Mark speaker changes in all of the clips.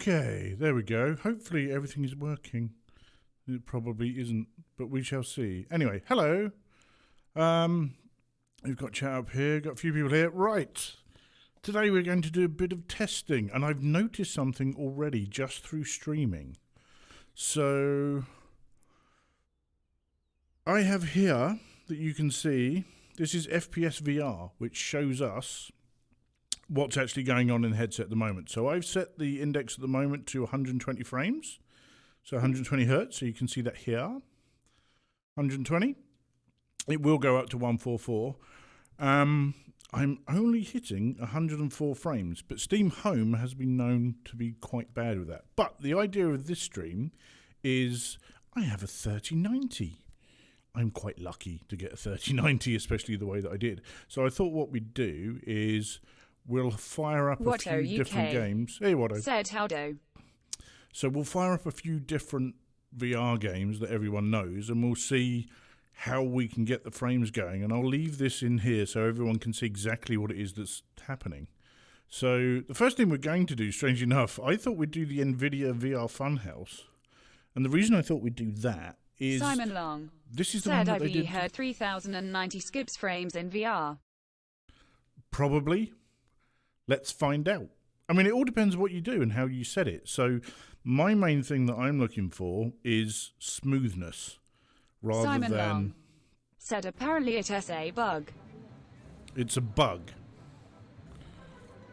Speaker 1: Okay, there we go. Hopefully everything is working. It probably isn't, but we shall see. Anyway, hello. We've got chat up here, got a few people here. Right. Today we're going to do a bit of testing, and I've noticed something already just through streaming. So I have here that you can see, this is FPS VR, which shows us what's actually going on in the headset at the moment. So I've set the index at the moment to 120 frames, so 120 hertz, so you can see that here. 120. It will go up to 144. I'm only hitting 104 frames, but Steam Home has been known to be quite bad with that. But the idea of this stream is I have a 3090. I'm quite lucky to get a 3090, especially the way that I did. So I thought what we'd do is we'll fire up a few different games. Hey, Watto.
Speaker 2: Said howdo.
Speaker 1: So we'll fire up a few different VR games that everyone knows, and we'll see how we can get the frames going. And I'll leave this in here so everyone can see exactly what it is that's happening. So the first thing we're going to do, strangely enough, I thought we'd do the Nvidia VR Funhouse. And the reason I thought we'd do that is
Speaker 2: Simon Long.
Speaker 1: This is the
Speaker 2: said
Speaker 1: one that
Speaker 2: I've
Speaker 1: they did.
Speaker 2: heard 3090 skips frames in VR.
Speaker 1: Probably. Let's find out. I mean, it all depends what you do and how you set it. So my main thing that I'm looking for is smoothness rather
Speaker 2: Simon
Speaker 1: than...
Speaker 2: Long said apparently it is a bug.
Speaker 1: It's a bug.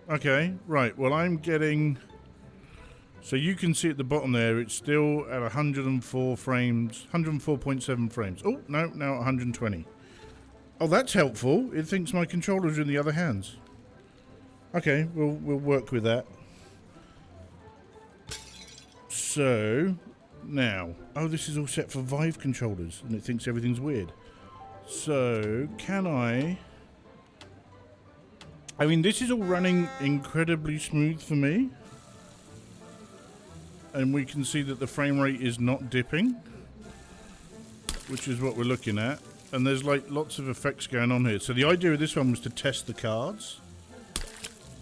Speaker 1: Okay, right. Well, I'm getting... So you can see at the bottom there, it's still at 104 frames, 104.7 frames. Oh, no, now at 120. Oh, that's helpful. It thinks my controllers are in the other hands. Okay, we'll work with that. So, now... Oh, this is all set for Vive controllers, and it thinks everything's weird. So, can I mean, this is all running incredibly smooth for me. And we can see that the frame rate is not dipping, which is what we're looking at. And there's like lots of effects going on here. So the idea of this one was to test the cards,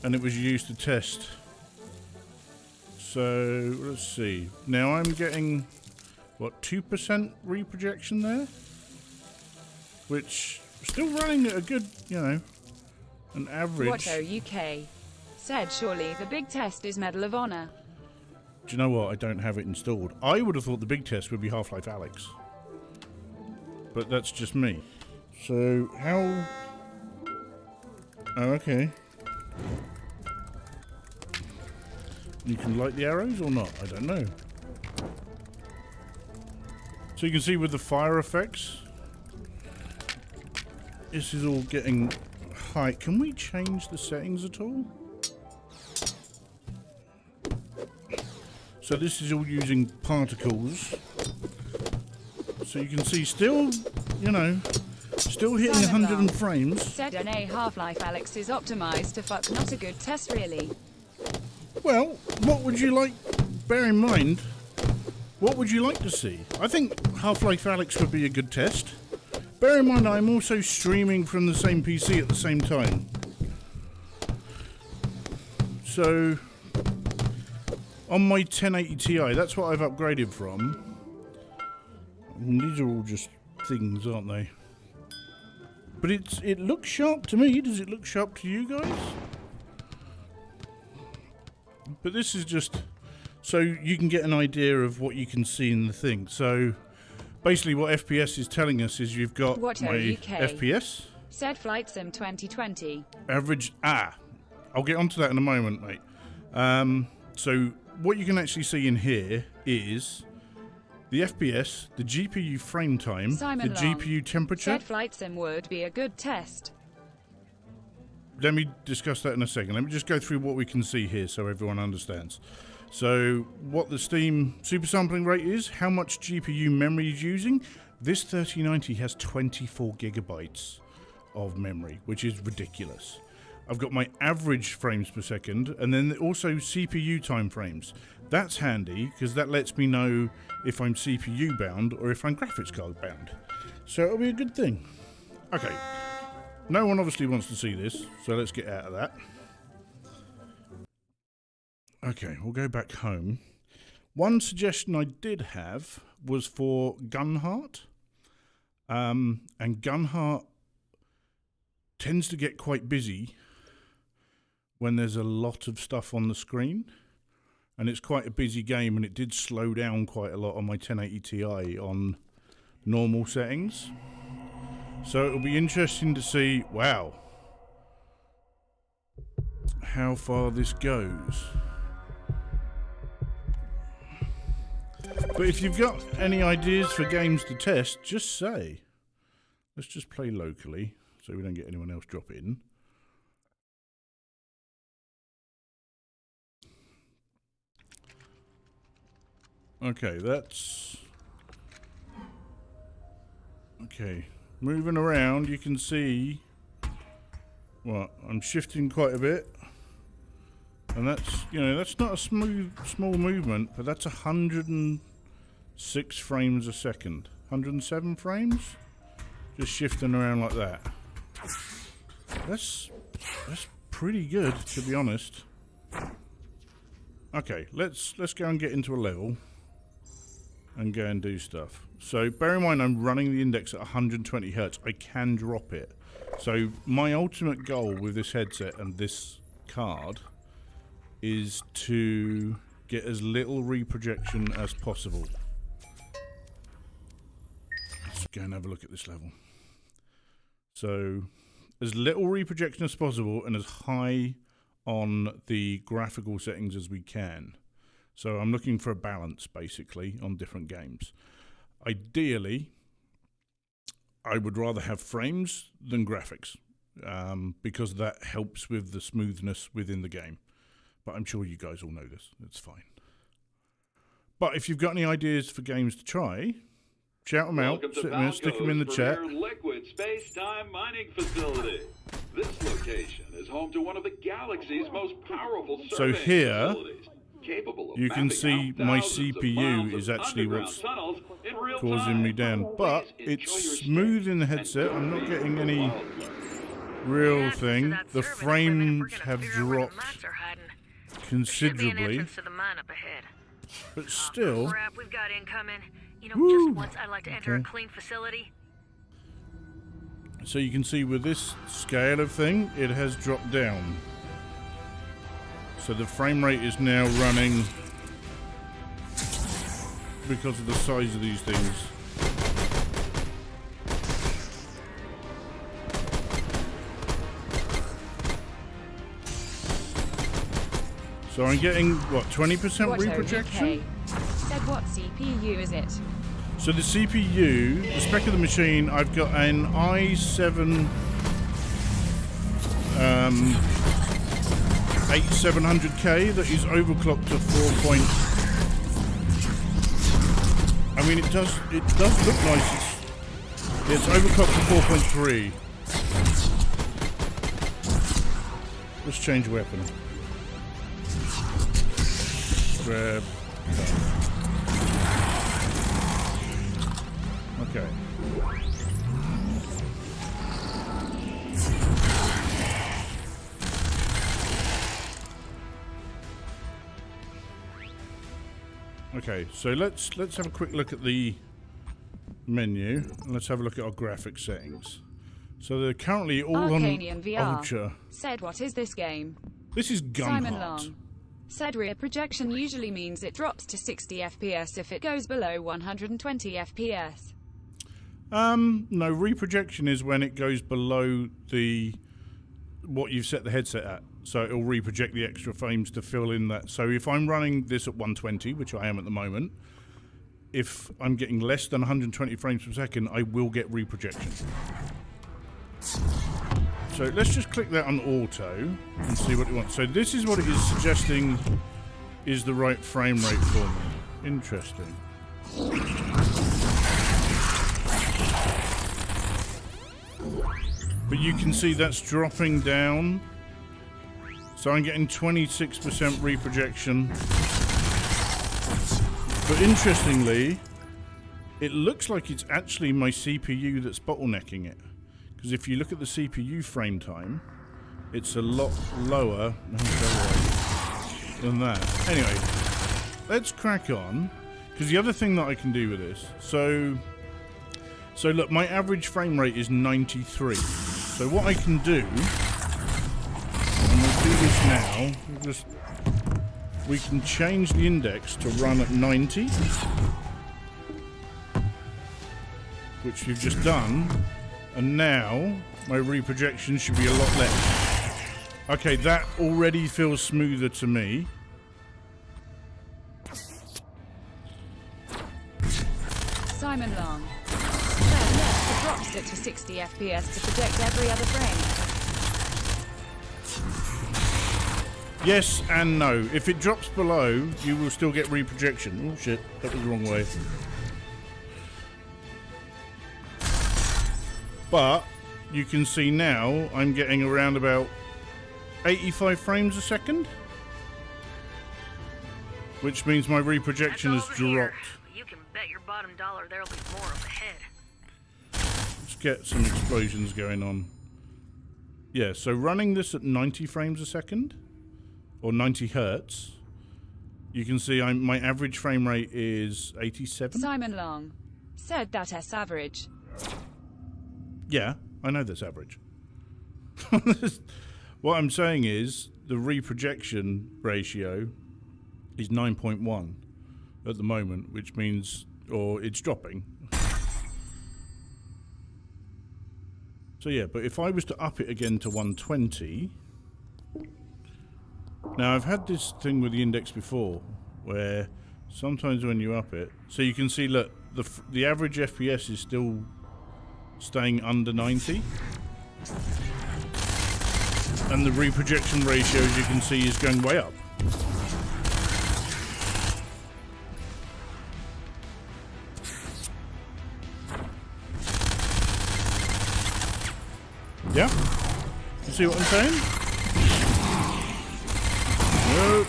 Speaker 1: and it was used to test. So let's see. Now I'm getting, what, 2% reprojection there? Which, still running at a good, you know, an average.
Speaker 2: Watto UK said surely the big test is Medal of Honor.
Speaker 1: Do you know what? I don't have it installed. I would have thought the big test would be Half-Life Alyx. But that's just me. So, how... Oh, okay. You can light the arrows or not? I don't know. So you can see with the fire effects, this is all getting high. Can we change the settings at all? So this is all using particles. So you can see still, you know, still hitting 100 frames.
Speaker 2: Said NA Half-Life Alyx is optimized to fuck, not a good test really.
Speaker 1: Well, what would you like, bear in mind, what would you like to see? I think Half-Life Alyx would be a good test. Bear in mind I'm also streaming from the same PC at the same time. So... on my 1080 Ti, that's what I've upgraded from. And these are all just things, aren't they? But it looks sharp to me. Does it look sharp to you guys? But this is just so you can get an idea of what you can see in the thing. So basically what FPS is telling us is you've got my FPS.
Speaker 2: Said Flight Sim 2020.
Speaker 1: Average... I'll get onto that in a moment, mate. So... what you can actually see in here is the FPS, the GPU frame time,
Speaker 2: Simon
Speaker 1: the
Speaker 2: Long
Speaker 1: GPU temperature.
Speaker 2: said Flight Sim would be a good test.
Speaker 1: Let me discuss that in a second. Let me just go through what we can see here so everyone understands. So what the Steam super sampling rate is, how much GPU memory is using. This 3090 has 24 gigabytes of memory, which is ridiculous. I've got my average frames per second, and then also CPU time frames. That's handy, because that lets me know if I'm CPU bound or if I'm graphics card bound. So it'll be a good thing. Okay. No one obviously wants to see this, so let's get out of that. Okay, we'll go back home. One suggestion I did have was for Gunheart. And Gunheart tends to get quite busy when there's a lot of stuff on the screen. And it's quite a busy game, and it did slow down quite a lot on my 1080 Ti on normal settings. So it'll be interesting to see, wow, how far this goes. But if you've got any ideas for games to test, just say. Let's just play locally so we don't get anyone else drop in. Okay, that's... Okay, moving around, you can see... Well, I'm shifting quite a bit. And that's, you know, that's not a small movement, but that's 106 frames a second. 107 frames? Just shifting around like that. That's pretty good, to be honest. Okay, let's go and get into a level and go and do stuff. So bear in mind I'm running the index at 120 Hertz. I can drop it. So my ultimate goal with this headset and this card is to get as little reprojection as possible. Let's go and have a look at this level. So as little reprojection as possible and as high on the graphical settings as we can. So I'm looking for a balance basically on different games. Ideally, I would rather have frames than graphics because that helps with the smoothness within the game. But I'm sure you guys all know this. It's fine. But if you've got any ideas for games to try, shout them out, stick them in the chat.
Speaker 3: Liquid space-time mining facility. This location is home to one of the galaxy's most powerful
Speaker 1: so here,
Speaker 3: capable of
Speaker 1: you can see my CPU is actually what's causing me down. But it's smooth in the headset. I'm not getting any real thing. The frames have dropped considerably. But still.
Speaker 4: We've got incoming. You know,
Speaker 1: woo,
Speaker 4: just once I'd like to enter a clean facility.
Speaker 1: So you can see with this scale of thing, it has dropped down. So the frame rate is now running because of the size of these things. So I'm getting, what, 20% reprojection?
Speaker 2: Said what CPU is it?
Speaker 1: So the CPU, the spec of the machine, I've got an i7 8700K that is overclocked to 4. I mean, it does look nice. It's overclocked to 4.3. Let's change weapon. Grab. Okay. Okay, so let's have a quick look at the menu and let's have a look at our graphics settings. So they're currently all
Speaker 2: Arcanian
Speaker 1: on
Speaker 2: VR.
Speaker 1: Ultra.
Speaker 2: Said what is this game?
Speaker 1: This is
Speaker 2: Simon
Speaker 1: Gunheart.
Speaker 2: Long. Said rear projection usually means it drops to 60 FPS if it goes below 120 FPS.
Speaker 1: No, reprojection is when it goes below what you've set the headset at. So it'll reproject the extra frames to fill in that. So if I'm running this at 120, which I am at the moment, if I'm getting less than 120 frames per second, I will get reprojection. So let's just click that on auto and see what it wants. So this is what it is suggesting is the right frame rate for me. Interesting. But you can see that's dropping down. So I'm getting 26% reprojection. But interestingly, it looks like it's actually my CPU that's bottlenecking it. Because if you look at the CPU frame time, it's a lot lower. than that. Anyway, let's crack on. Because the other thing that I can do with this, so look, my average frame rate is 93. So what I can do, and we'll do this now, we can change the index to run at 90, which we've just done, and now my reprojection should be a lot less. Okay, that already feels smoother to me.
Speaker 2: Simon Long. Said yes, it drops it to 60 FPS to project every other frame.
Speaker 1: Yes and no. If it drops below, you will still get reprojection. Oh shit, that was the wrong way. But you can see now I'm getting around about 85 frames a second, which means my reprojection has dropped.
Speaker 4: You can bet your bottom dollar there'll be more up ahead.
Speaker 1: Let's get some explosions going on. Yeah, so running this at 90 frames a second, or 90 hertz, you can see my average frame rate is 87.
Speaker 2: Simon Long. Said that's average.
Speaker 1: Yeah, I know that's average. What I'm saying is the reprojection ratio is 9.1 at the moment, which means, or it's dropping. So yeah, but if I was to up it again to 120, now I've had this thing with the index before, where sometimes when you up it, so you can see, look, the average FPS is still staying under 90, and the reprojection ratio, as you can see, is going way up. Yeah? You see what I'm saying? Nope.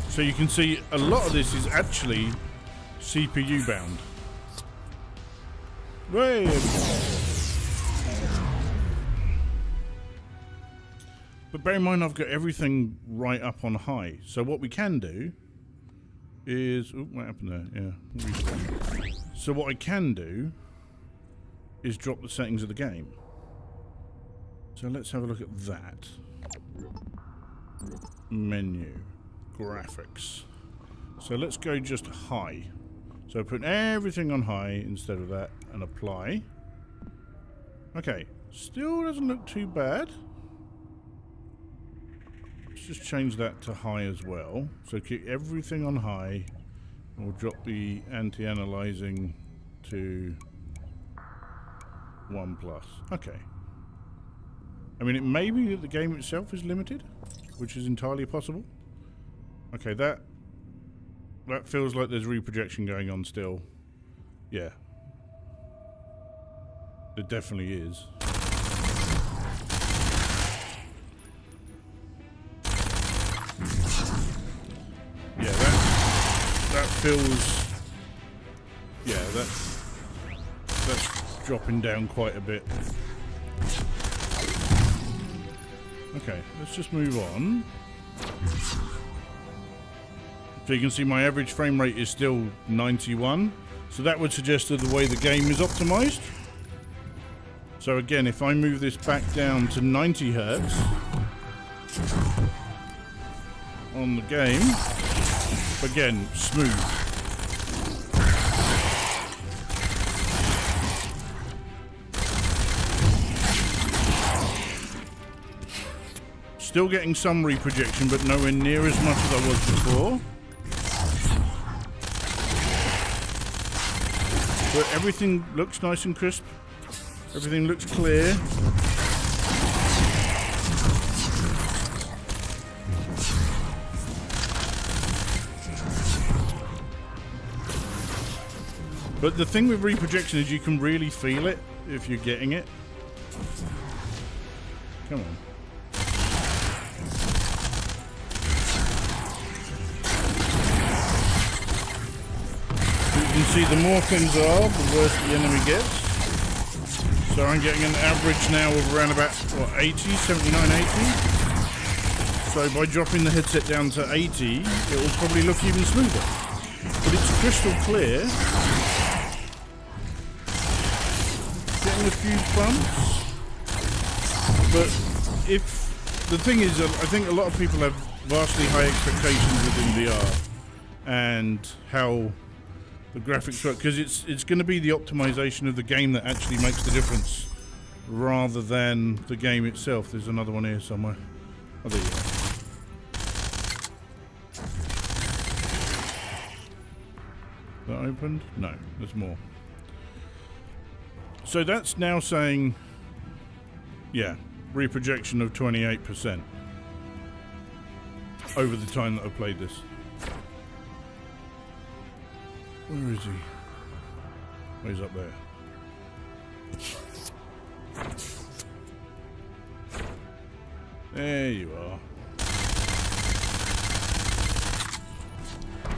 Speaker 1: So you can see a lot of this is actually CPU bound. Way. But bear in mind I've got everything right up on high. So what we can do is... Oh, what happened there? Yeah. So what I can do is drop the settings of the game. So let's have a look at that. Menu. Graphics. So let's go just high. So put everything on high instead of that and apply. Okay. Still doesn't look too bad. Let's just change that to high as well. So keep everything on high. And we'll drop the anti-analyzing to 1+. Okay. I mean, it may be that the game itself is limited, which is entirely possible. Okay, that feels like there's reprojection going on still. Yeah. It definitely is. Yeah, that feels... Yeah, that's dropping down quite a bit. Okay, let's just move on. So you can see my average frame rate is still 91. So that would suggest that the way the game is optimized. So again, if I move this back down to 90 hertz on the game, again, smooth. Still getting some reprojection, but nowhere near as much as I was before. But everything looks nice and crisp. Everything looks clear. But the thing with reprojection is you can really feel it if you're getting it. Come on. You can see the more things are, the worse the enemy gets. So I'm getting an average now of around about, what, 80, 79, 80? So by dropping the headset down to 80, it will probably look even smoother. But it's crystal clear. Getting a few bumps. But the thing is, I think a lot of people have vastly high expectations within VR and how the graphics work, because it's going to be the optimization of the game that actually makes the difference rather than the game itself. There's another one here somewhere. Oh, there you go. That opened? No, there's more. So that's now saying, yeah, reprojection of 28% over the time that I played this. Where is he? Oh, he's up there. There you are.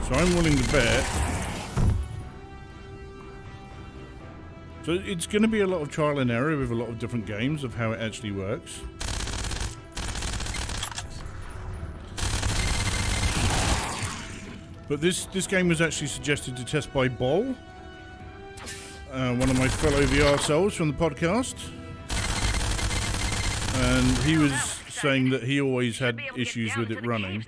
Speaker 1: So I'm willing to bet. So it's going to be a lot of trial and error with a lot of different games of how it actually works. But this game was actually suggested to test by Bol, one of my fellow VR souls from the podcast. And he was saying that he always had issues with it running.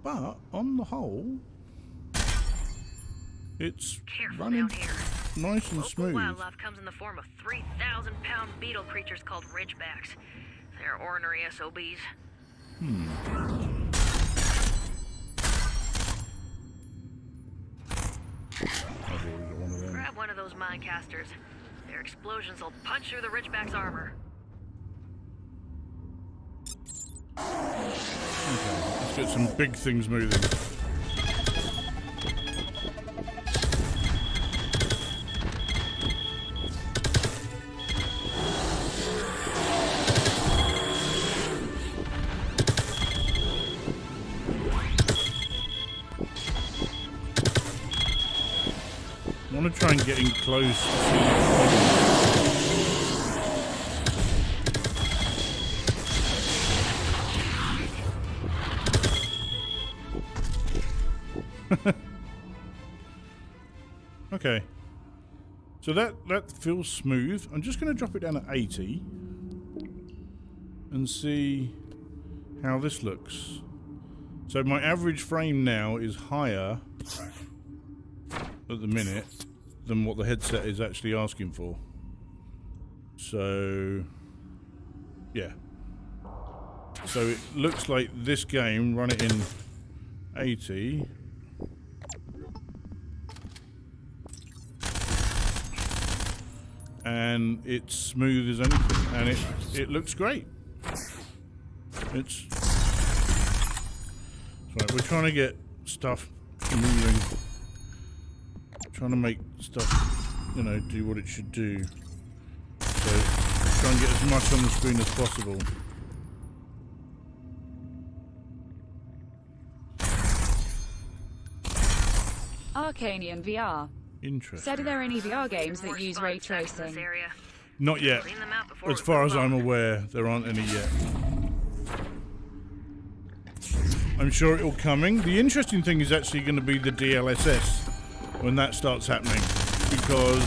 Speaker 1: But on the whole, it's running nice and smooth.
Speaker 4: Wildlife comes in the form of 3,000-pound beetle creatures called ridgebacks. They're ornery SOBs. Grab one of those mine casters. Their explosions will punch through the ridgeback's armor.
Speaker 1: Okay, let's get some big things moving. I want to try and get in close. Okay. So that feels smooth. I'm just going to drop it down to 80 and see how this looks. So my average frame now is higher at the minute than what the headset is actually asking for. So yeah. So it looks like this game, run it in 80. And it's smooth as anything, and it looks great. It's right. We're trying to get stuff moving, trying to make stuff, you know, do what it should do. So try and get as much on the screen as possible.
Speaker 2: Arcanian VR.
Speaker 1: Interesting.
Speaker 2: Said, are there any VR games that use ray tracing?
Speaker 1: Not yet. As far as I'm aware, there aren't any yet. I'm sure it'll coming. The interesting thing is actually going to be the DLSS when that starts happening, because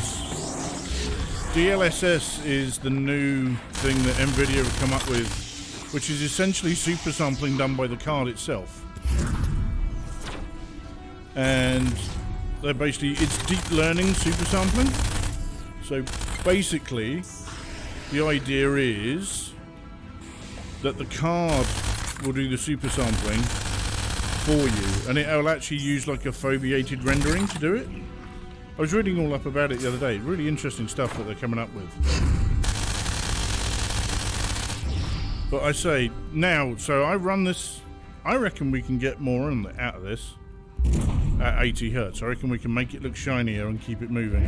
Speaker 1: DLSS is the new thing that Nvidia have come up with, which is essentially super sampling done by the card itself. And they're basically, it's deep learning super sampling. So basically, the idea is that the card will do the super sampling for you, and it will actually use like a foveated rendering to do it. I was reading all up about it the other day. Really interesting stuff that they're coming up with. But I say now, so I run this. I reckon we can get more out of this at 80 hertz. I reckon we can make it look shinier and keep it moving.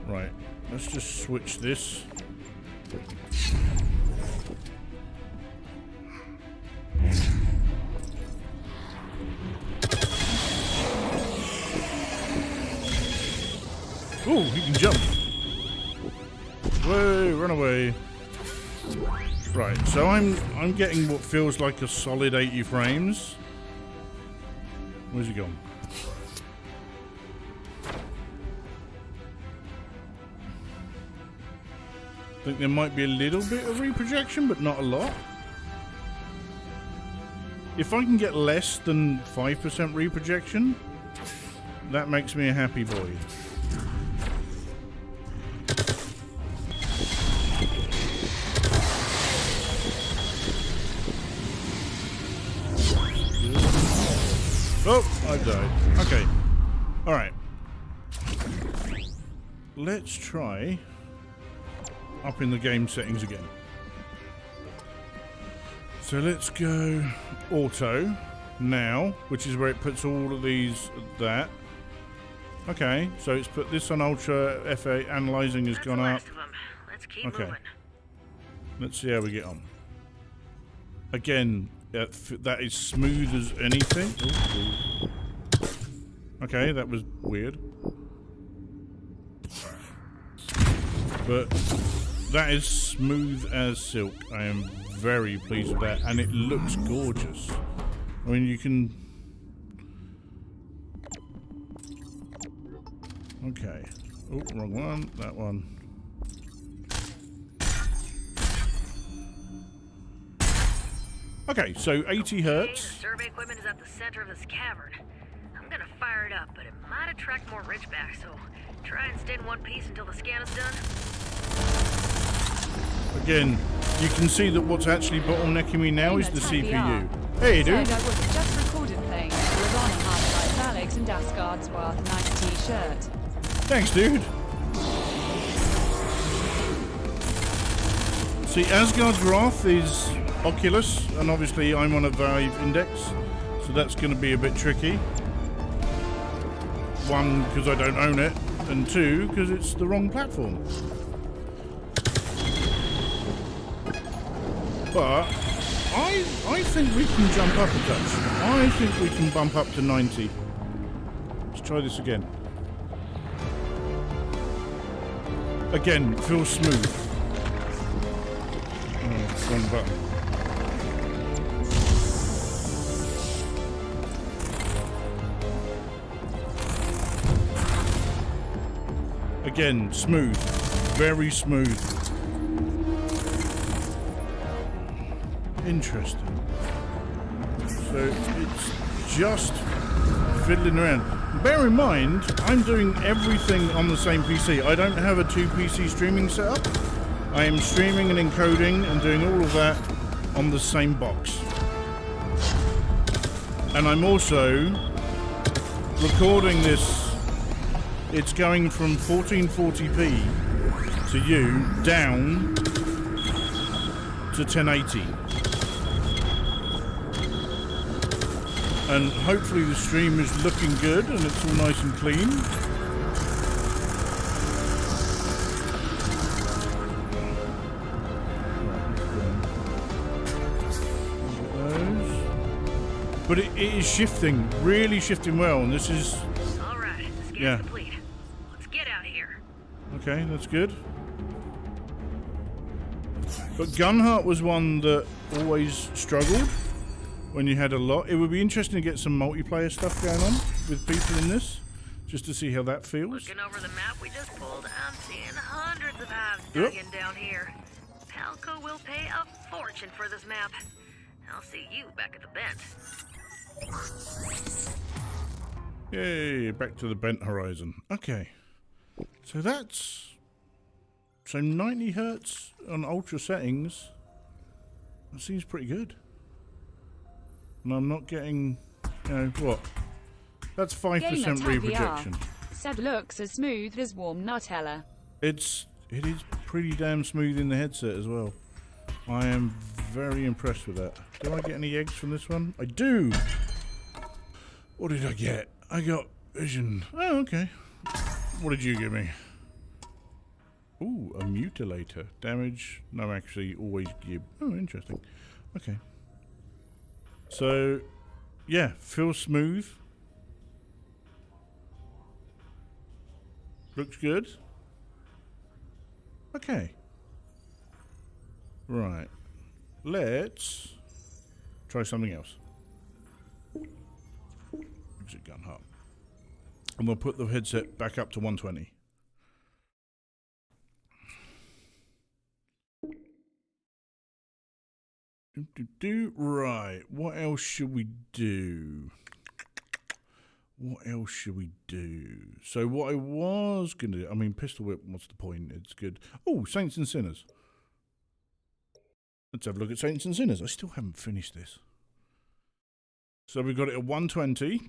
Speaker 1: Right, let's just switch this. Oh, he can jump. Whoa, run away. Right, so I'm getting what feels like a solid 80 frames. Where's he gone? I think there might be a little bit of reprojection, but not a lot. If I can get less than 5% reprojection, that makes me a happy boy. Oh, I died. Okay. Alright. Let's try up in the game settings again. So let's go auto now, which is where it puts all of these that. Okay, so it's put this on ultra, FA analyzing has gone up.
Speaker 4: Let's keep
Speaker 1: moving. Let's see how we get on. Again, that is smooth as anything. Ooh. Okay, that was weird. But that is smooth as silk. I am very pleased with that, and it looks gorgeous. I mean, you can... Okay. Oh, wrong one. That one. Okay, so 80 hertz.
Speaker 4: The survey equipment is at the center of this cavern. I'm gonna fire it up, but it might attract more ridgebacks, so try and stay in one piece until the scan is done.
Speaker 1: Again, you can see that what's actually bottlenecking me now is the CPU. Hey, dude.
Speaker 2: Said I was just recorded playing Ravana Half-Life Alex and Asgard's Worth nice t-shirt.
Speaker 1: Thanks, dude. See, Asgard's Wrath is Oculus, and obviously I'm on a Vive Index, so that's going to be a bit tricky. One, because I don't own it, and two, because it's the wrong platform. But I think we can jump up a touch. I think we can bump up to 90. Let's try this again. Again, feels smooth. Oh, wrong button. Again, smooth. Very smooth. Interesting. So it's just fiddling around. Bear in mind, I'm doing everything on the same PC. I don't have a 2 PC streaming setup. I am streaming and encoding and doing all of that on the same box. And I'm also recording this. It's going from 1440p to you down to 1080. And hopefully the stream is looking good and it's all nice and clean. But it is shifting, really shifting well, and this is...
Speaker 4: Alright, the scan's complete. Let's get out of here.
Speaker 1: Okay, that's good. But Gunheart was one that always struggled when you had a lot. It would be interesting to get some multiplayer stuff going on with people in this, just to see how that feels.
Speaker 4: Looking over the map we just pulled, I'm seeing hundreds of hives dug in down here. Palco will pay a fortune for this map. I'll see you back at the bent.
Speaker 1: Yay, back to the bent horizon. Okay. So that's... So 90 hertz on ultra settings. That seems pretty good. And I'm not getting, you know, what? That's 5% reprojection.
Speaker 2: Said looks as smooth as warm Nutella.
Speaker 1: It is pretty damn smooth in the headset as well. I am very impressed with that. Do I get any eggs from this one? I do! What did I get? I got vision. Oh, okay. What did you give me? Ooh, a mutilator. Damage. No, actually, always give. Oh, interesting. Okay. So, yeah, feels smooth. Looks good. Okay. Right. Let's try something else. Exit gun hub. And we'll put the headset back up to 120. Right. What else should we do? What else should we do? So what I was going to do... I mean, pistol whip, what's the point? It's good. Oh, Saints and Sinners. Let's have a look at Saints and Sinners. I still haven't finished this. So we've got it at 120.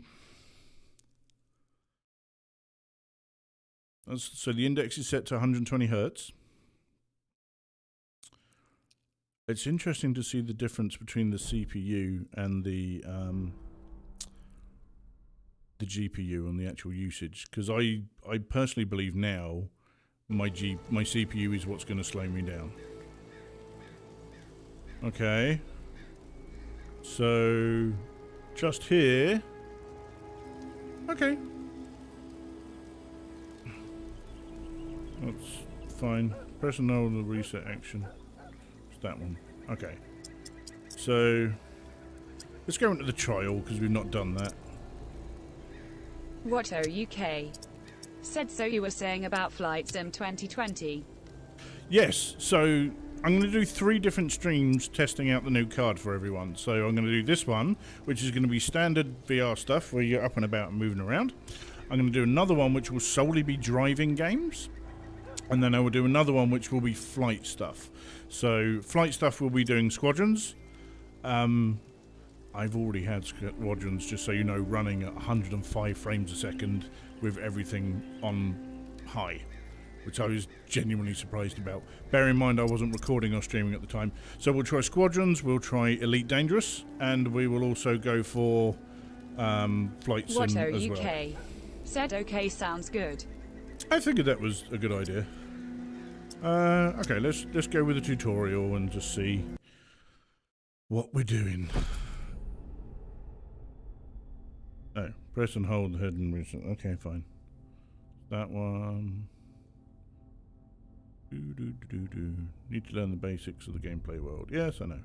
Speaker 1: So the index is set to 120 hertz. It's interesting to see the difference between the CPU and the GPU and the actual usage, because I personally believe now my CPU is what's going to slow me down. Okay, so just here. Okay, that's fine. Press and hold the reset action. It's that one. Okay, so let's go into the trial because we've not done that.
Speaker 2: What UK? Said so you were saying about Flight Sim 2020.
Speaker 1: Yes, so I'm going to do 3 different streams testing out the new card for everyone. So I'm going to do this one, which is going to be standard VR stuff where you're up and about and moving around. I'm going to do another one which will solely be driving games. And then I will do another one which will be flight stuff. So flight stuff will be doing squadrons. I've already had squadrons, just so you know, running at 105 frames a second with everything on high, which I was genuinely surprised about. Bear in mind I wasn't recording or streaming at the time. So we'll try squadrons, we'll try Elite Dangerous, and we will also go for flight sim
Speaker 2: What
Speaker 1: as
Speaker 2: UK?
Speaker 1: well.
Speaker 2: Said okay, sounds good.
Speaker 1: I figured that was a good idea. Okay, let's go with the tutorial and just see what we're doing. Oh, press and hold the head and reset. Okay, fine. That one. Need to learn the basics of the gameplay world. Yes, I know.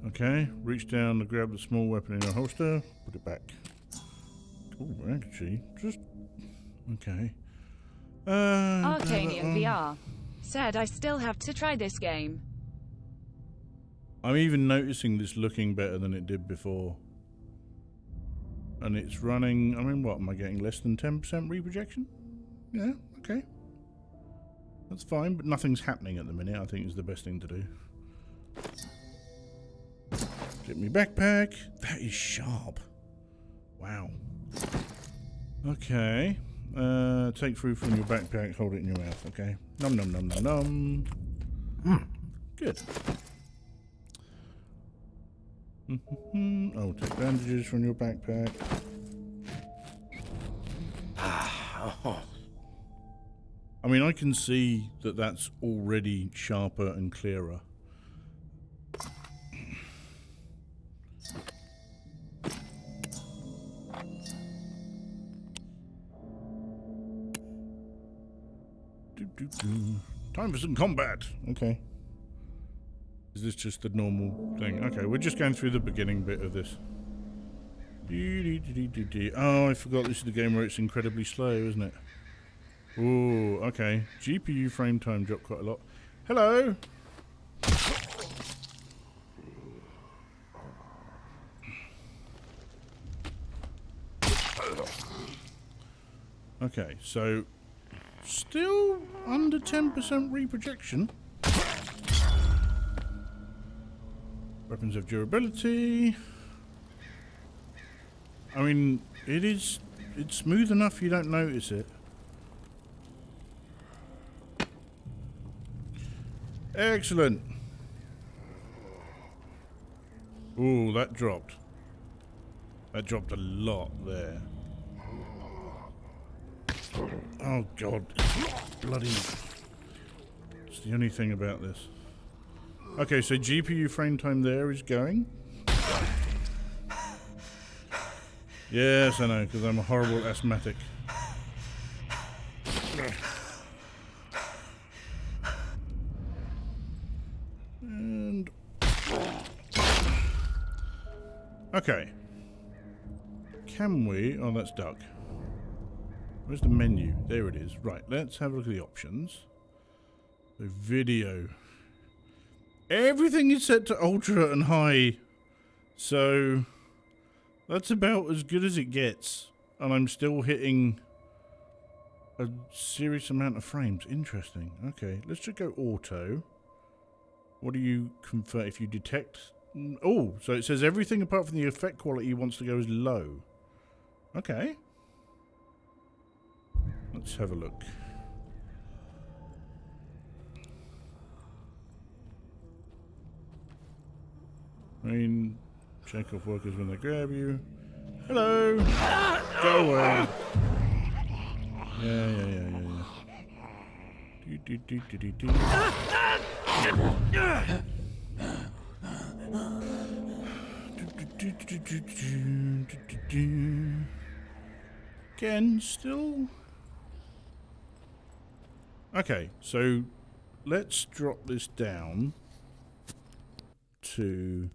Speaker 1: Okay, reach down to grab the small weapon in your holster, put it back. Oh, actually, just... Okay.
Speaker 2: Arcanian VR. Said I still have to try this game.
Speaker 1: I'm even noticing this looking better than it did before. And it's running... I mean, what, am I getting less than 10% reprojection? Yeah, okay. That's fine, but nothing's happening at the minute, I think is the best thing to do. Get me backpack. That is sharp. Wow. Okay. Take fruit from your backpack, hold it in your mouth, okay? Nom nom nom nom nom. Good. Oh, take bandages from your backpack. I mean, I can see that that's already sharper and clearer. Time for some combat. Okay. Is this just the normal thing? Okay, we're just going through the beginning bit of this. Oh, I forgot this is the game where it's incredibly slow, isn't it? Ooh, okay. GPU frame time dropped quite a lot. Hello! Okay, so still under 10% reprojection. Weapons have durability. I mean, it's smooth enough you don't notice it. Excellent. Ooh, that dropped. That dropped a lot there. Oh god. Bloody... It's the only thing about this. Okay, so GPU frame time there is going. Yes, I know, because I'm a horrible asthmatic. And... okay. Can we... oh, that's duck. Where's the menu? There it is. Right, let's have a look at the options. The video. Everything is set to ultra and high. So... that's about as good as it gets. And I'm still hitting a serious amount of frames. Interesting. Okay, let's just go auto. What do you convert if you detect? Oh, so it says everything apart from the effect quality wants to go as low. Okay. Let's have a look. I mean, check off workers when they grab you. Hello! Go away! Yeah. Do. Again, still... okay, so let's drop this down to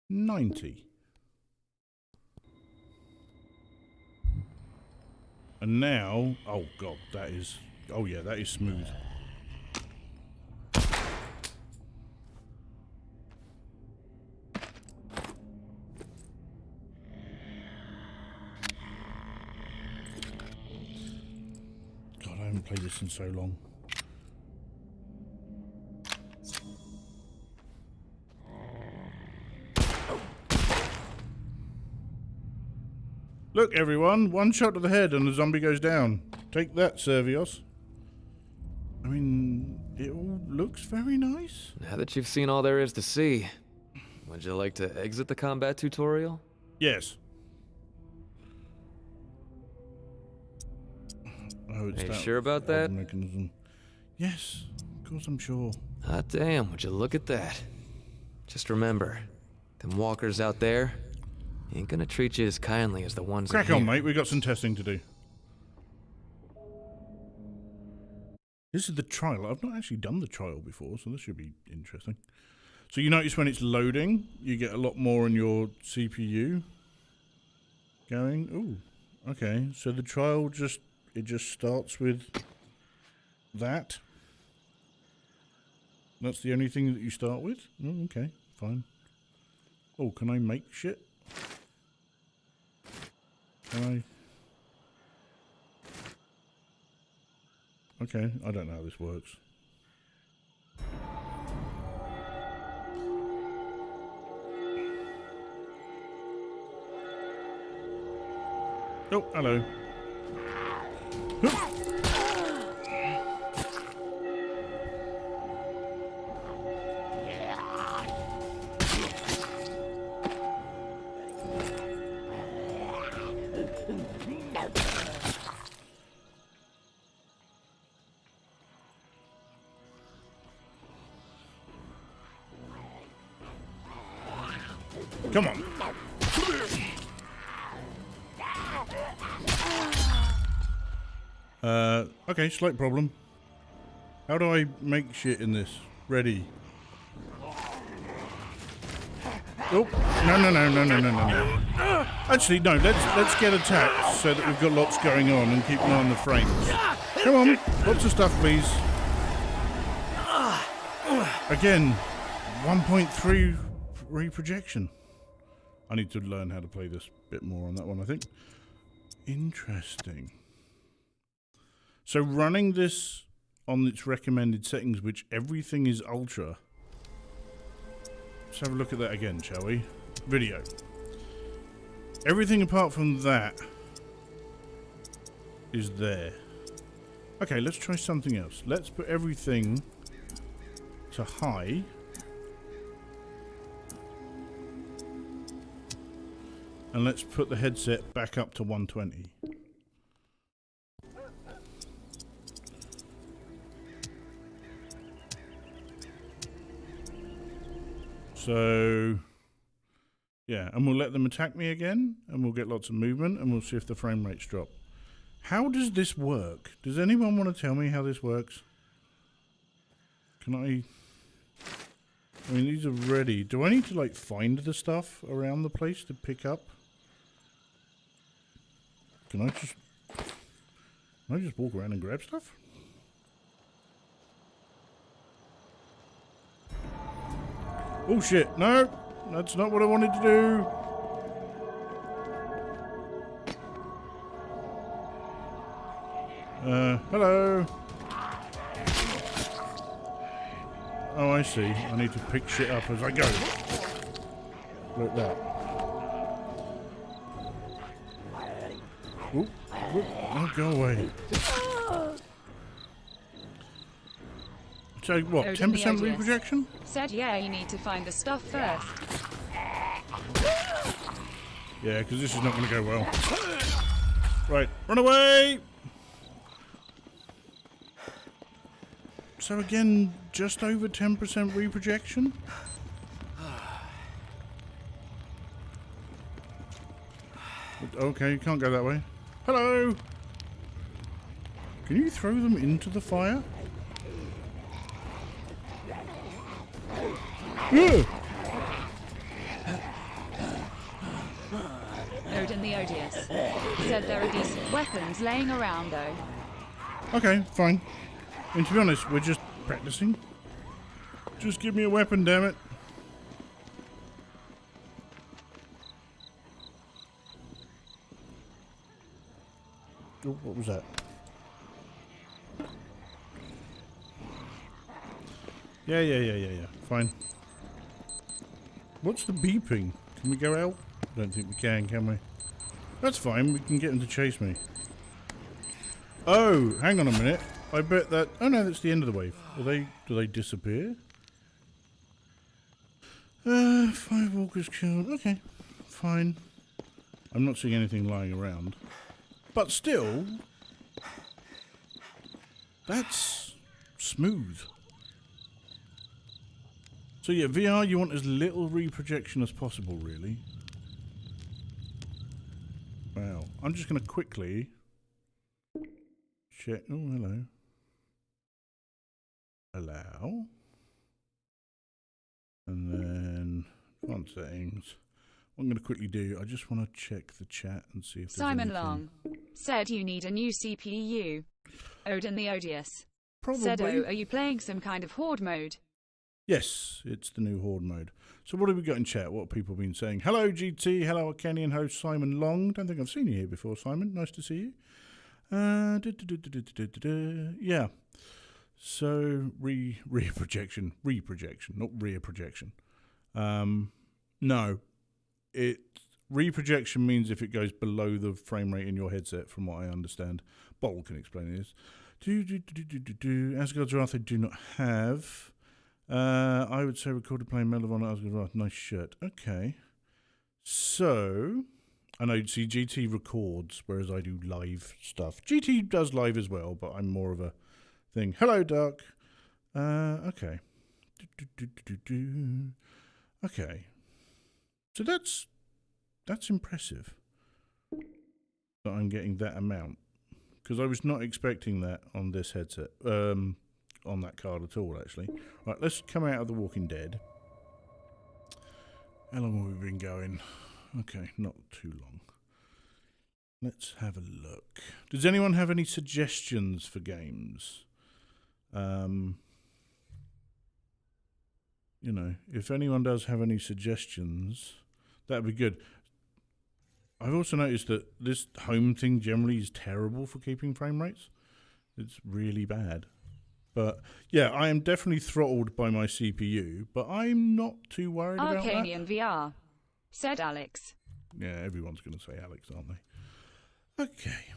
Speaker 1: 90. And now, oh god, that is, oh yeah, that is smooth. God, I haven't played this in so long. Look, everyone, one shot to the head and the zombie goes down. Take that, Servios. I mean, it all looks very nice.
Speaker 5: Now that you've seen all there is to see, would you like to exit the combat tutorial?
Speaker 1: Yes. Oh, it's
Speaker 5: Are you
Speaker 1: that
Speaker 5: sure about that?
Speaker 1: mechanism. Yes, of course I'm sure.
Speaker 5: Hot damn, would you look at that? Just remember, them walkers out there ain't gonna treat you as kindly as the ones in
Speaker 1: Crack
Speaker 5: here.
Speaker 1: on, mate. We've got some testing to do. This is the trial. I've not actually done the trial before, so this should be interesting. So you notice when it's loading, you get a lot more in your CPU going. Ooh, okay. So the trial just starts with that. That's the only thing that you start with? Oh, okay, fine. Oh, can I make shit? Can I? Okay, I don't know how this works. Oh, hello. Come on. Okay, slight problem. How do I make shit in this? Ready. Oh, no. Actually, no, let's get attacked so that we've got lots going on and keep an eye on the frames. Come on, lots of stuff, please. Again, 1.3 reprojection. I need to learn how to play this a bit more on that one, I think. Interesting. So running this on its recommended settings, which everything is ultra. Let's have a look at that again, shall we? Video. Everything apart from that is there. Okay, let's try something else. Let's put everything to high. And let's put the headset back up to 120. So Yeah, and we'll let them attack me again, and we'll get lots of movement, and we'll see if the frame rates drop. How does this work? Does anyone want to tell me how this works? Can I mean, these are ready. Do I need to, like, find the stuff around the place to pick up? Can I just walk around and grab stuff? Oh shit, no! That's not what I wanted to do! Hello! Oh, I see. I need to pick shit up as I go. Like that. Oop, oop, oh, go away. So, what, 10% reprojection?
Speaker 2: Said, yeah, you need to find the stuff first.
Speaker 1: Yeah, because this is not going to go well. Right, run away! So again, just over 10% reprojection? Okay, you can't go that way. Hello! Can you throw them into the fire?
Speaker 2: Odin the Odious. Said there are decent weapons laying around, though.
Speaker 1: Okay, fine. And to be honest, we're just practicing. Just give me a weapon, damn it. Oh, what was that? Yeah. Fine. What's the beeping? Can we go out? I don't think we can we? That's fine, we can get him to chase me. Oh, hang on a minute. I bet that... Oh no, that's the end of the wave. Do they disappear? 5 walkers killed. Okay, fine. I'm not seeing anything lying around. But still... That's... smooth. So yeah, VR, you want as little reprojection as possible, really. Wow. I'm just going to quickly... check... Oh, hello. Allow. And then font settings. What I'm going to quickly do, I just want to check the chat and see if there's
Speaker 2: Simon
Speaker 1: anything.
Speaker 2: Long said you need a new CPU. Odin the Odious.
Speaker 1: Probably.
Speaker 2: Said, oh, are you playing some kind of horde mode?
Speaker 1: Yes, it's the new horde mode. So what have we got in chat? What have people been saying? Hello GT, hello Arcanian host Simon Long. Don't think I've seen you here before, Simon. Nice to see you. Yeah. So reprojection, not rear projection. No, reprojection means if it goes below the frame rate in your headset, from what I understand. Bol can explain this. Asgard's Wrath I do not have. I would say recorded playing Medal of Honor Asgard's Wrath. Nice shirt. Okay. So I know, see, GT records, whereas I do live stuff. GT does live as well, but I'm more of a thing. Hello, Duck. Okay. Okay. So that's impressive that I'm getting that amount, because I was not expecting that on this headset, on that card at all, actually. Right, let's come out of The Walking Dead. How long have we been going? Okay, not too long. Let's have a look. Does anyone have any suggestions for games? You know, if anyone does have any suggestions, that'd be good. I've also noticed that this home thing generally is terrible for keeping frame rates. It's really bad. But yeah, I am definitely throttled by my CPU, but I'm not too worried about that.
Speaker 2: Arcanian VR. Said Alex.
Speaker 1: Yeah, everyone's going to say Alex, aren't they? Okay.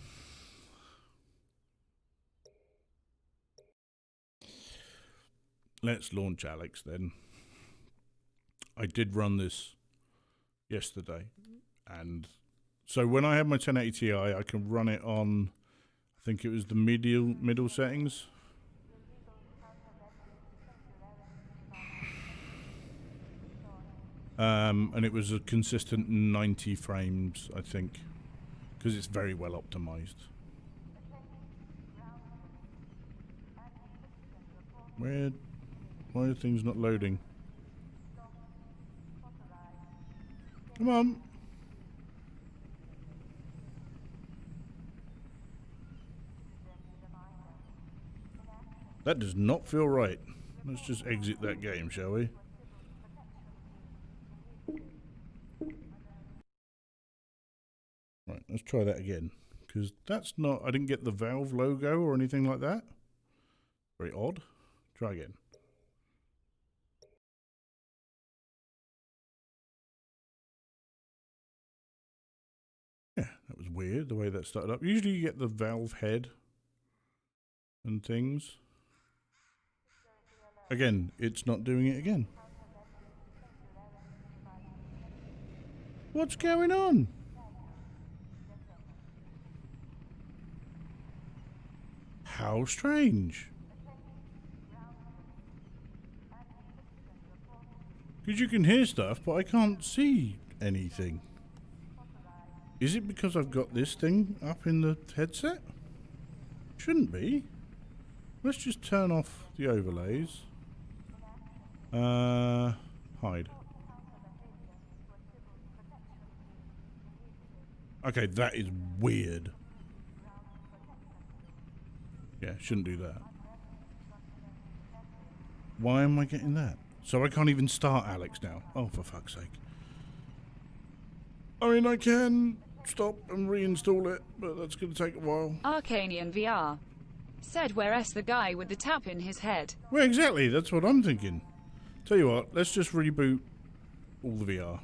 Speaker 1: Let's launch Alex then. I did run this yesterday, and so when I have my 1080 Ti, I can run it on, I think it was the middle settings. And it was a consistent 90 frames, I think, because it's very well optimized. Why are things not loading? Come on. That does not feel right. Let's just exit that game, shall we? Right, let's try that again. Because that's not... I didn't get the Valve logo or anything like that. Very odd. Try again. Yeah, that was weird, the way that started up. Usually you get the Valve head and things. Again, it's not doing it again. What's going on? How strange. Because you can hear stuff, but I can't see anything. Is it because I've got this thing up in the headset? Shouldn't be. Let's just turn off the overlays. Hide. Okay, that is weird. Yeah, shouldn't do that. Why am I getting that? So I can't even start Alex now. Oh, for fuck's sake. I mean, I can stop and reinstall it, but that's going to take a while.
Speaker 2: Arcanian VR. Said where's the guy with the tap in his head?
Speaker 1: Well, exactly. That's what I'm thinking. Tell you what, let's just reboot all the VR.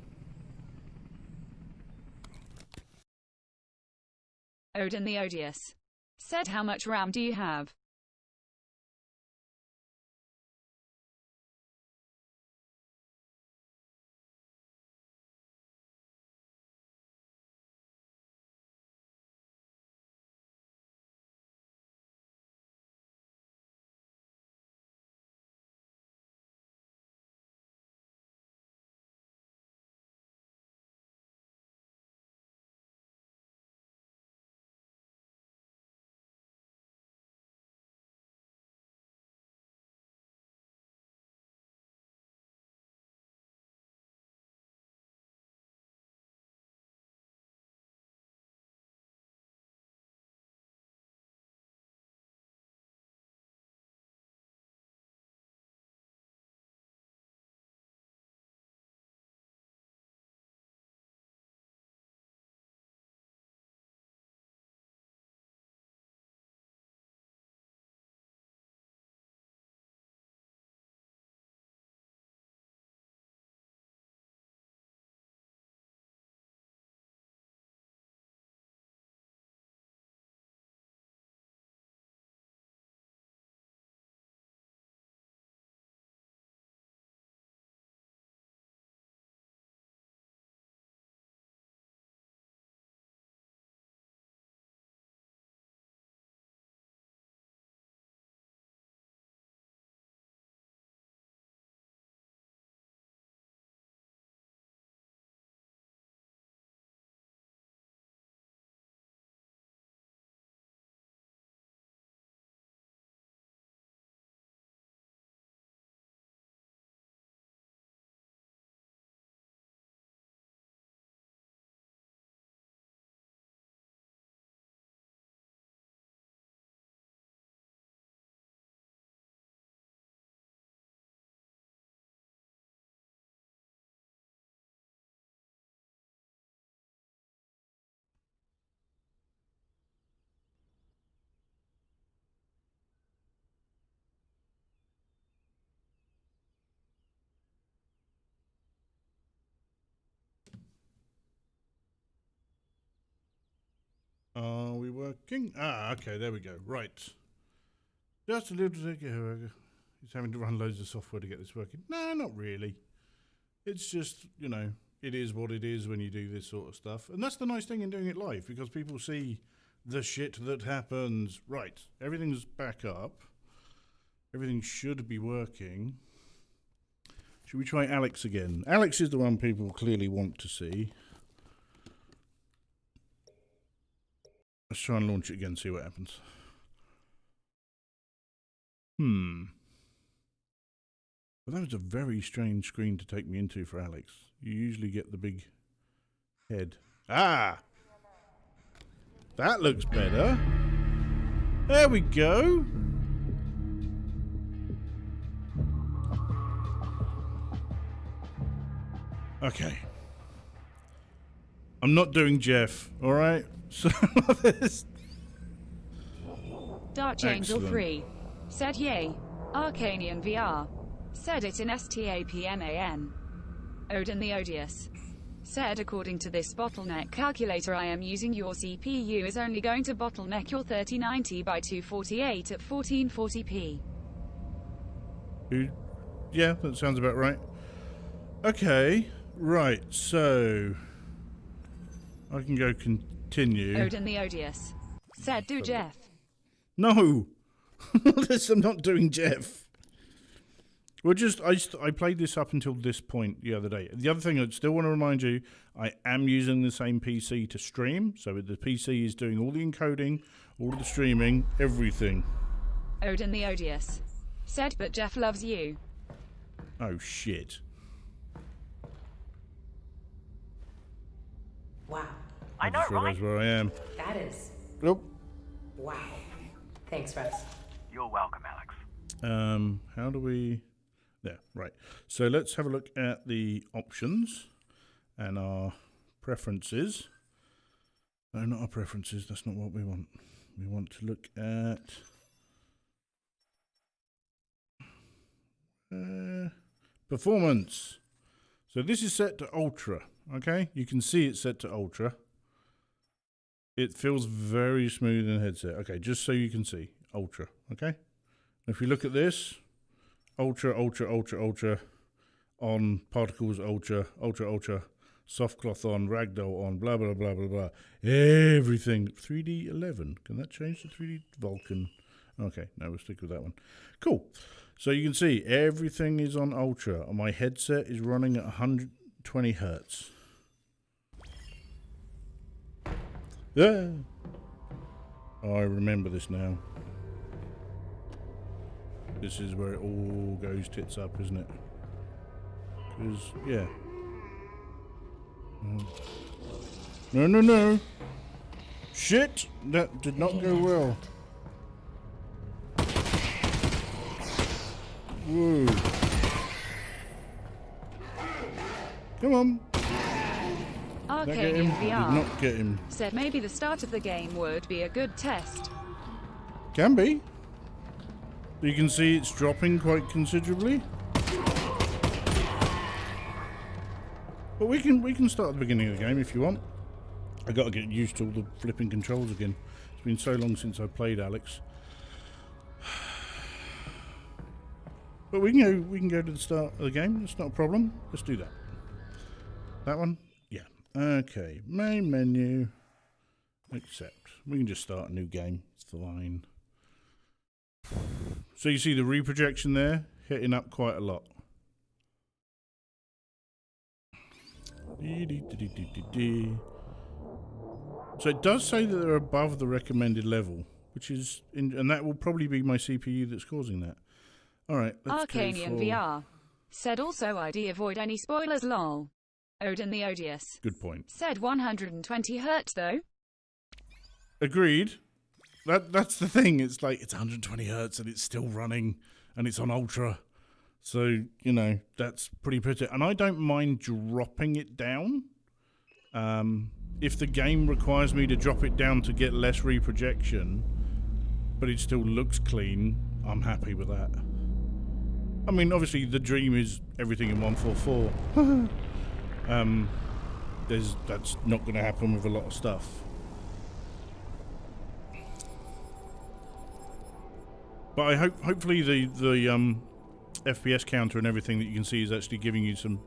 Speaker 2: Odin the Odious. Said how much RAM do you have?
Speaker 1: Are we working? Ah, okay, there we go. Right. Just a little bit. He's having to run loads of software to get this working. No, not really. It's just, you know, it is what it is when you do this sort of stuff. And that's the nice thing in doing it live, because people see the shit that happens. Right, everything's back up. Everything should be working. Should we try Alex again? Alex is the one people clearly want to see. Let's try and launch it again, see what happens. But that was a very strange screen to take me into for Alex. You usually get the big head. Ah! That looks better. There we go. Okay. I'm not doing Jeff, alright? So this.
Speaker 2: Dark Angel 3 said yay. Arcanian VR said it in STAPMAN. Odin the Odious said according to this bottleneck calculator I am using your CPU is only going to bottleneck your 3090 by 248 at 1440p.
Speaker 1: Yeah, that sounds about right. Okay, right, so I can go continue.
Speaker 2: Odin the Odious said do Jeff.
Speaker 1: No! I'm not doing Jeff. We're just, I played this up until this point the other day. The other thing I still want to remind you, I am using the same PC to stream, so the PC is doing all the encoding, all of the streaming, everything.
Speaker 2: Odin the Odious said, but Jeff loves you.
Speaker 1: Oh shit.
Speaker 6: Wow.
Speaker 1: I just realised where I am.
Speaker 6: That is.
Speaker 1: Nope.
Speaker 6: Wow. Thanks, Russ.
Speaker 7: You're welcome, Alex.
Speaker 1: How do we... There, right. So let's have a look at the options and our preferences. No, not our preferences. That's not what we want. We want to look at... performance. So this is set to ultra, okay? You can see it's set to ultra. It feels very smooth in the headset. Okay, just so you can see, ultra, okay? If you look at this, ultra, ultra, ultra, ultra, on, particles, ultra, ultra, ultra, soft cloth on, ragdoll on, blah, blah, blah, blah, blah. Everything. 3D 11. Can that change to 3D Vulcan? Okay, no, we'll stick with that one. Cool. So you can see everything is on ultra. My headset is running at 120 hertz. Yeah. Oh, I remember this now. This is where it all goes tits up, isn't it? Because, yeah. No, no, no. Shit! That did not go well. Whoa. Come on.
Speaker 2: Arcanian
Speaker 1: Did
Speaker 2: VR
Speaker 1: not get him.
Speaker 2: said maybe the start of the game would be a good test.
Speaker 1: Can be. You can see it's dropping quite considerably. But we can start at the beginning of the game if you want. I got to get used to all the flipping controls again. It's been so long since I played Alex. But we can go to the start of the game. It's not a problem. Let's do that. That one? Yeah. Okay. Main menu. Accept. We can just start a new game. It's fine. So you see the reprojection there hitting up quite a lot. So it does say that they're above the recommended level, which is, and that will probably be my CPU that's causing that. All right, let's
Speaker 2: Arcanian
Speaker 1: go for...
Speaker 2: VR said also ID avoid any spoilers lol. Odin the Odious
Speaker 1: Good point.
Speaker 2: said 120 hertz though.
Speaker 1: Agreed. That's the thing. It's like it's 120 hertz and it's still running and it's on ultra. So, you know, that's pretty pretty. And I don't mind dropping it down. If the game requires me to drop it down to get less reprojection, but it still looks clean, I'm happy with that. I mean, obviously, the dream is everything in 144. That's not going to happen with a lot of stuff. But I hopefully the FPS counter and everything that you can see is actually giving you some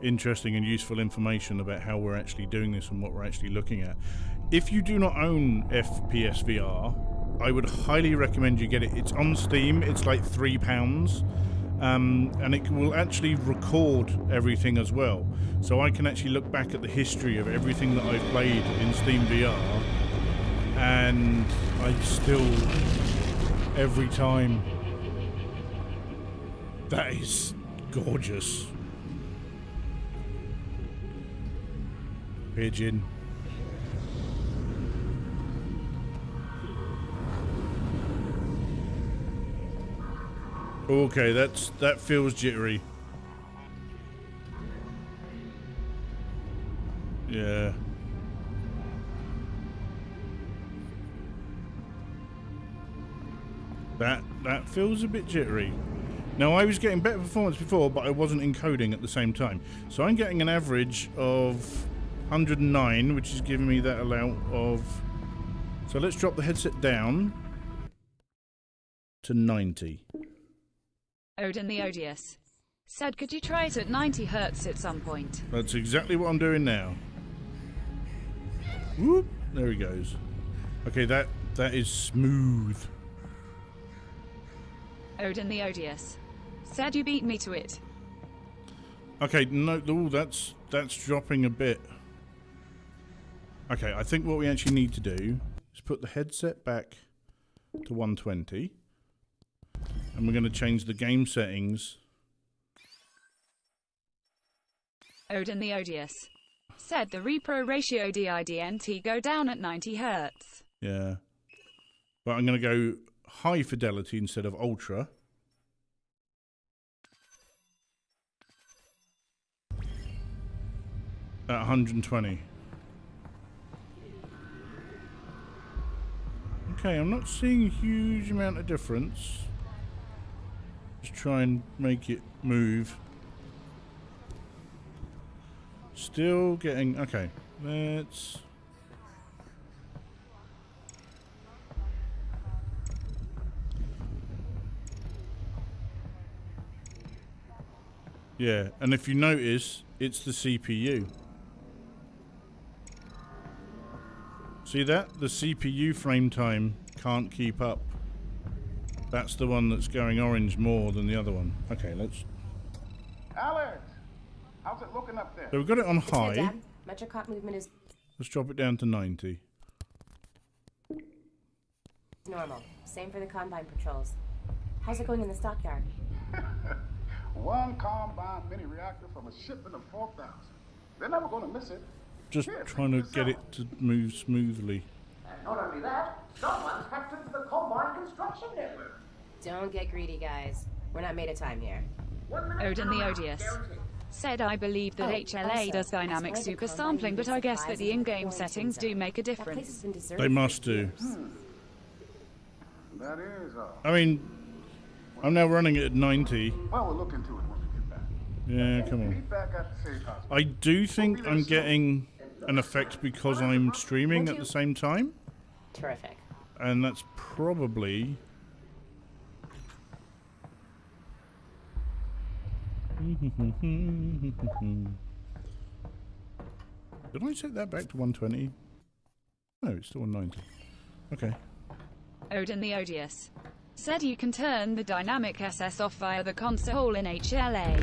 Speaker 1: interesting and useful information about how we're actually doing this and what we're actually looking at. If you do not own FPS VR, I would highly recommend you get it. It's on Steam. It's like £3. and it will actually record everything as well. So I can actually look back at the history of everything that I've played in Steam VR, and I still, every time, that is gorgeous. Pigeon. Okay, that feels jittery. Yeah. That feels a bit jittery. Now, I was getting better performance before, but I wasn't encoding at the same time. So I'm getting an average of 109, which is giving me that amount of... So let's drop the headset down to 90.
Speaker 2: Odin the Odious said, could you try it at 90 hertz at some point?
Speaker 1: That's exactly what I'm doing now. Whoop, there he goes. Okay, that is smooth.
Speaker 2: Odin the Odious said, you beat me to it.
Speaker 1: Okay, no, ooh, that's dropping a bit. Okay, I think what we actually need to do is put the headset back to 120. And we're going to change the game settings.
Speaker 2: Odin the Odious said, the repro ratio DIDNT go down at 90 hertz.
Speaker 1: Yeah. But I'm going to go high fidelity instead of ultra. At 120. Okay, I'm not seeing a huge amount of difference. Just try and make it move. Still getting... Okay, let's... Yeah, and if you notice, it's the CPU. See that? The CPU frame time can't keep up. That's the one that's going orange more than the other one. Okay, let's...
Speaker 7: Alex! How's it looking up there?
Speaker 1: So we've got it on
Speaker 6: It's good,
Speaker 1: high.
Speaker 6: Dad. Metrocop movement is
Speaker 1: Let's drop it down to 90.
Speaker 6: normal. Same for the combine patrols. How's it going in the stockyard?
Speaker 7: One combine mini reactor from a shipment of 4,000. They're never going to miss it.
Speaker 1: Just
Speaker 7: Here,
Speaker 1: trying to
Speaker 7: check this
Speaker 1: get
Speaker 7: out.
Speaker 1: it to move smoothly.
Speaker 8: And not only that, someone's hacked into the Combine construction network.
Speaker 6: Don't get greedy, guys. We're not made of time here.
Speaker 8: 1 minute
Speaker 2: Odin the
Speaker 8: time,
Speaker 2: Odious
Speaker 8: guaranteed.
Speaker 2: said, I believe that
Speaker 6: Oh,
Speaker 2: HLA
Speaker 6: also,
Speaker 2: does dynamic
Speaker 6: as part of the
Speaker 2: super
Speaker 6: combine,
Speaker 2: sampling, but I guess that
Speaker 6: supplies
Speaker 2: the
Speaker 6: into
Speaker 2: in-game
Speaker 6: quarantine
Speaker 2: settings do
Speaker 6: zone.
Speaker 2: make a
Speaker 6: That place has
Speaker 2: difference.
Speaker 6: been deserted
Speaker 1: They
Speaker 6: for
Speaker 1: must do.
Speaker 6: years.
Speaker 7: That is all.
Speaker 1: I mean, I'm now running it at 90.
Speaker 7: Well, we'll look into it when we get back.
Speaker 1: Yeah, come on.
Speaker 7: Meet back at the safe house.
Speaker 1: I do think I'm getting an effect because I'm streaming at the same time.
Speaker 6: Terrific.
Speaker 1: And that's probably... Did I set that back to 120? No, it's still on 90. Okay.
Speaker 2: Odin the Odious said, you can turn the dynamic SS off via the console in HLA.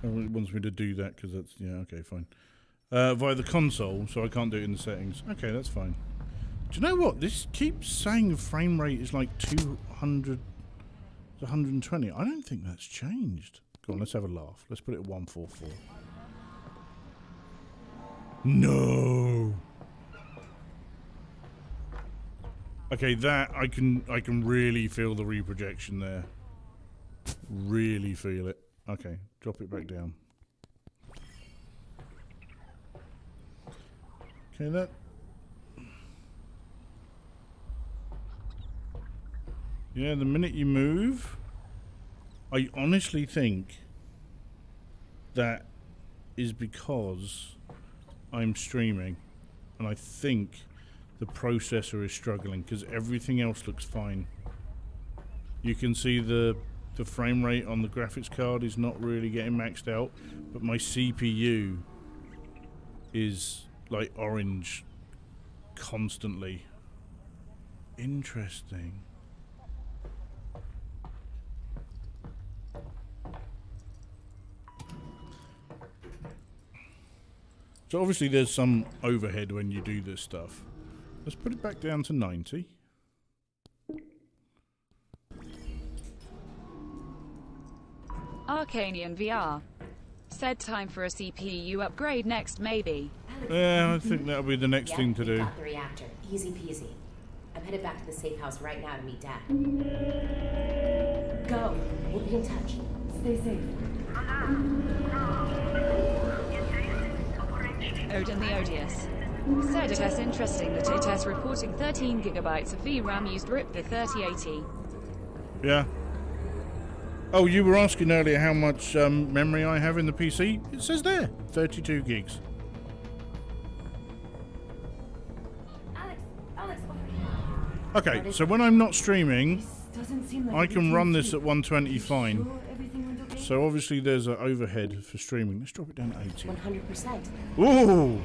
Speaker 1: Oh, it wants me to do that because that's... Yeah, okay, fine. Via the console, so I can't do it in the settings. Okay, that's fine. Do you know what? This keeps saying the frame rate is like 200 to 120. I don't think that's changed. Go on, let's have a laugh. Let's put it at 144. No! Okay, that... I can really feel the reprojection there. Really feel it. Okay, drop it back down. Okay, that... Yeah, the minute you move, I honestly think that is because I'm streaming, and I think the processor is struggling because everything else looks fine. You can see the frame rate on the graphics card is not really getting maxed out, but my CPU is like orange constantly. Interesting. So obviously there's some overhead when you do this stuff. Let's put it back down to 90.
Speaker 2: Arcanian VR. Said time for a CPU upgrade next, maybe.
Speaker 1: Yeah, I think that'll be the next thing to do.
Speaker 6: Got the reactor. Easy peasy. I'm headed back to the safe house right now to meet Dad. Go. We'll be in touch. Stay safe.
Speaker 2: Odin the Odious. Said it is interesting that it is reporting 13 gigabytes of VRAM used. RIP the 3080.
Speaker 1: Yeah. Oh, you were asking earlier how much memory I have in the PC? It says there, 32 gigs.
Speaker 6: Alex,
Speaker 1: Okay, so when I'm not streaming,
Speaker 6: doesn't seem like
Speaker 1: I can run this at 120 fine. So obviously there's an overhead for streaming. Let's drop it down to 80.
Speaker 6: 100%.
Speaker 1: Ooh!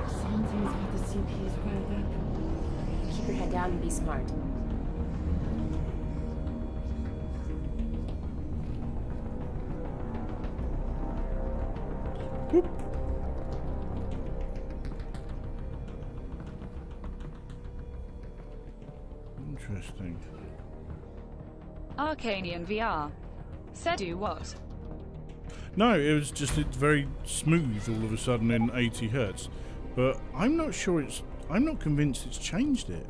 Speaker 6: Something's got the CPUs riled up. Keep your head down and be smart.
Speaker 1: Whoop. Interesting.
Speaker 2: Arcanian VR. Said do what?
Speaker 1: No, it was just it's very smooth all of a sudden in 80 hertz. But I'm not sure I'm not convinced it's changed it.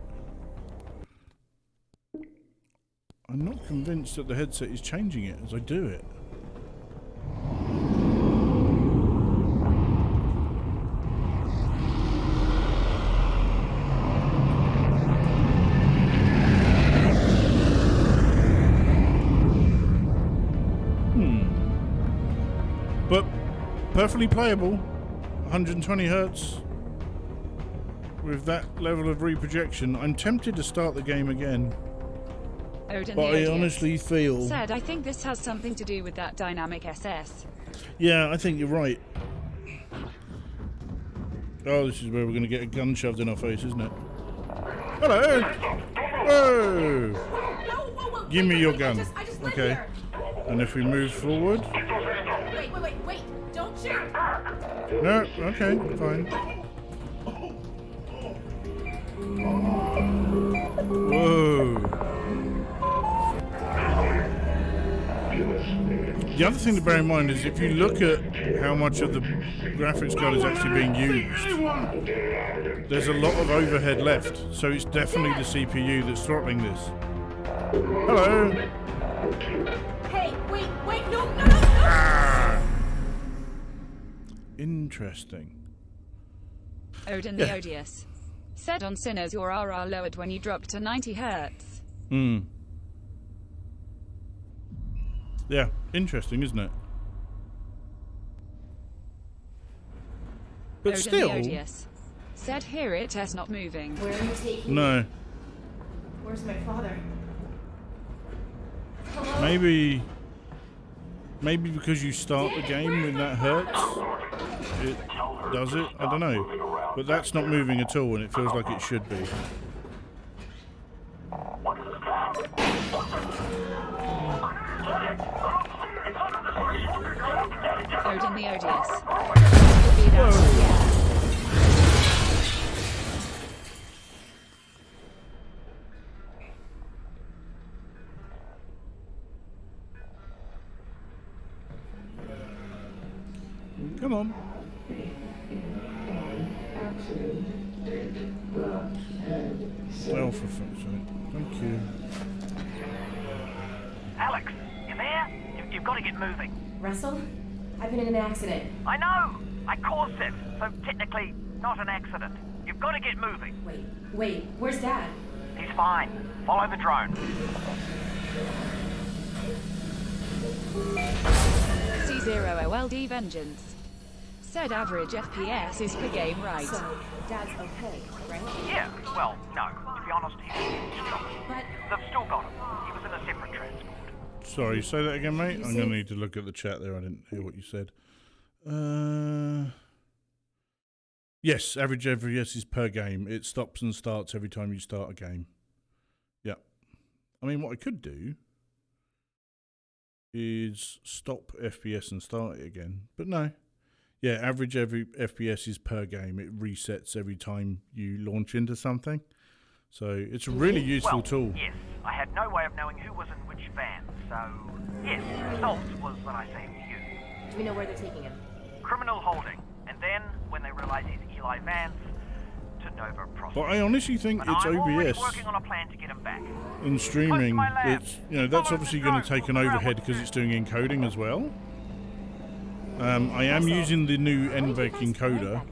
Speaker 1: I'm not convinced that the headset is changing it as I do it. But perfectly playable, 120 hertz with that level of reprojection. I'm tempted to start the game again,
Speaker 2: Odin
Speaker 1: but
Speaker 2: the
Speaker 1: I
Speaker 2: Odious.
Speaker 1: honestly feel...
Speaker 2: Said I think this has something to do with that dynamic SS.
Speaker 1: Yeah, I think you're right. Oh, this is where we're going to get a gun shoved in our face, isn't it? Hello! Whoa! Give me your gun.
Speaker 6: I just
Speaker 1: Okay. And if we move forward...
Speaker 6: Wait. Don't shoot.
Speaker 1: No, okay, fine. Whoa. The other thing to bear in mind is if you look at how much of the graphics card is actually being used, there's a lot of overhead left, so it's definitely the CPU that's throttling this. Hello.
Speaker 6: Hey, wait, no.
Speaker 1: Ah. Interesting.
Speaker 2: Odin the Odious. Said on Sinners your RR lowered when you dropped to 90 hertz.
Speaker 1: Yeah, interesting, isn't it? But
Speaker 2: Odin
Speaker 1: still...
Speaker 2: the Odious. Said here it is not moving.
Speaker 6: Where are you taking me?
Speaker 1: No.
Speaker 6: Where's my father? Hello?
Speaker 1: Maybe because you start the game when that hurts, it does it? I don't know. But that's not moving at all and it feels like it should be.
Speaker 2: Odin the Odious.
Speaker 1: Come on. Well, for fuck's sake. Thank you.
Speaker 8: Alex, you there? You've got to get moving.
Speaker 6: Russell? I've been in an accident.
Speaker 8: I know! I caused it, so technically not an accident. You've got to get moving.
Speaker 6: Wait, where's Dad?
Speaker 8: He's fine. Follow the drone.
Speaker 2: C0OLD Vengeance. Said average FPS is per game, right?
Speaker 6: So, Dad's okay, right?
Speaker 8: Yeah, well, no. To be honest, he was shot.
Speaker 6: But
Speaker 8: They've still got him. He was in a separate transport.
Speaker 1: Sorry, say that again, mate. I'm going to need to look at the chat there. I didn't hear what you said. Yes, average FPS is per game. It stops and starts every time you start a game. Yeah. I mean, what I could do is stop FPS and start it again. But no. Yeah, average every FPS is per game. It resets every time you launch into something. So it's a really useful tool.
Speaker 8: Yes, I had no way of knowing who was in which van, so yes, Salt was what I say to you.
Speaker 6: do we know where they're taking him?
Speaker 8: Criminal holding, and then, when they realise he's Eli Vance, to Nova Prospect.
Speaker 1: But I honestly think
Speaker 8: But
Speaker 1: it's
Speaker 8: I'm already
Speaker 1: OBS
Speaker 8: working on a plan to get him back.
Speaker 1: and streaming.
Speaker 8: Close to my lab.
Speaker 1: It's, you know, that's
Speaker 8: Follow
Speaker 1: obviously
Speaker 8: the
Speaker 1: going to
Speaker 8: drone.
Speaker 1: take an
Speaker 8: We'll figure out
Speaker 1: overhead
Speaker 8: what to
Speaker 1: because
Speaker 8: do.
Speaker 1: it's doing encoding as well. I am using the new NVEC encoder,
Speaker 8: Well,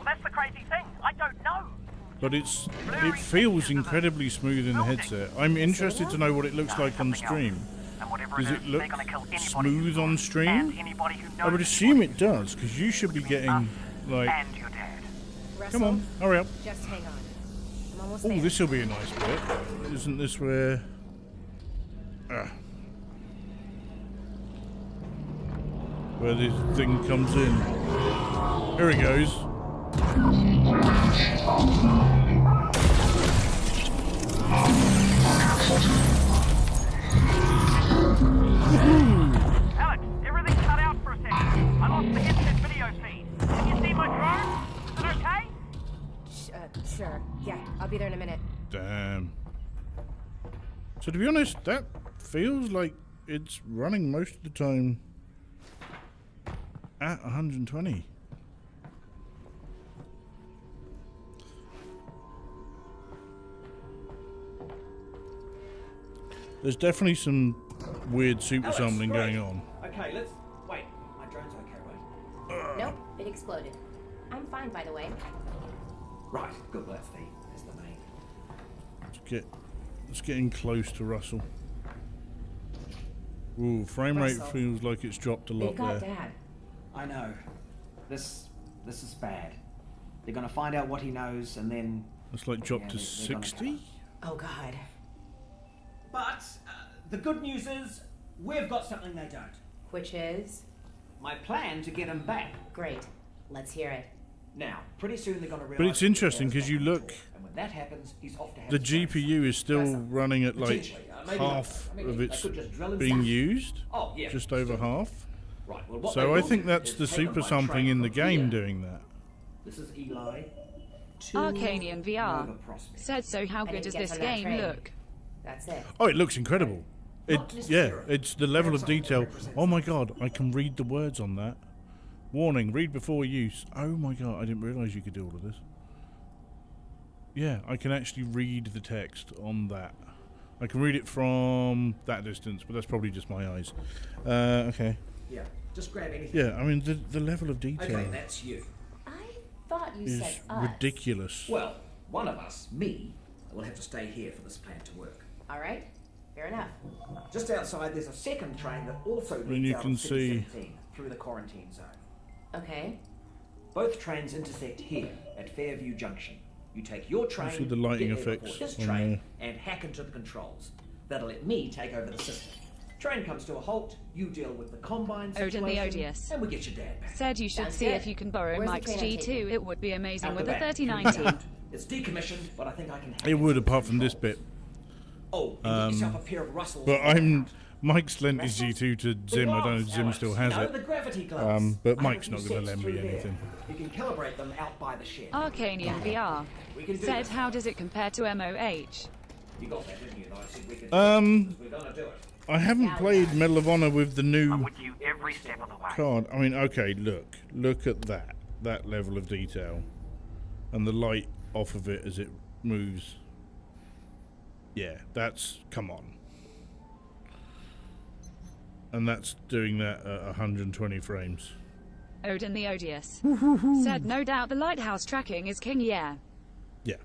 Speaker 8: that's the crazy thing. I don't know.
Speaker 1: but it feels incredibly smooth in the headset. I'm interested to know what it looks like on stream.
Speaker 8: And whatever
Speaker 1: Does
Speaker 8: it
Speaker 1: it
Speaker 8: is,
Speaker 1: look
Speaker 8: they're gonna kill anybody
Speaker 1: smooth
Speaker 8: who
Speaker 1: on
Speaker 8: knows,
Speaker 1: stream?
Speaker 8: and anybody who
Speaker 1: I would
Speaker 8: knows
Speaker 1: assume
Speaker 8: anybody
Speaker 1: it does, because you should be getting, like...
Speaker 8: and your dad.
Speaker 6: Russell,
Speaker 1: Come on, hurry up.
Speaker 6: just hang on. I'm almost
Speaker 1: Oh,
Speaker 6: there.
Speaker 1: this will be a nice bit. Isn't this where... where this thing comes in. Here it goes.
Speaker 8: Alex, everything cut out for a second. I lost the headset video feed. Can you see my drone? Is it okay?
Speaker 6: Sure. Yeah, I'll be there in a minute.
Speaker 1: Damn. So to be honest, that feels like it's running most of the time at 120. There's definitely some weird super sampling going on.
Speaker 9: Okay, let's... Wait, my drone's okay, right?
Speaker 6: Nope, it exploded. I'm fine, by the way.
Speaker 9: Right, good, that's the main.
Speaker 1: Let's get in close to Russell. Ooh, frame rate
Speaker 6: Russell.
Speaker 1: feels like it's dropped a lot
Speaker 6: They've got
Speaker 1: there.
Speaker 6: Dad.
Speaker 9: I know. This is bad. They're gonna find out what he knows, and then...
Speaker 1: It's like dropped to
Speaker 9: they're gonna
Speaker 1: 60?
Speaker 6: Oh, God.
Speaker 9: But, the good news is, we've got something they don't.
Speaker 6: Which is?
Speaker 9: My plan to get him back.
Speaker 6: Great. Let's hear it.
Speaker 9: Now, pretty soon they're gonna realise...
Speaker 1: But it's interesting because you look,
Speaker 9: And when that happens, he's off to have
Speaker 1: the
Speaker 9: his friends.
Speaker 1: GPU is still running at like
Speaker 9: Potentially, maybe not.
Speaker 1: half
Speaker 9: Maybe
Speaker 1: of
Speaker 9: they
Speaker 1: its
Speaker 9: could just drill him
Speaker 1: being
Speaker 9: down.
Speaker 1: used.
Speaker 9: Oh, yeah.
Speaker 1: Just over half.
Speaker 9: Right, well, what
Speaker 1: So
Speaker 9: they
Speaker 1: I
Speaker 9: will
Speaker 1: think
Speaker 9: do
Speaker 1: that's
Speaker 9: is
Speaker 1: the
Speaker 9: take him
Speaker 1: super
Speaker 9: by
Speaker 1: sampling
Speaker 9: train
Speaker 1: in the
Speaker 9: from
Speaker 1: game
Speaker 9: here.
Speaker 1: doing that.
Speaker 9: This is Eli. to
Speaker 2: Arcanian VR.
Speaker 9: Nova Prospect.
Speaker 2: Said so how
Speaker 6: And
Speaker 2: good
Speaker 6: it
Speaker 2: does
Speaker 6: gets
Speaker 2: this
Speaker 6: on that
Speaker 2: game
Speaker 6: train.
Speaker 2: look?
Speaker 6: That's it.
Speaker 1: Oh, it looks incredible. It,
Speaker 9: Not
Speaker 1: yeah,
Speaker 9: necessarily.
Speaker 1: it's the level of
Speaker 9: Perhaps I can
Speaker 1: detail.
Speaker 9: represent
Speaker 1: Oh my god, I can read the words on that. Warning, read before use. Oh my god, I didn't realise you could do all of this. Yeah, I can actually read the text on that. I can read it from that distance, but that's probably just my eyes. Okay.
Speaker 9: Yeah, just grab anything.
Speaker 1: Yeah, I mean, the level of detail
Speaker 9: Okay, that's you.
Speaker 6: I thought you
Speaker 1: is
Speaker 6: said us.
Speaker 1: ridiculous.
Speaker 9: Well, one of us, me, will have to stay here for this plan to work.
Speaker 6: All right. Fair enough.
Speaker 9: Just outside, there's a second train that also
Speaker 1: Then
Speaker 9: leads
Speaker 1: you
Speaker 9: out
Speaker 1: can
Speaker 9: of City
Speaker 1: see-
Speaker 9: 17 through the quarantine zone.
Speaker 6: Okay.
Speaker 9: Both trains intersect here at Fairview Junction. You take your train,
Speaker 1: see the lighting
Speaker 9: get there
Speaker 1: effects
Speaker 9: before this
Speaker 1: on
Speaker 9: train, and hack into the controls. That'll let me take over the system. Train comes to a halt, you deal with the combine situation,
Speaker 2: Odin the Odious.
Speaker 9: and we get your dad back.
Speaker 2: Said you should
Speaker 6: Sounds
Speaker 2: see
Speaker 6: good.
Speaker 2: if you can borrow
Speaker 6: Where's the
Speaker 2: Mike's
Speaker 6: train I'm
Speaker 2: G2.
Speaker 6: taking?
Speaker 2: It would be amazing
Speaker 9: Out
Speaker 2: with
Speaker 9: the
Speaker 2: a
Speaker 9: back.
Speaker 2: 3090.
Speaker 9: It's decommissioned, but I think I can hack
Speaker 1: It
Speaker 9: into
Speaker 1: would,
Speaker 9: its
Speaker 1: apart from this
Speaker 9: controls.
Speaker 1: bit.
Speaker 9: Oh, and get yourself a pair of Russells.
Speaker 1: But Mike's lent his G2 to
Speaker 9: The
Speaker 1: Zim. I don't know if
Speaker 9: gloves,
Speaker 1: Zim
Speaker 9: Alex.
Speaker 1: still
Speaker 9: You
Speaker 1: has
Speaker 9: know,
Speaker 1: it.
Speaker 9: the gravity gloves.
Speaker 1: But
Speaker 9: I
Speaker 1: Mike's
Speaker 9: have
Speaker 1: not
Speaker 9: a few
Speaker 1: gonna
Speaker 9: sets
Speaker 1: lend me
Speaker 9: through there.
Speaker 1: anything.
Speaker 9: You can calibrate them out by the shed.
Speaker 2: Arcanian VR.
Speaker 9: We can do
Speaker 2: Said
Speaker 9: this.
Speaker 2: how does it compare to MOH?
Speaker 9: You got that, didn't you? That I said we could we're gonna do it.
Speaker 1: I haven't played Medal of Honor with the new
Speaker 8: I'm with you every step of the way.
Speaker 1: card. I mean, okay, look at that level of detail, and the light off of it as it moves. Yeah, that's, come on. And that's doing that at 120 frames.
Speaker 2: Odin the Odious. Said no doubt the lighthouse tracking is king, yeah.
Speaker 1: Yeah.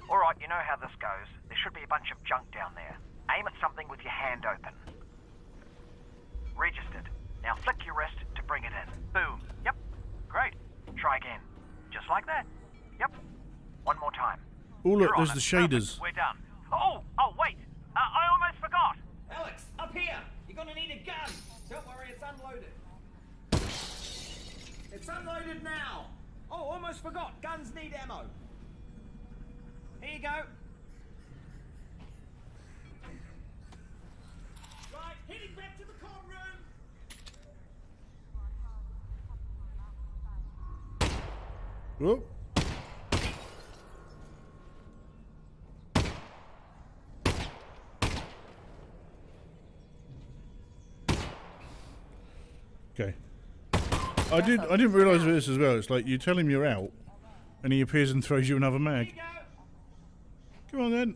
Speaker 8: Alright, you know how this goes. There should be a bunch of junk down there. Aim at something with your hand open. Registered. Now flick your wrist to bring it in. Boom. Yep. Great. Try again. Just like that. Yep. One more time.
Speaker 1: Oh look,
Speaker 8: You're on
Speaker 1: there's
Speaker 8: it.
Speaker 1: the shaders.
Speaker 8: Perfect. We're done. Oh, wait. I almost forgot.
Speaker 9: Alex, up here! You're gonna need a gun! Don't worry, it's unloaded. It's unloaded now! Oh, almost forgot. Guns need ammo. Here you go. Right, heading back to the comm room.
Speaker 1: Oh. Okay. I didn't realise this as well. It's like you tell him you're out, and he appears and throws you another mag. Come on then.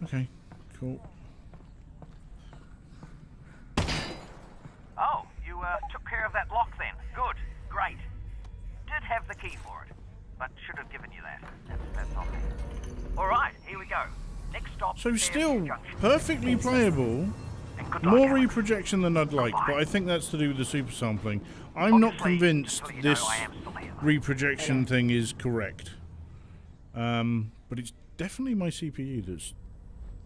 Speaker 1: Okay, cool.
Speaker 8: Oh, you took care of that lock then. Good. Great. Did have the key for it, but should have given you that. That's on me. All right, here we go. Next stop.
Speaker 1: So still
Speaker 8: Fairview Junction.
Speaker 1: perfectly playable.
Speaker 8: And good luck,
Speaker 1: More
Speaker 8: Alex.
Speaker 1: reprojection than I'd like, but I think that's to do with the super sampling. I'm not
Speaker 8: Obviously,
Speaker 1: convinced
Speaker 8: just so you
Speaker 1: this
Speaker 8: know, I am still here, though.
Speaker 1: reprojection thing is correct. But it's definitely my CPU that's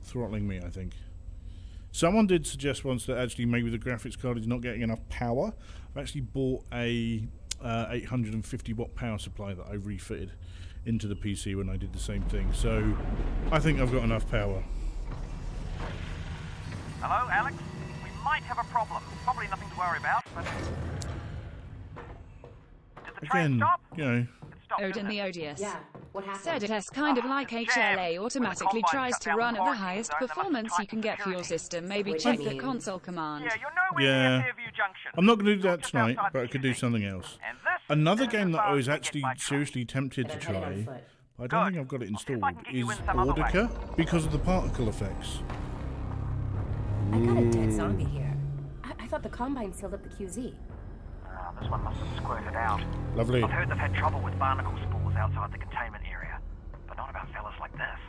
Speaker 1: throttling me, I think. Someone did suggest once that actually maybe the graphics card is not getting enough power. I've actually bought a 850 watt power supply that I refitted into the PC when I did the same thing. So I think I've got enough power.
Speaker 8: Hello, Alex? We might have a problem. Probably nothing to worry about, but... Did the train
Speaker 1: Again,
Speaker 8: stop?
Speaker 1: you know,
Speaker 8: It stopped,
Speaker 2: Odin
Speaker 8: didn't
Speaker 2: the
Speaker 8: it?
Speaker 2: Odious.
Speaker 6: Yeah, what happened?
Speaker 2: Said it has kind of like
Speaker 8: Jam.
Speaker 2: HLA
Speaker 8: When
Speaker 2: automatically
Speaker 8: the
Speaker 2: tries
Speaker 8: Combine
Speaker 2: to
Speaker 8: shut
Speaker 2: run
Speaker 8: down
Speaker 2: at the
Speaker 8: the
Speaker 2: highest
Speaker 8: quarantine zone,
Speaker 2: performance
Speaker 8: they
Speaker 2: you can
Speaker 8: must
Speaker 2: get
Speaker 8: have
Speaker 2: for your
Speaker 8: tightened
Speaker 2: system. Maybe
Speaker 6: Which
Speaker 2: check the
Speaker 6: means-
Speaker 2: console command.
Speaker 8: Yeah, you're nowhere
Speaker 1: Yeah.
Speaker 8: near Fairview Junction.
Speaker 1: I'm not going to do
Speaker 8: You're
Speaker 1: that
Speaker 8: just
Speaker 1: tonight,
Speaker 8: outside
Speaker 1: but I
Speaker 8: the
Speaker 1: could do
Speaker 8: QZ.
Speaker 1: something else.
Speaker 8: And this
Speaker 1: Another
Speaker 8: is
Speaker 1: game
Speaker 8: as
Speaker 1: that
Speaker 8: far
Speaker 1: I
Speaker 8: as
Speaker 1: was
Speaker 8: we get
Speaker 1: actually
Speaker 8: by train.
Speaker 1: seriously tempted to
Speaker 6: And I'm headed on
Speaker 1: try,
Speaker 6: foot.
Speaker 1: but I don't think
Speaker 8: Good.
Speaker 1: I've got it
Speaker 8: I'll see if
Speaker 1: installed,
Speaker 8: I can get
Speaker 1: is
Speaker 8: you in some other way.
Speaker 1: Audica because of the particle effects.
Speaker 6: I got a dead zombie here. I thought the Combine sealed up the QZ.
Speaker 8: This one must have squirted out.
Speaker 1: Lovely.
Speaker 8: I've heard they've had trouble with barnacle spores outside the containment area, but not about fellas like this.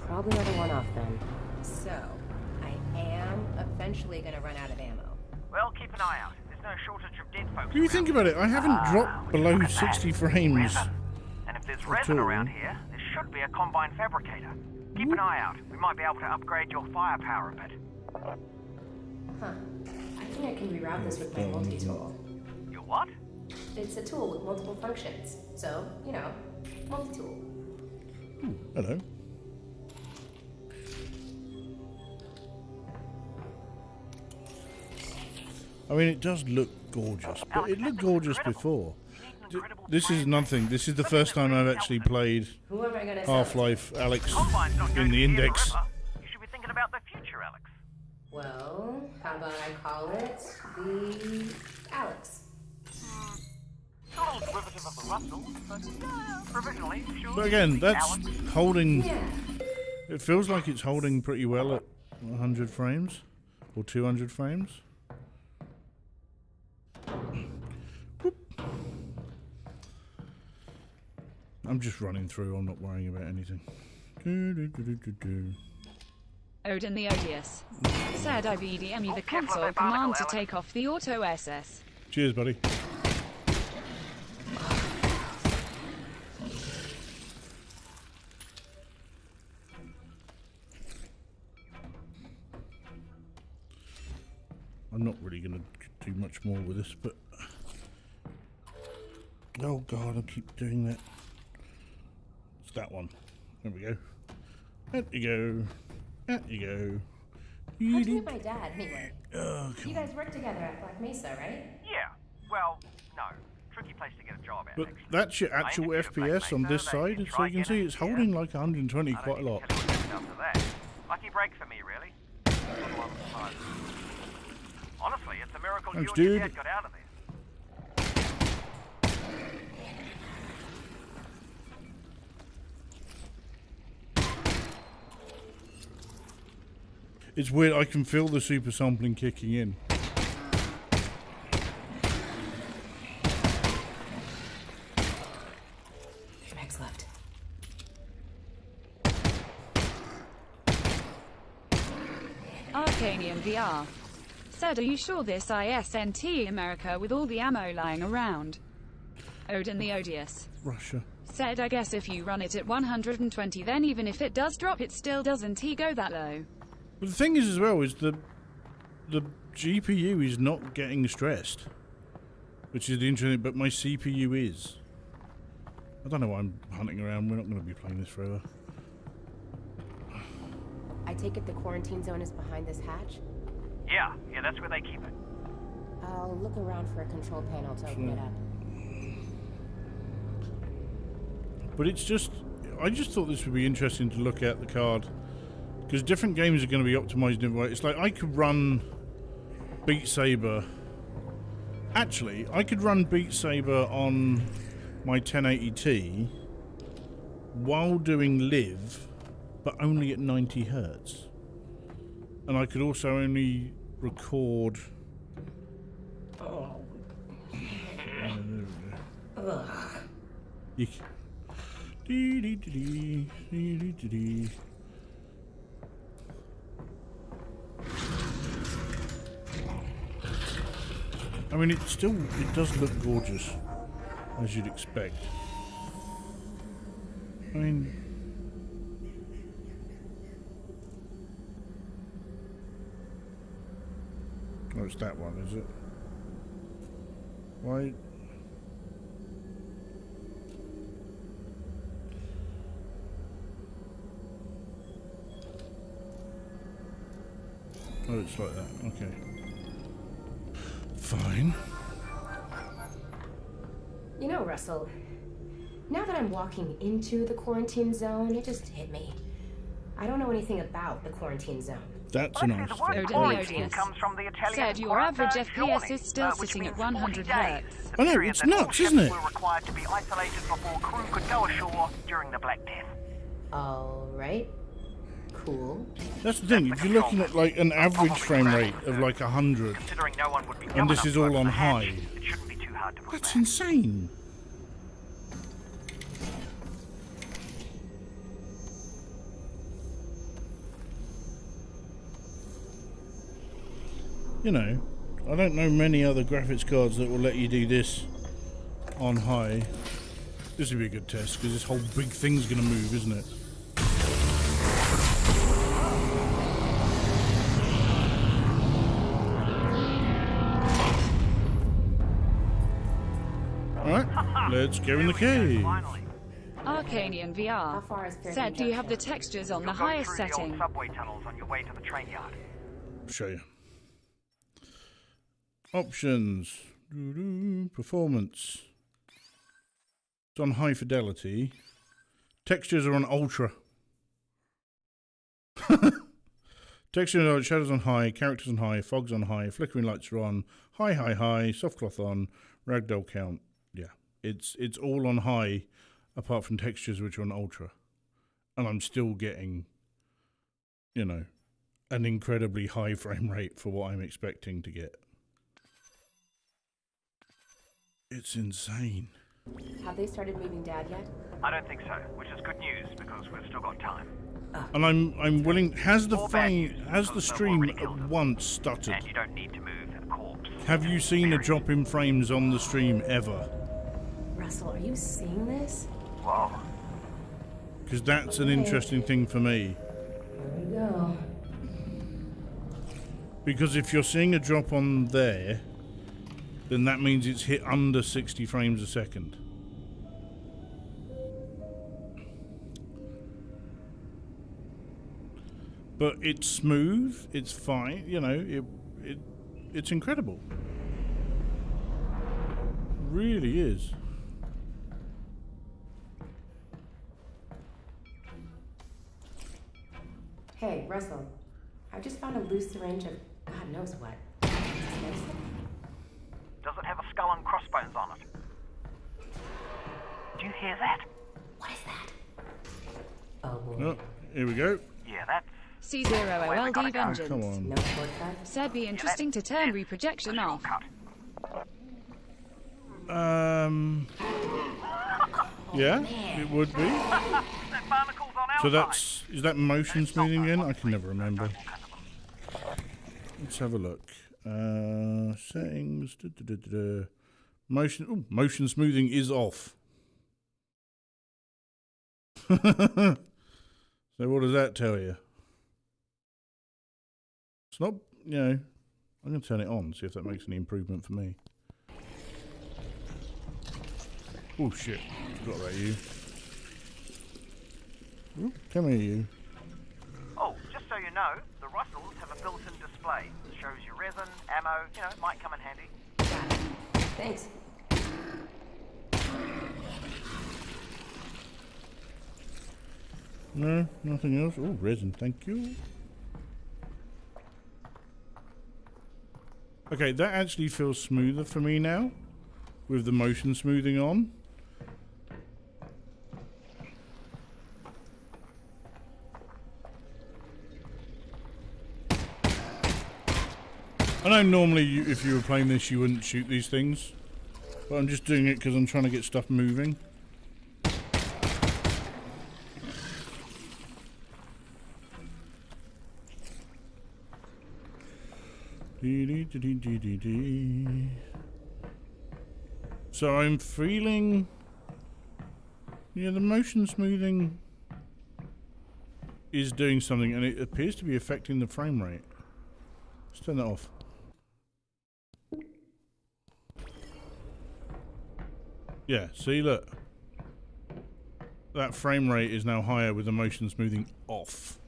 Speaker 6: Probably another one-off then. So, I am eventually gonna run out of ammo.
Speaker 8: Well, keep an eye out. There's no shortage of dead folks.
Speaker 1: If you think about it, I haven't dropped below 60 frames.
Speaker 8: Resin. And if there's resin
Speaker 1: all.
Speaker 8: around here, there should be a Combine fabricator. Keep an eye out. We might be able to upgrade your firepower a bit.
Speaker 6: Huh. I think I can reroute this with my multi-tool.
Speaker 8: Your what?
Speaker 6: It's a tool with multiple functions. So, you know, multi-tool.
Speaker 1: Hello. I mean, it does look gorgeous, but it looked gorgeous before. This is nothing. This is the first time I've actually played
Speaker 6: Who am I gonna sell?
Speaker 1: Half-Life Alex
Speaker 8: Combine's not going
Speaker 1: in
Speaker 8: to
Speaker 1: the
Speaker 8: be here
Speaker 1: index.
Speaker 8: forever. You should be thinking about the future, Alex.
Speaker 6: Well, how about I call it the Alex?
Speaker 8: It's a little derivative of the Russell, but provisionally, sure.
Speaker 1: But again, that's
Speaker 8: Alex.
Speaker 1: holding.
Speaker 6: Yeah.
Speaker 1: It feels like it's holding pretty well at 100 frames or 200 frames. Whoop. I'm just running through. I'm not worrying about anything.
Speaker 2: Odin the Odious. Said I BDME the
Speaker 8: careful of
Speaker 2: console
Speaker 8: that barnacle,
Speaker 2: command to
Speaker 8: Alex.
Speaker 2: take off the auto SS.
Speaker 1: Cheers, buddy. I'm not really going to do much more with this, but... Oh god, I keep doing that. It's that one. There we go. There you go. There you go.
Speaker 6: How'd you meet my dad, anyway?
Speaker 1: Oh,
Speaker 6: You guys work together at Black Mesa, right?
Speaker 8: Yeah, well, no. Tricky place to get a job at,
Speaker 1: but
Speaker 8: actually.
Speaker 1: that's your actual
Speaker 8: I interviewed at
Speaker 1: FPS on
Speaker 8: Black
Speaker 1: this
Speaker 8: Mesa,
Speaker 1: side,
Speaker 8: they
Speaker 1: so
Speaker 8: try
Speaker 1: you can
Speaker 8: again
Speaker 1: see it's
Speaker 8: here.
Speaker 1: holding like 120
Speaker 8: I don't
Speaker 1: quite a
Speaker 8: need to
Speaker 1: lot.
Speaker 8: tell you what happened after that. Lucky break for me, really. Not a lot of surprise. Honestly, it's a miracle
Speaker 1: Thanks,
Speaker 8: you and your
Speaker 1: dude.
Speaker 8: dad got out of there.
Speaker 1: It's weird, I can feel the super sampling kicking in.
Speaker 6: Max left.
Speaker 2: Arcanian VR. Said, are you sure this isn't America with all the ammo lying around? Odin the Odious.
Speaker 1: Russia.
Speaker 2: Said, I guess if you run it at 120, then even if it does drop, it still doesn't go that low.
Speaker 1: But the thing is as well is the GPU is not getting stressed, which is the interesting, but my CPU is. I don't know why I'm hunting around. We're not going to be playing this forever.
Speaker 6: I take it the quarantine zone is behind this hatch?
Speaker 8: Yeah, that's where they keep it.
Speaker 6: I'll look around for a control panel to open it up.
Speaker 1: But it's just, I just thought this would be interesting to look at the card, because different games are going to be optimized in different ways. It's like I could run Beat Saber. Actually, I could run Beat Saber on my 1080Ti while doing Live, but only at 90 Hertz. And I could also only record. You I mean, it does look gorgeous, as you'd expect. I mean, oh, it's that one, is it? Why? Oh, it's like that. Okay. Fine.
Speaker 6: You know, Russell, now that I'm walking into the quarantine zone, it just hit me. I don't know anything about the quarantine zone.
Speaker 1: That's a nice thing.
Speaker 2: Odin the Odious. Said your average FPS is still sitting at 100 Hertz.
Speaker 1: I know, it's nuts, isn't it?
Speaker 8: Were required to be isolated before crew could go ashore during the Black Death.
Speaker 6: Alright. Cool.
Speaker 1: That's the thing, if you're looking at like an average frame rate of like 100,
Speaker 8: Considering no one would be
Speaker 1: and this is all on high,
Speaker 8: it shouldn't be too hard to push
Speaker 1: that's
Speaker 8: back.
Speaker 1: insane. You know, I don't know many other graphics cards that will let you do this on high. This would be a good test, because this whole big thing's going to move, isn't it? Alright, let's go in the cave.
Speaker 2: Arcanian
Speaker 6: How
Speaker 2: VR.
Speaker 6: far is Fairview
Speaker 2: Said, do you have the
Speaker 6: Junction?
Speaker 2: textures on the
Speaker 8: You'll go
Speaker 2: highest
Speaker 8: through the old
Speaker 2: setting?
Speaker 8: subway tunnels on your way to the train yard.
Speaker 1: Show you. Options. Performance. It's on high fidelity. Textures are on ultra. Textures are shadows on high, characters on high, fogs on high, flickering lights are on, high, soft cloth on, ragdoll count. Yeah, it's all on high, apart from textures which are on ultra, and I'm still getting, you know, an incredibly high frame rate for what I'm expecting to get. It's insane.
Speaker 6: Have they started moving Dad yet?
Speaker 8: I don't think so, which is good news because we've still got time.
Speaker 1: And I'm willing. Has the
Speaker 8: Or bad
Speaker 1: frame,
Speaker 8: news,
Speaker 1: has the
Speaker 8: because
Speaker 1: stream
Speaker 8: they've already killed them.
Speaker 1: once stuttered?
Speaker 8: And you don't need to move a corpse.
Speaker 1: Have you seen a drop in frames on the stream ever?
Speaker 6: Russell, are you seeing this?
Speaker 8: Whoa.
Speaker 1: Because that's an interesting thing for me.
Speaker 6: Here we go.
Speaker 1: Because if you're seeing a drop on there, then that means it's hit under 60 frames a second. But it's smooth, it's fine, you know, it's incredible. Really is.
Speaker 6: Hey, Russell, I just found a loose syringe of God knows what. Is this medicine?
Speaker 8: Does it have a skull and crossbones on it? Do you hear that?
Speaker 6: What is that? Oh boy.
Speaker 1: Oh, here we go.
Speaker 8: Yeah, that's...
Speaker 2: C0OLD Vengeance.
Speaker 1: Come on.
Speaker 6: No shortcut?
Speaker 2: Said be interesting to turn reprojection off.
Speaker 8: cut.
Speaker 1: Yeah, it would be.
Speaker 8: That barnacle's on our
Speaker 1: So
Speaker 8: side.
Speaker 1: is that motion smoothing again? I can never remember. Let's have a look. Settings. Motion. Ooh, motion smoothing is off. So what does that tell you? It's not, you know, I'm going to turn it on, see if that makes any improvement for me. Oh shit, forgot about you. Ooh, come here, you.
Speaker 8: Oh, just so you know, the Russells have a built-in display. It shows your resin, ammo, you know, it might come in handy.
Speaker 6: Got it. Thanks.
Speaker 1: No, nothing else. Oh, resin, thank you. Okay, that actually feels smoother for me now, with the motion smoothing on. I know normally if you were playing this you wouldn't shoot these things, but I'm just doing it because I'm trying to get stuff moving. So I'm feeling, yeah, the motion smoothing is doing something and it appears to be affecting the frame rate. Let's turn that off. Yeah, see, look. That frame rate is now higher with the motion smoothing off.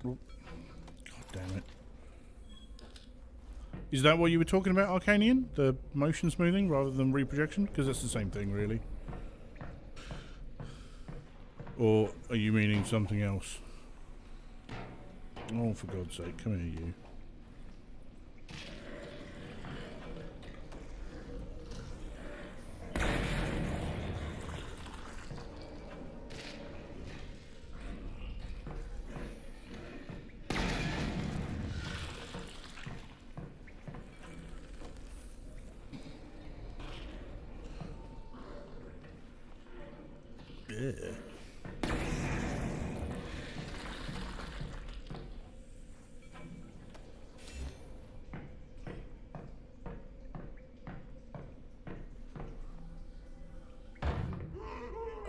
Speaker 1: Oh. God damn it. Is that what you were talking about, Arcanian? The motion smoothing rather than reprojection? Because that's the same thing, really. Or are you meaning something else? Oh, for God's sake, come here, you. Yeah.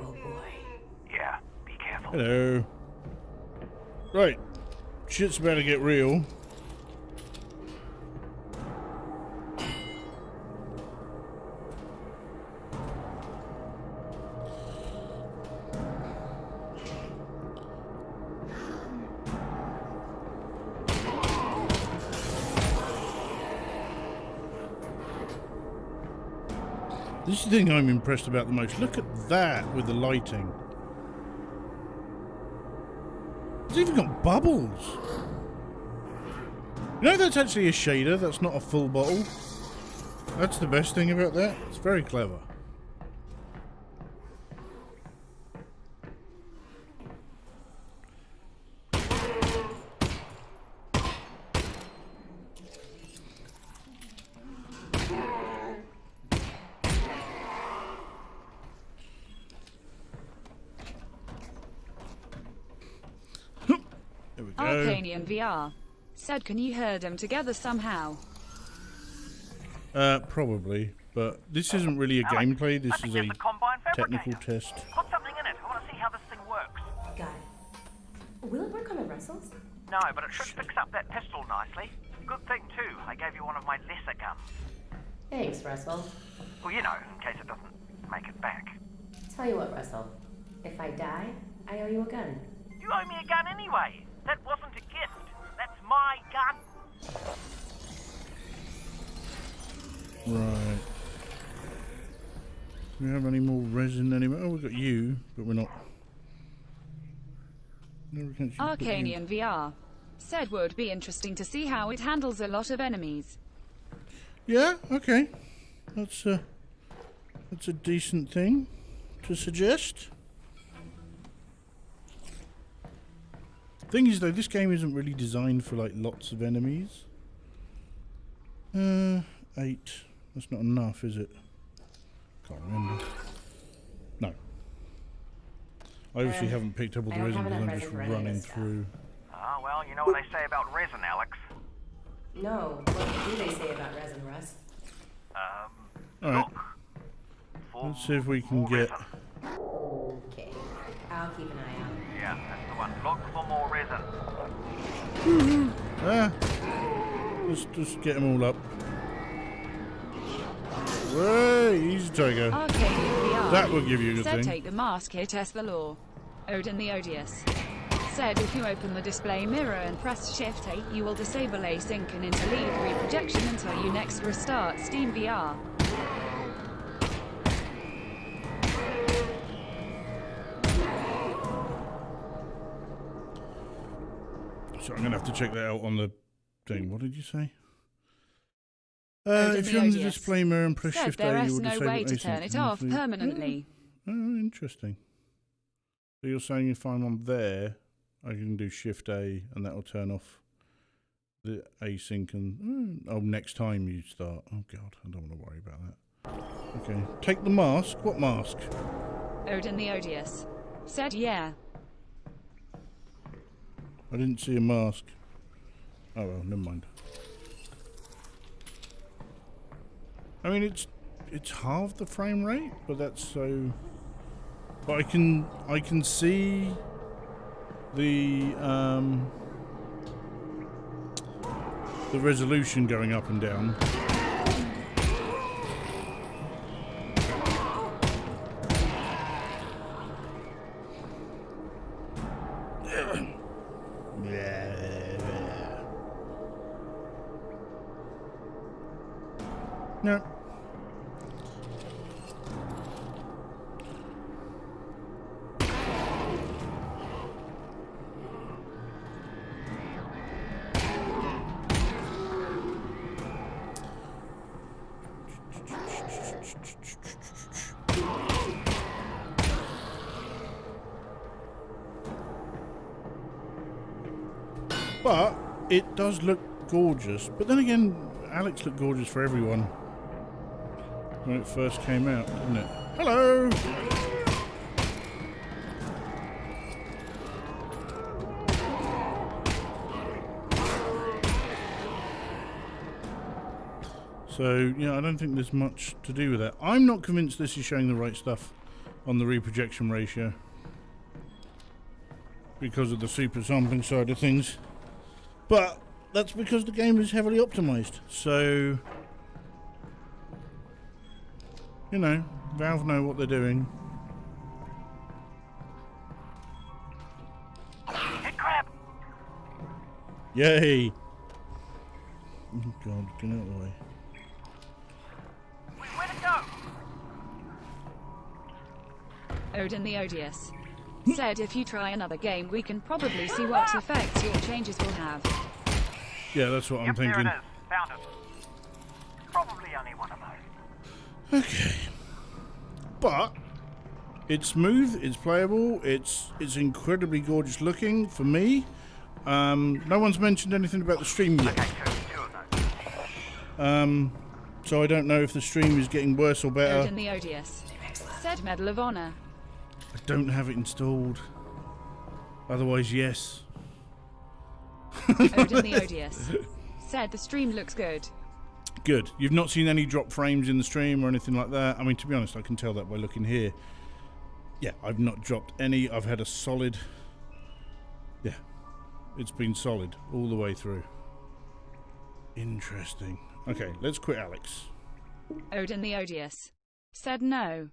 Speaker 6: Oh boy.
Speaker 8: Yeah, be careful.
Speaker 1: Hello. Right. Shit's about to get real. This is the thing I'm impressed about the most. Look at that with the lighting. It's even got bubbles. You know that's actually a shader, that's not a full bottle. That's the best thing about that. It's very clever.
Speaker 2: Arcanian VR said, can you hear them together somehow?
Speaker 1: Probably, but this isn't really a gameplay, this is a technical test.
Speaker 8: Put something in it. I want to see how this thing works.
Speaker 6: Got it. Will it work on the Russells?
Speaker 8: No, but it should fix up that pistol nicely. Good thing, too, I gave you one of my lesser guns.
Speaker 6: Thanks, Russell.
Speaker 8: Well, you know, in case it doesn't make it back.
Speaker 6: Tell you what, Russell. If I die, I owe you a gun.
Speaker 8: You owe me a gun anyway. That wasn't a gift. That's my gun.
Speaker 1: Right. Do we have any more resin anywhere? Oh, we've got you, but we're not. No, we can't put you.
Speaker 2: Arcanian VR said would be interesting to see how it handles a lot of enemies.
Speaker 1: Yeah, okay. That's a decent thing to suggest. Thing is though, this game isn't really designed for like lots of enemies. 8. That's not enough, is it? Can't remember. No. I obviously haven't picked up all the resin because I'm just running through.
Speaker 8: Ah, well, you know what they say about resin, Alex.
Speaker 6: No, what do they say about resin, Russ?
Speaker 1: Alright.
Speaker 8: Look.
Speaker 1: Let's see if we can get...
Speaker 6: Okay, I'll keep an eye out.
Speaker 8: Yeah, that's the one. Look for more resin.
Speaker 1: Let's just get them all up. Way, easy Tiger.
Speaker 2: Arcadian VR.
Speaker 1: That will give you a good
Speaker 2: Said
Speaker 1: thing.
Speaker 2: take the mask here, test the law. Odin the Odious. Said if you open the display mirror and press Shift A, you will disable async and interleave reprojection until you next restart Steam VR.
Speaker 1: So I'm going to have to check that out on the thing. What did you say?
Speaker 2: Odin
Speaker 1: If
Speaker 2: the
Speaker 1: you're on the
Speaker 2: Odious.
Speaker 1: display mirror and press
Speaker 2: Said
Speaker 1: Shift
Speaker 2: there
Speaker 1: A, you
Speaker 2: is
Speaker 1: will
Speaker 2: no
Speaker 1: disable
Speaker 2: way to
Speaker 1: async
Speaker 2: turn it
Speaker 1: and
Speaker 2: off
Speaker 1: interleave-
Speaker 2: permanently.
Speaker 1: Oh, interesting. So you're saying if I'm on there, I can do Shift A and that will turn off the async and... oh, next time you start. Oh, God, I don't want to worry about that. Okay, take the mask. What mask?
Speaker 2: Odin the Odious. Said yeah.
Speaker 1: I didn't see a mask. Oh, well, never mind. I mean, it's half the frame rate, but that's so... But I can see the resolution going up and down. No. But it does look gorgeous. But then again, Alex looked gorgeous for everyone when it first came out, didn't it? Hello! So, yeah, I don't think there's much to do with that. I'm not convinced this is showing the right stuff on the reprojection ratio because of the super sampling side of things. But that's because the game is heavily optimized. So, you know, Valve know what they're doing.
Speaker 8: Hit crab!
Speaker 1: Yay! Oh God, get out of the way.
Speaker 8: Where'd it go?
Speaker 2: Odin the Odious. Said if you try another game, we can probably see what effects your changes will have.
Speaker 1: Yeah, that's what I'm
Speaker 8: Yep, there
Speaker 1: thinking.
Speaker 8: it is. Found it. Probably only one of those.
Speaker 1: Okay. But it's smooth, it's playable, it's incredibly gorgeous looking for me. No one's mentioned anything about the stream yet.
Speaker 8: Okay, two of those.
Speaker 1: So I don't know if the stream is getting worse or better.
Speaker 2: Odin the Odious. Said Medal of Honor.
Speaker 1: I don't have it installed. Otherwise, yes.
Speaker 2: Odin the Odious. Said the stream looks good.
Speaker 1: Good. You've not seen any drop frames in the stream or anything like that? I mean, to be honest, I can tell that by looking here. Yeah, I've not dropped any. I've had a solid... Yeah, it's been solid all the way through. Interesting. Okay, let's quit Alex.
Speaker 2: Odin the Odious. Said no.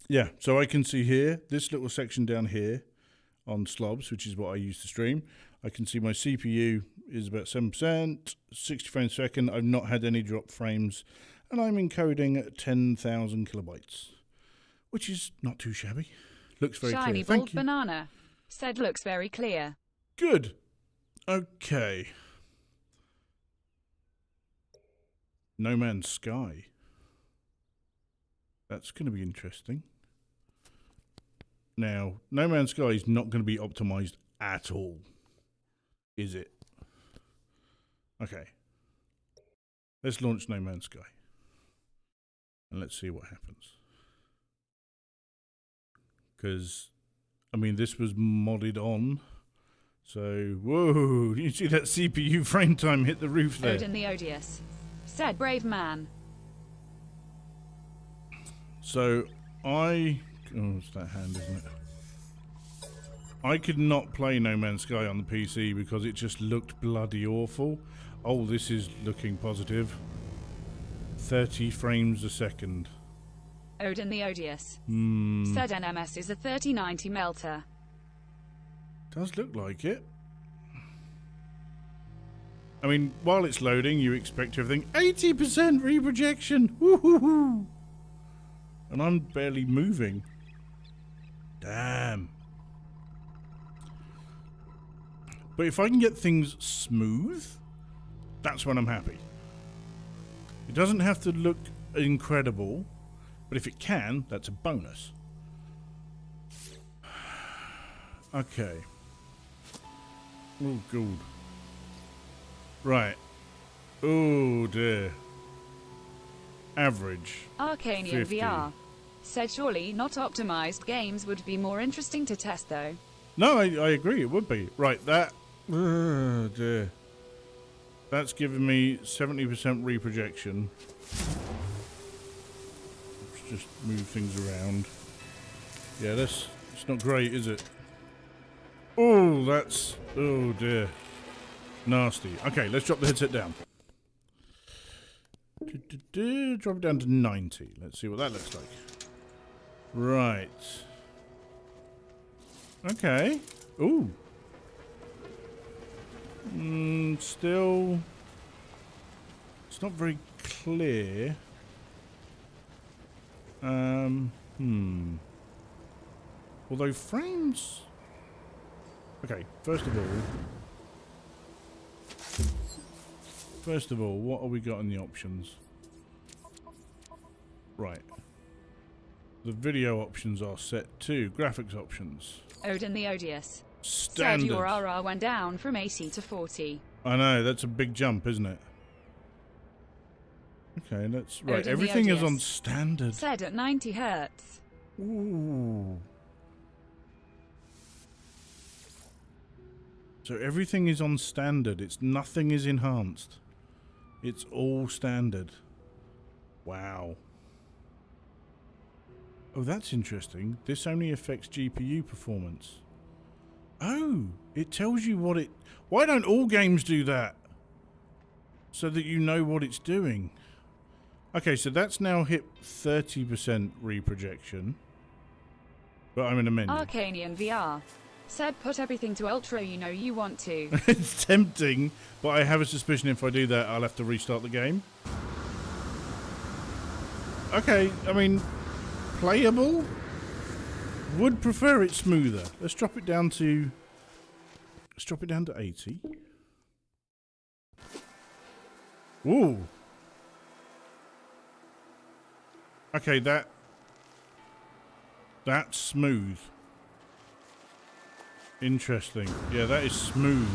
Speaker 1: Yeah, so I can see here, this little section down here on slobs, which is what I use to stream. I can see my CPU is about 7%, 60 frames a second. I've not had any drop frames, and I'm encoding at 10,000 kilobytes, which is not too shabby. Looks very
Speaker 2: Shiny
Speaker 1: clear.
Speaker 2: bald
Speaker 1: Thank you.
Speaker 2: banana. Said looks very clear.
Speaker 1: Good. Okay. No Man's Sky. That's going to be interesting. Now, No Man's Sky is not going to be optimized at all, is it? Okay. Let's launch No Man's Sky. And let's see what happens. Because, I mean, this was modded on. So, whoa, you see that CPU frame time hit the roof there?
Speaker 2: Odin the Odious, said brave man.
Speaker 1: So, oh, it's that hand, isn't it? I could not play No Man's Sky on the PC because it just looked bloody awful. Oh, this is looking positive. 30 frames a second.
Speaker 2: Odin the Odious, said NMS is a 3090 melter.
Speaker 1: Does look like it. I mean, while it's loading, you expect everything. 80% reprojection! Woohoo! And I'm barely moving. Damn. But if I can get things smooth, that's when I'm happy. It doesn't have to look incredible, but if it can, that's a bonus. Okay. Oh, good. Right. Oh, dear. Average.
Speaker 2: Arcanian
Speaker 1: 50.
Speaker 2: VR, said surely not optimized games would be more interesting to test though.
Speaker 1: No, I agree, it would be. Right, that... Oh, dear. That's giving me 70% reprojection. Let's just move things around. Yeah, it's not great, is it? Oh, that's... Oh, dear. Nasty. Okay, let's drop the headset down. Drop it down to 90. Let's see what that looks like. Right. Okay. Ooh. Still... It's not very clear. Although frames... Okay, first of all, what have we got in the options? Right. The video options are set to graphics options.
Speaker 2: Odin the Odious,
Speaker 1: Standard.
Speaker 2: said your RR went down from 80 to 40.
Speaker 1: I know, that's a big jump, isn't it? Okay, that's right.
Speaker 2: Odin
Speaker 1: Everything is
Speaker 2: Odious,
Speaker 1: on standard.
Speaker 2: said at 90 hertz.
Speaker 1: Ooh. So everything is on standard. Nothing is enhanced. It's all standard. Wow. Oh, that's interesting. This only affects GPU performance. Oh, it tells you what it... Why don't all games do that? So that you know what it's doing. Okay, so that's now hit 30% reprojection. But I'm in a menu.
Speaker 2: Arcanian VR, said put everything to ultra you know you want to.
Speaker 1: It's tempting, but I have a suspicion if I do that, I'll have to restart the game. Okay, I mean, playable. Would prefer it smoother. Let's drop it down to 80. Ooh. Okay, that's smooth. Interesting. Yeah, that is smooth.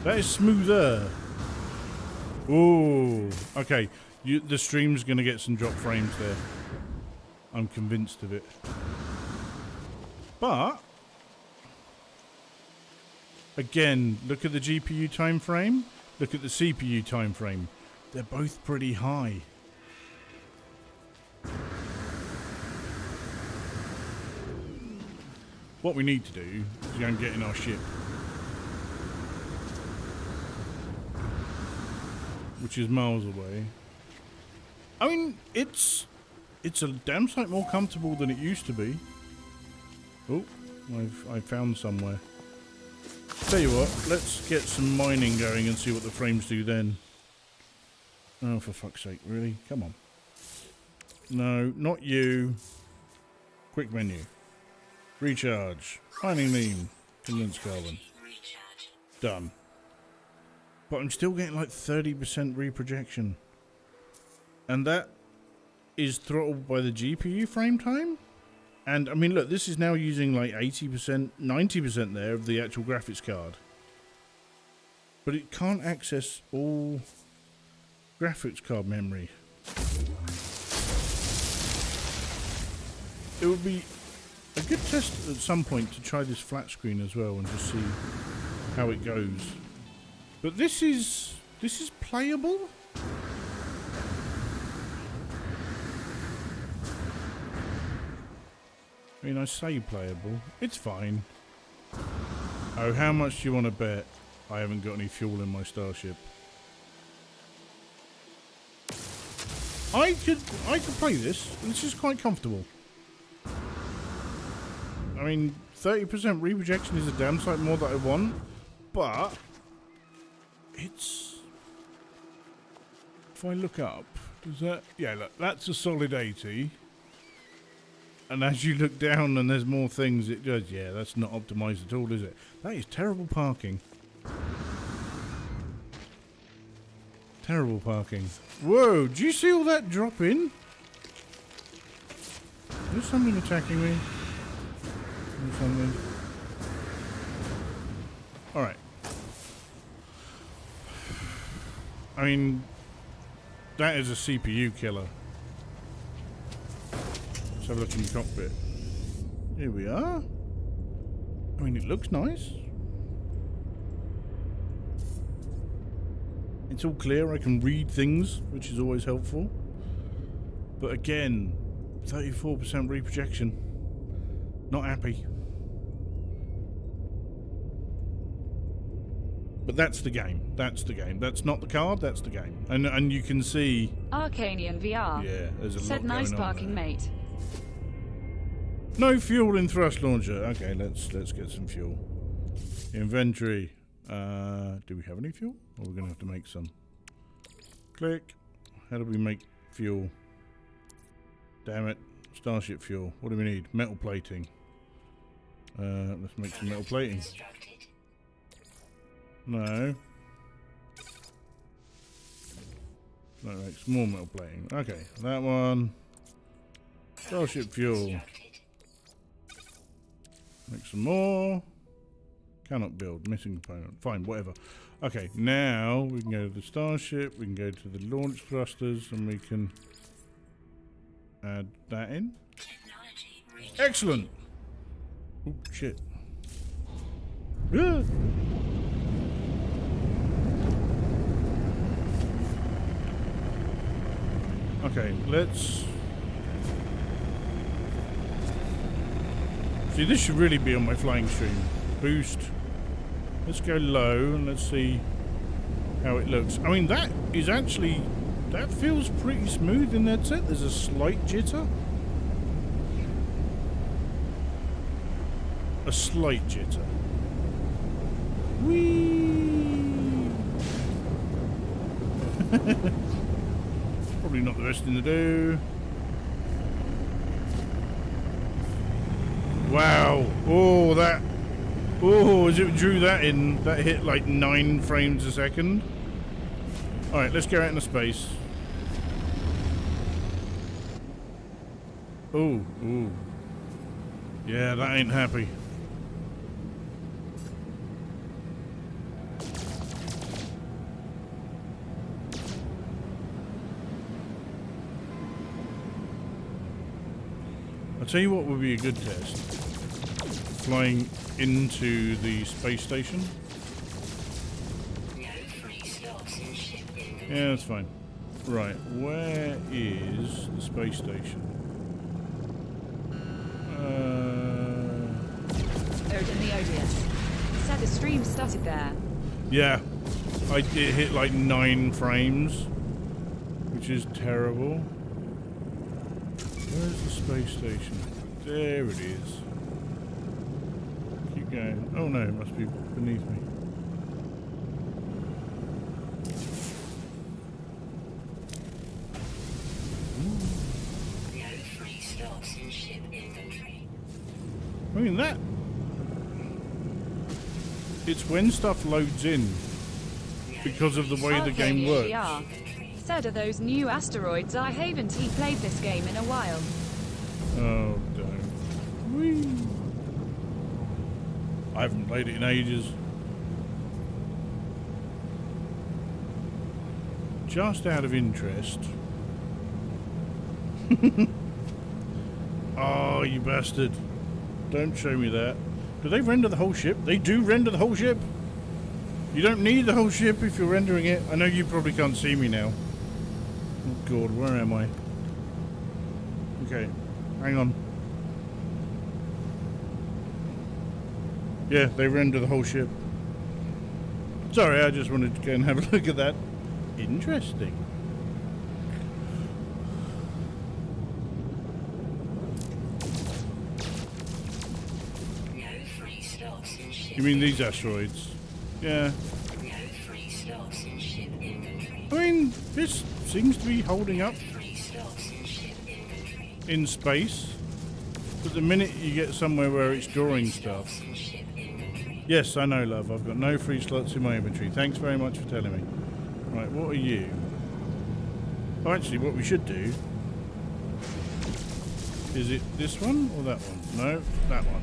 Speaker 1: That is smoother. Ooh. Okay, the stream's going to get some drop frames there. I'm convinced of it. But, again, look at the GPU time frame. Look at the CPU time frame. They're both pretty high. What we need to do is go and get in our ship, which is miles away. I mean, it's a damn sight more comfortable than it used to be. Oh, I found somewhere. Tell you what, let's get some mining going and see what the frames do then. Oh, for fuck's sake, really? Come on. No, not you. Quick menu. Recharge. Mining lean. Condensed carbon. Done. But I'm still getting like 30% reprojection. And that is throttled by the GPU frame time? And, I mean, look, this is now using like 80%, 90% there of the actual graphics card. But it can't access all graphics card memory. It would be a good test at some point to try this flat screen as well and just see how it goes. But this is playable. I mean, I say playable. It's fine. Oh, how much do you want to bet I haven't got any fuel in my starship? I could play this. This is quite comfortable. I mean, 30% reprojection is a damn sight more that I want, but it's... If I look up, does that... Yeah, look, that's a solid 80. And as you look down and there's more things, it does... Yeah, that's not optimized at all, is it? That is terrible parking. Terrible parking. Whoa, do you see all that drop in? Is something attacking me? Something. Alright. I mean, that is a CPU killer. Let's have a look in the cockpit. Here we are. I mean, it looks nice. It's all clear. I can read things, which is always helpful. But again, 34% reprojection. Not happy. But that's the game. That's the game. That's not the card. That's the game. And you can see.
Speaker 2: Arcanian VR.
Speaker 1: Yeah, there's a lot
Speaker 2: Said
Speaker 1: going
Speaker 2: nice
Speaker 1: on
Speaker 2: parking,
Speaker 1: there.
Speaker 2: mate.
Speaker 1: No fuel in thrust launcher. Okay, let's get some fuel. Inventory. Do we have any fuel? Or we're gonna have to make some. Click. How do we make fuel? Damn it. Starship fuel. What do we need? Metal plating. Let's make some metal plating. No. That makes more metal plating. Okay, that one. Starship fuel. Make some more. Cannot build. Missing component. Fine, whatever. Okay, now we can go to the starship. We can go to the launch thrusters, and we can add that in. Excellent. Oh shit. Yeah. Okay, let's... See, this should really be on my flying stream. Boost. Let's go low and let's see how it looks. I mean, that is actually... That feels pretty smooth in that set. There's a slight jitter. A slight jitter. Whee! Probably not the best thing to do. Wow. Oh, that... Oh, as it drew that in, that hit like 9 frames a second. Alright, let's go out into space. Oh, ooh. Yeah, that ain't happy. I'll tell you what would be a good test. Flying into the space station. Yeah, that's fine. Right, where is the space station?
Speaker 2: Odin the Odious. Said the stream started there.
Speaker 1: Yeah, it hit like 9 frames, which is terrible. Where's the space station? There it is. Keep going. Oh no, it must be beneath me.
Speaker 10: No free slots in ship inventory.
Speaker 1: I mean that... It's when stuff loads in because of the way the game works.
Speaker 2: VR. Said, are those new asteroids? I haven't played this game in a while.
Speaker 1: Oh, don't. Whee. I haven't played it in ages. Just out of interest. Oh, you bastard. Don't show me that. Do they render the whole ship? They do render the whole ship? You don't need the whole ship if you're rendering it. I know you probably can't see me now. Oh god, where am I? Okay, hang on. Yeah, they render the whole ship. Sorry, I just wanted to go and have a look at that. Interesting.
Speaker 10: No free slots in ship
Speaker 1: You mean these asteroids? Yeah.
Speaker 10: No free slots in ship inventory.
Speaker 1: I mean, this seems to be holding up
Speaker 10: Free slots in ship inventory.
Speaker 1: in space. But the minute you get somewhere where it's drawing stuff...
Speaker 10: In ship inventory.
Speaker 1: Yes, I know, love. I've got no free slots in my inventory. Thanks very much for telling me. Right, what are you? Oh, actually, what we should do... Is it this one or that one? No, that one.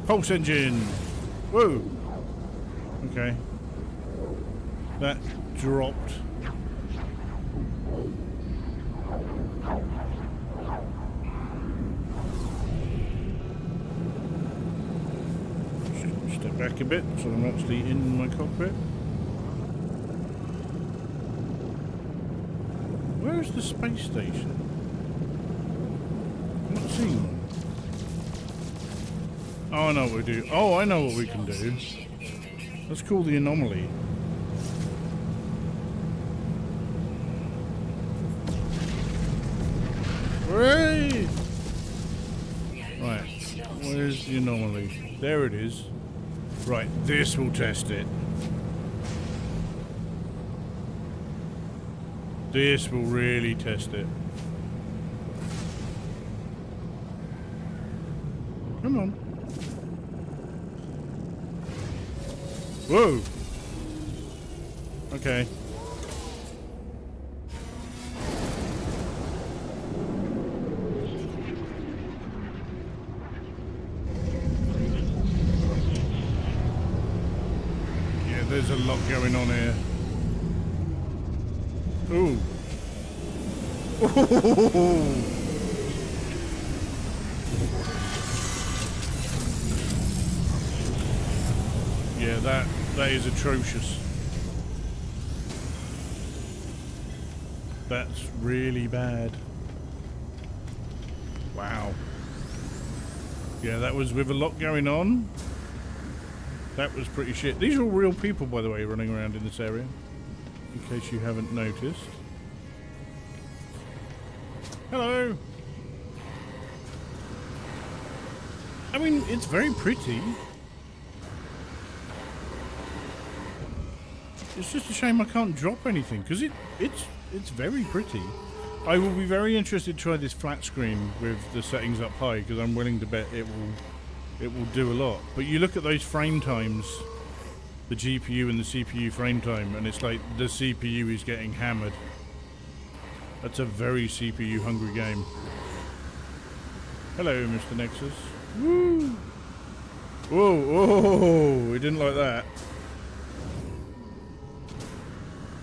Speaker 1: Pulse engine! Whoa! Okay. That dropped. Step back a bit so I'm actually in my cockpit. Where is the space station? I'm not seeing one. Oh, I know what we do. Oh, I know what we can do. Let's call the anomaly. Hooray! Right, where's the anomaly? There it is. Right, this will test it. This will really test it. Come on. Whoa! Okay. Yeah, there's a lot going on here. Ooh. Ooh. Yeah, that is atrocious. That's really bad. Wow. Yeah, that was with a lot going on. That was pretty shit. These are all real people, by the way, running around in this area. In case you haven't noticed. Hello. I mean, it's very pretty. It's just a shame I can't drop anything because it's very pretty. I will be very interested to try this flat screen with the settings up high because I'm willing to bet it will do a lot. But you look at those frame times, the GPU and the CPU frame time, and it's like the CPU is getting hammered. That's a very CPU hungry game. Hello, Mr. Nexus. Woo! Whoa, whoa! We didn't like that.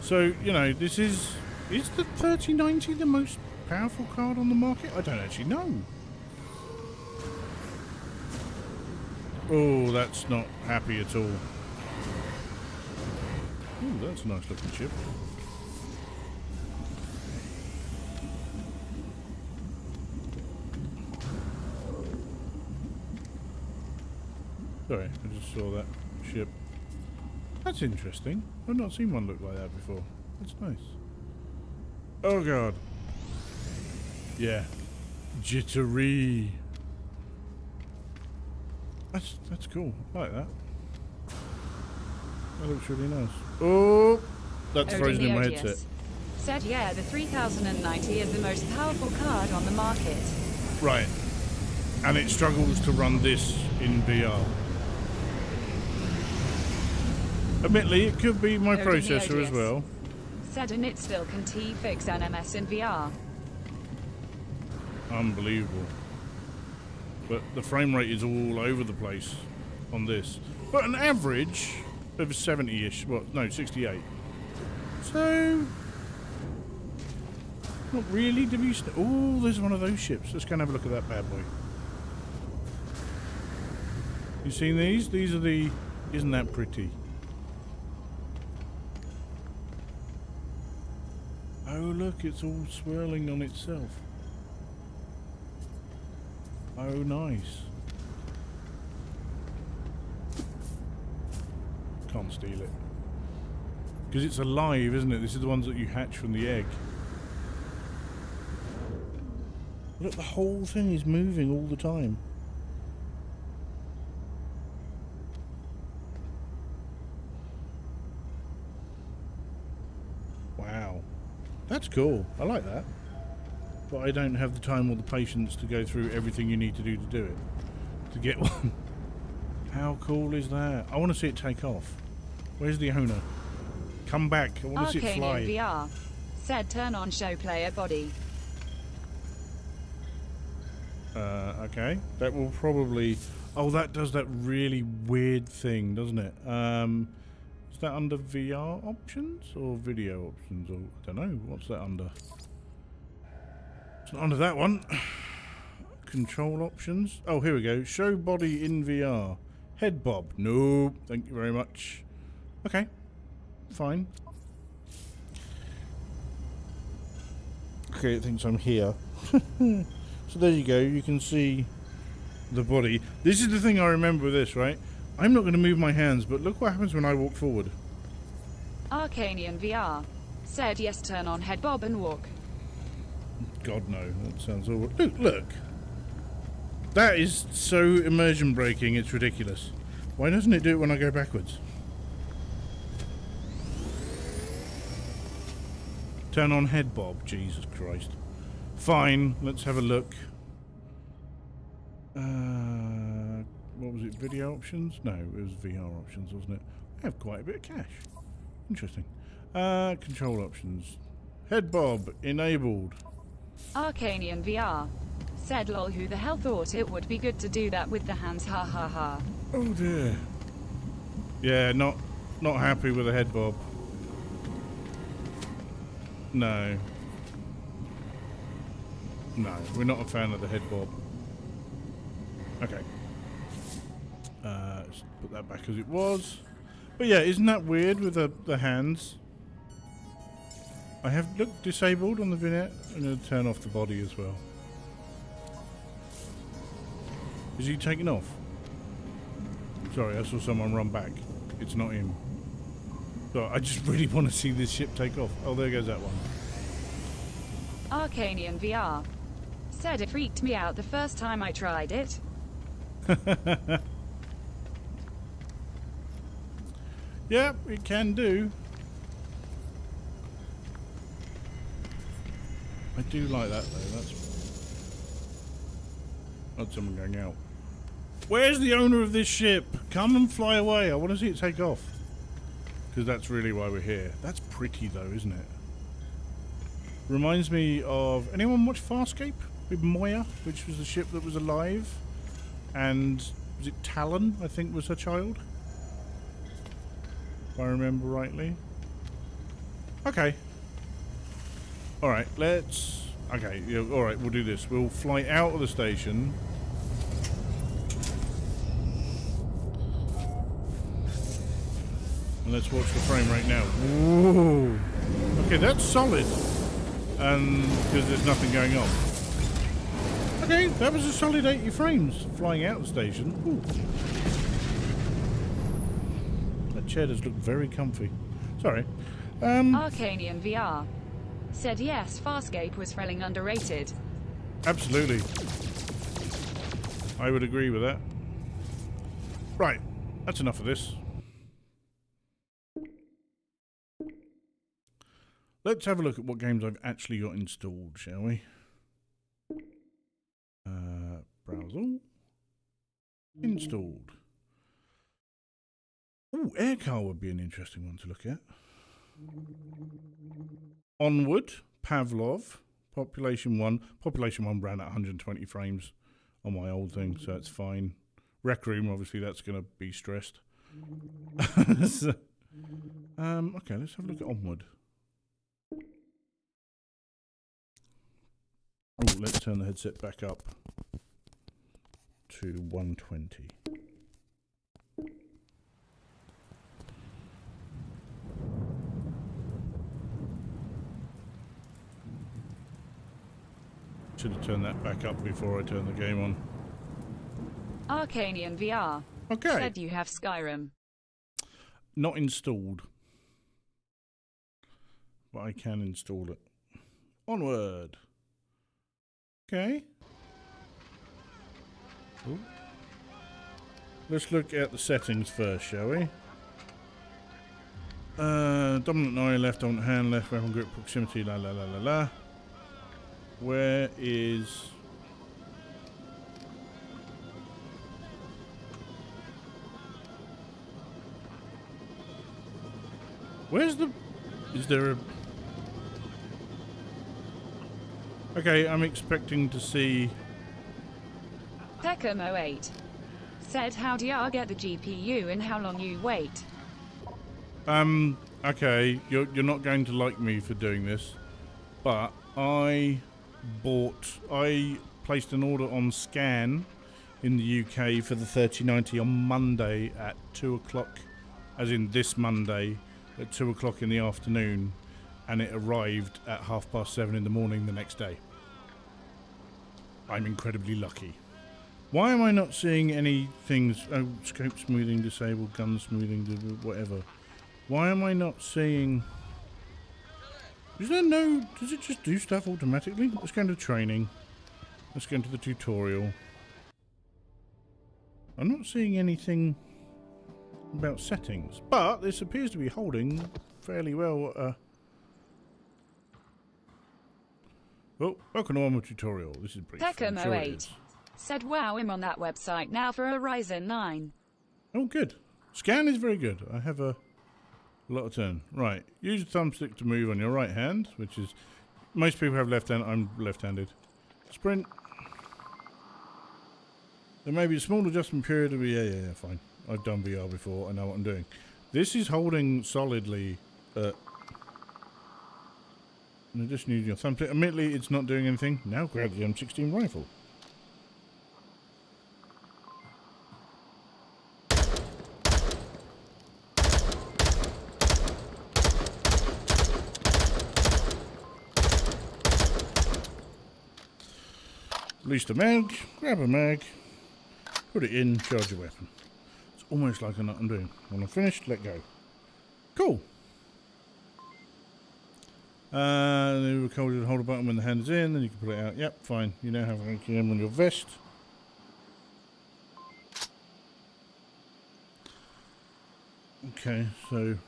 Speaker 1: So, you know, this is the 3090 the most powerful card on the market? I don't actually know. Oh, that's not happy at all. Ooh, that's a nice looking chip. Sorry, I just saw that ship. That's interesting. I've not seen one look like that before. That's nice. Oh god. Yeah. Jittery. That's cool. I like that. That looks really nice. Oh! That's frozen in my headset.
Speaker 2: Said yeah, the 3090 is the most powerful card on the market.
Speaker 1: Right. And it struggles to run this in VR. Admittedly, it could be my processor as well.
Speaker 2: Said and it still can fix NMS in VR.
Speaker 1: Unbelievable. But the frame rate is all over the place on this. But an average of 70-ish, well, no, 68. So, not really. Oh, there's one of those ships. Let's go and have a look at that bad boy. You seen these? These are the... Isn't that pretty? Oh, look, it's all swirling on itself. Oh, nice. Can't steal it. Because it's alive, isn't it? This is the ones that you hatch from the egg. Look, the whole thing is moving all the time. Wow. That's cool. I like that. But I don't have the time or the patience to go through everything you need to do it. To get one. How cool is that? I want to see it take off. Where's the owner? Come back. I want to see it fly.
Speaker 2: Arcanian VR. Said turn on show player body.
Speaker 1: Okay. That will probably... Oh, that does that really weird thing, doesn't it? Is that under VR options or video options? Or I don't know. What's that under? It's not under that one. Control options. Oh, here we go. Show body in VR. Head bob. No. Thank you very much. Okay. Fine. Okay, it thinks I'm here. So there you go. You can see the body. This is the thing I remember with this, right? I'm not going to move my hands, but look what happens when I walk forward.
Speaker 2: Arcanian VR. Said yes, turn on head bob and walk.
Speaker 1: God, no. That sounds awful. Look, look. That is so immersion breaking, it's ridiculous. Why doesn't it do it when I go backwards? Turn on head bob. Jesus Christ. Fine, let's have a look. What was it? Video options? No, it was VR options, wasn't it? I have quite a bit of cash. Interesting. Control options. Head bob enabled.
Speaker 2: Arcanian VR. Said lol, who the hell thought it would be good to do that with the hands, ha ha ha.
Speaker 1: Oh dear. Yeah, not happy with the head bob. No. No, we're not a fan of the head bob. Okay. Let's put that back as it was. But yeah, isn't that weird with the hands? I have looked disabled on the vignette. I'm going to turn off the body as well. Is he taking off? Sorry, I saw someone run back. It's not him. So I just really want to see this ship take off. Oh, there goes that one.
Speaker 2: Arcanian VR. Said it freaked me out the first time I tried it.
Speaker 1: Yeah, it can do. I do like that though. That's someone going out. Where's the owner of this ship? Come and fly away. I want to see it take off. Because that's really why we're here. That's pretty though, isn't it? Reminds me of... Anyone watch Farscape? With Moya, which was the ship that was alive. And was it Talon, I think, was her child? If I remember rightly. Okay. Alright, let's... Okay, yeah, alright, we'll do this. We'll fly out of the station. And let's watch the frame rate now. Ooh. Okay, that's solid. Because there's nothing going on. Okay, that was a solid 80 frames flying out of the station. Ooh. That chair does look very comfy. Sorry.
Speaker 2: Arcanian VR. Said yes, Farscape was feeling underrated.
Speaker 1: Absolutely. I would agree with that. Right, that's enough of this. Let's have a look at what games I've actually got installed, shall we? Browse. Installed. Oh, Aircar would be an interesting one to look at. Onward, Pavlov, Population 1. Population 1 ran at 120 frames on my old thing, so it's fine. Rec Room, obviously, that's going to be stressed. So, okay, let's have a look at Onward. Oh, let's turn the headset back up to 120. Should have turned that back up before I turned the game on.
Speaker 2: Arcanian VR.
Speaker 1: Okay.
Speaker 2: Said you have Skyrim.
Speaker 1: Not installed. But I can install it. Onward. Okay. Ooh. Let's look at the settings first, shall we? Dominant eye, left on hand, left weapon grip, proximity, la la la la la. Where is... Where's the... Is there a... Okay, I'm expecting to see...
Speaker 2: Peckham08. Said how do you get the GPU and how long you wait?
Speaker 1: Okay, you're not going to like me for doing this, but I placed an order on Scan in the UK for the 3090 on Monday at 2 o'clock, as in this Monday at 2 o'clock in the afternoon, and it arrived at 7:30 in the morning the next day. I'm incredibly lucky. Why am I not seeing any things? Oh, scope smoothing disabled, gun smoothing, whatever. Why am I not seeing... Is there no... Does it just do stuff automatically? Let's go into training. Let's go into the tutorial. I'm not seeing anything about settings. But this appears to be holding fairly well. Oh, welcome to our tutorial. This is brief.
Speaker 2: Peckham08. Said wow, I'm on that website now for a Ryzen 9.
Speaker 1: Oh, good. Scan is very good. I have a lot of turn. Right. Use the thumbstick to move on your right hand, which is... Most people have left hand. I'm left-handed. Sprint. There may be a small adjustment period. Yeah, fine. I've done VR before. I know what I'm doing. This is holding solidly. In addition, using your thumbstick. Admittedly, it's not doing anything. Now grab the M16 rifle. Release the mag, grab a mag, put it in, charge your weapon. It's almost like I know what I'm doing. When I'm finished, let go. Cool. Then you record and hold a button when the hand is in, then you can pull it out. Yep, fine. You now have an AKM on your vest. Okay, so...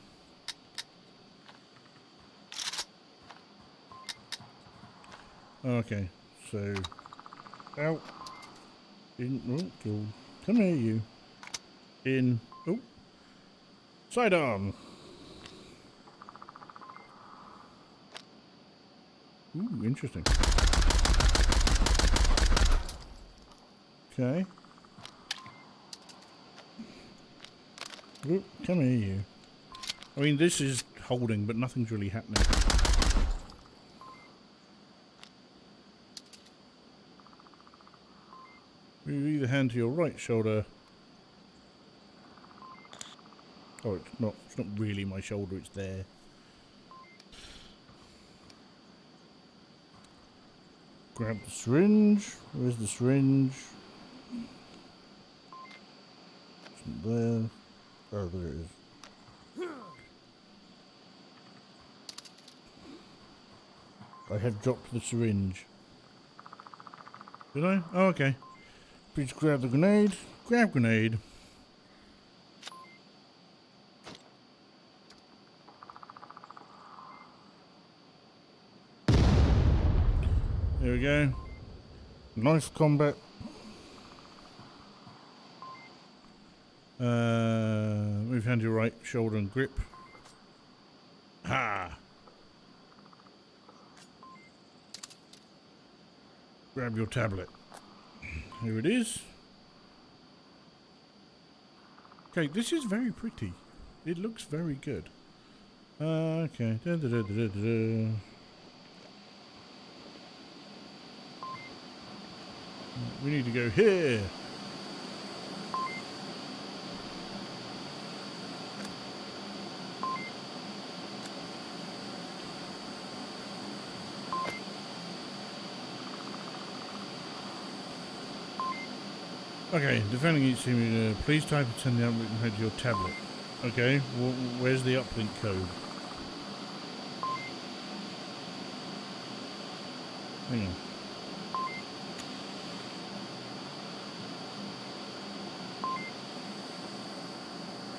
Speaker 1: Okay, so... Out. In. Oh, go. Come here, you. In. Oh. Sidearm. Ooh, interesting. Okay. Oh, come here, you. I mean, this is holding, but nothing's really happening. Move either hand to your right shoulder. Oh, it's not really my shoulder, it's there. Grab the syringe. Where's the syringe? It's not there. Oh, there it is. I have dropped the syringe. Did I? Oh, okay. Please grab the grenade. Grab grenade. There we go. Nice combat. Move hand to your right shoulder and grip. Ha! Grab your tablet. Here it is. Okay, this is very pretty. It looks very good. Okay. Da, da, da, da, da, da. We need to go here. Okay, defending each team, please type and send the uplink code to your tablet. Okay, where's the uplink code? Hang on.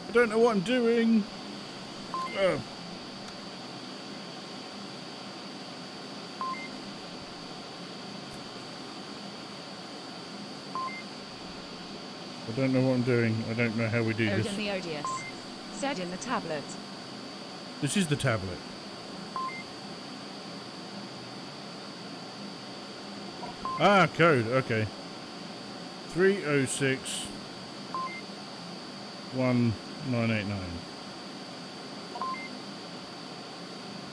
Speaker 1: I don't know what I'm doing. I don't know what I'm doing. I don't know how we do this.
Speaker 2: Odin the Odious. Said in the tablet.
Speaker 1: This is the tablet. Ah, code. Okay. 306 1989.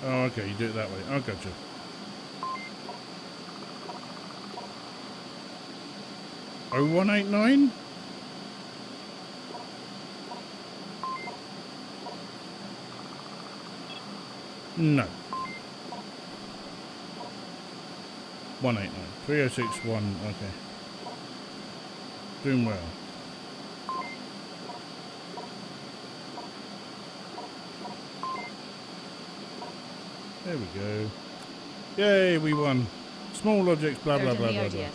Speaker 1: Oh, okay. You do it that way. Oh, gotcha. Oh, 189? No. 189. 3061. Okay. Doing well. There we go. Yay, we won. Small objects, blah, blah, blah, blah, blah.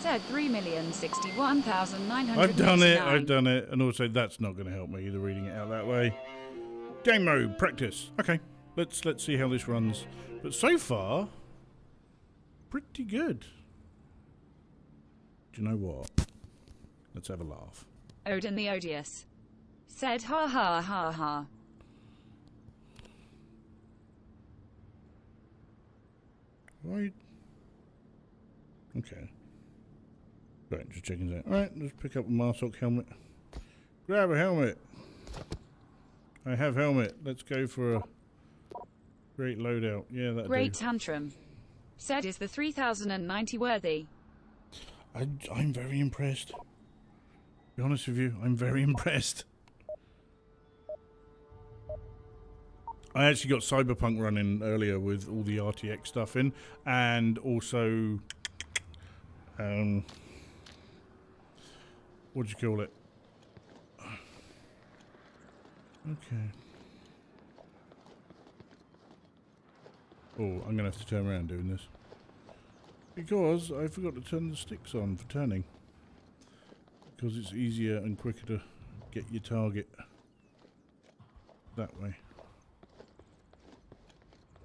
Speaker 2: Said 3,061,969.
Speaker 1: I've done it, I've done it. And also, that's not going to help me either, reading it out that way. Game mode, practice. Okay, let's see how this runs. But so far, pretty good. Do you know what? Let's have a laugh.
Speaker 2: Odin the Odious. Said ha ha ha ha.
Speaker 1: Right. Okay. Right, just checking that. Alright, let's pick up a Marsoc helmet. Grab a helmet. I have helmet. Let's go for a great loadout. Yeah, that'll
Speaker 2: Great
Speaker 1: do.
Speaker 2: Tantrum. Said is the 3090 worthy.
Speaker 1: I'm very impressed. To be honest with you, I'm very impressed. I actually got Cyberpunk running earlier with all the RTX stuff in, and also, what do you call it? Okay. Oh, I'm gonna have to turn around doing this because I forgot to turn the sticks on for turning. Because it's easier and quicker to get your target that way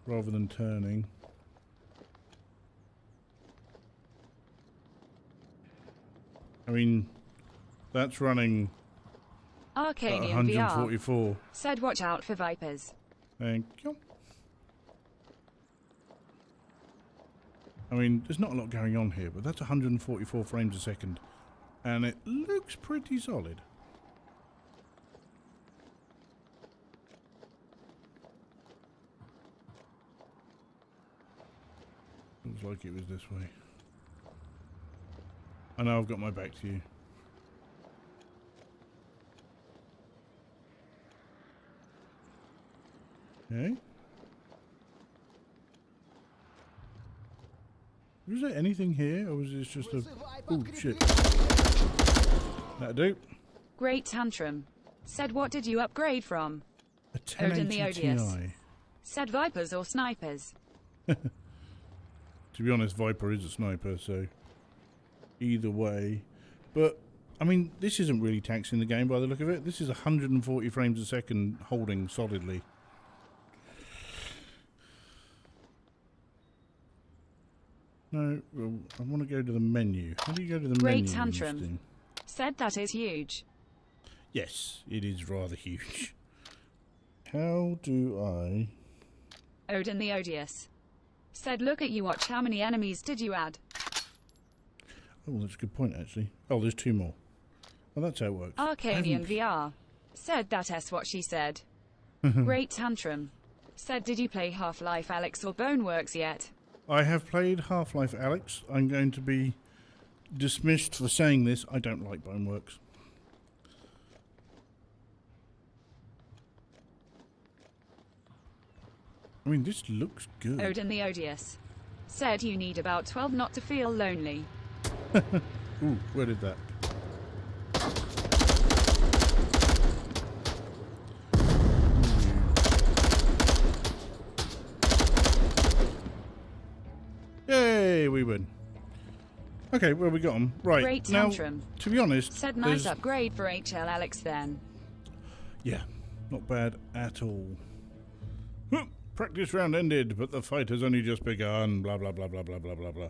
Speaker 1: rather than turning. I mean, that's running
Speaker 2: Arcanian
Speaker 1: 144.
Speaker 2: VR. Said watch out for Vipers.
Speaker 1: Thank you. I mean, there's not a lot going on here, but that's 144 frames a second. And it looks pretty solid. Looks like it was this way. I know I've got my back to you. Okay. Was there anything here, or was this just a... Oh, shit. That'll do.
Speaker 2: Great Tantrum. Said what did you upgrade from?
Speaker 1: A 1080
Speaker 2: Odin the Odious.
Speaker 1: Ti.
Speaker 2: Said Vipers or Snipers.
Speaker 1: To be honest, Viper is a sniper, so... Either way. But, I mean, this isn't really taxing the game by the look of it. This is 140 frames a second holding solidly. No, well, I want to go to the menu. How do you go to the menu?
Speaker 2: Great Tantrum. Said that is huge.
Speaker 1: Yes, it is rather huge. How do I...
Speaker 2: Odin the Odious. Said look at you watch how many enemies did you add?
Speaker 1: Oh, that's a good point, actually. Oh, there's two more. Oh, that's how it works.
Speaker 2: Arcanian VR. Said that's what she said. Great Tantrum. Said did you play Half-Life Alyx or Boneworks yet?
Speaker 1: I have played Half-Life Alyx. I'm going to be dismissed for saying this. I don't like Boneworks. I mean, this looks good.
Speaker 2: Odin the Odious. Said you need about 12 not to feel lonely.
Speaker 1: Ooh, where did that? we win. Okay, well, we got them. Right,
Speaker 2: Great
Speaker 1: now,
Speaker 2: tantrum.
Speaker 1: to be honest...
Speaker 2: Said nice upgrade for HL Alex then.
Speaker 1: Yeah, not bad at all. Practice round ended, but the fight has only just begun. Blah, blah, blah, blah, blah, blah, blah, blah.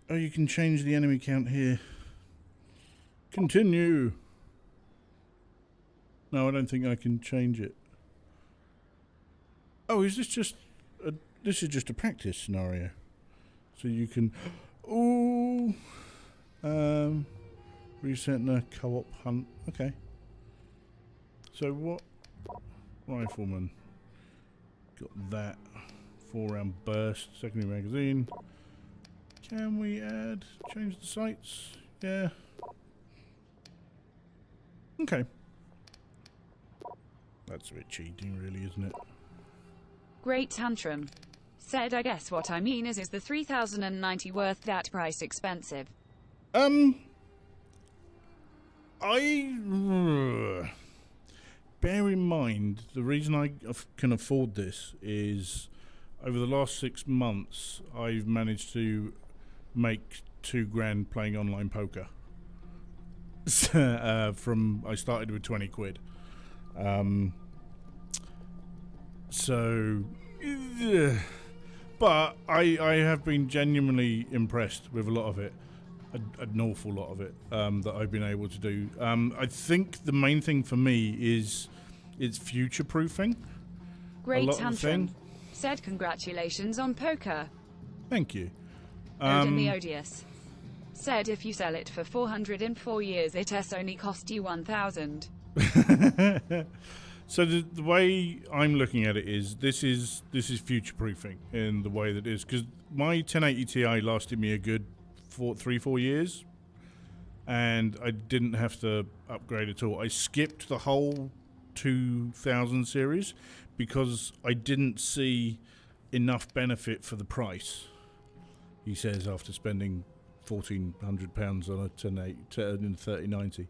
Speaker 1: Oh, you can change the enemy count here. Continue. No, I don't think I can change it. Oh, is this just a... This is just a practice scenario. So you can... Ooh. Resetting a co-op hunt. Okay. So what? Rifleman. Got that. 4-round burst. Secondary magazine. Can we add? Change the sights? Yeah. Okay. That's a bit cheating, really, isn't it?
Speaker 2: Great tantrum. Said, I guess what I mean is the 3,090 worth that price expensive?
Speaker 1: Bear in mind, the reason I can afford this is over the last 6 months, I've managed to make £2,000 playing online poker. I started with 20 quid. But I have been genuinely impressed with a lot of it, an awful lot of it that I've been able to do. I think the main thing for me is it's future-proofing.
Speaker 2: Great tantrum. Said congratulations on poker.
Speaker 1: Thank you.
Speaker 2: Odin the Odious. Said if you sell it for 400 in 4 years, it has only cost you 1,000.
Speaker 1: So the way I'm looking at it is this is future-proofing in the way that it is, because my 1080 Ti lasted me a good 3-4 years, and I didn't have to upgrade at all. I skipped the whole 2000 series because I didn't see enough benefit for the price. He says after spending £1,400 on a 3090.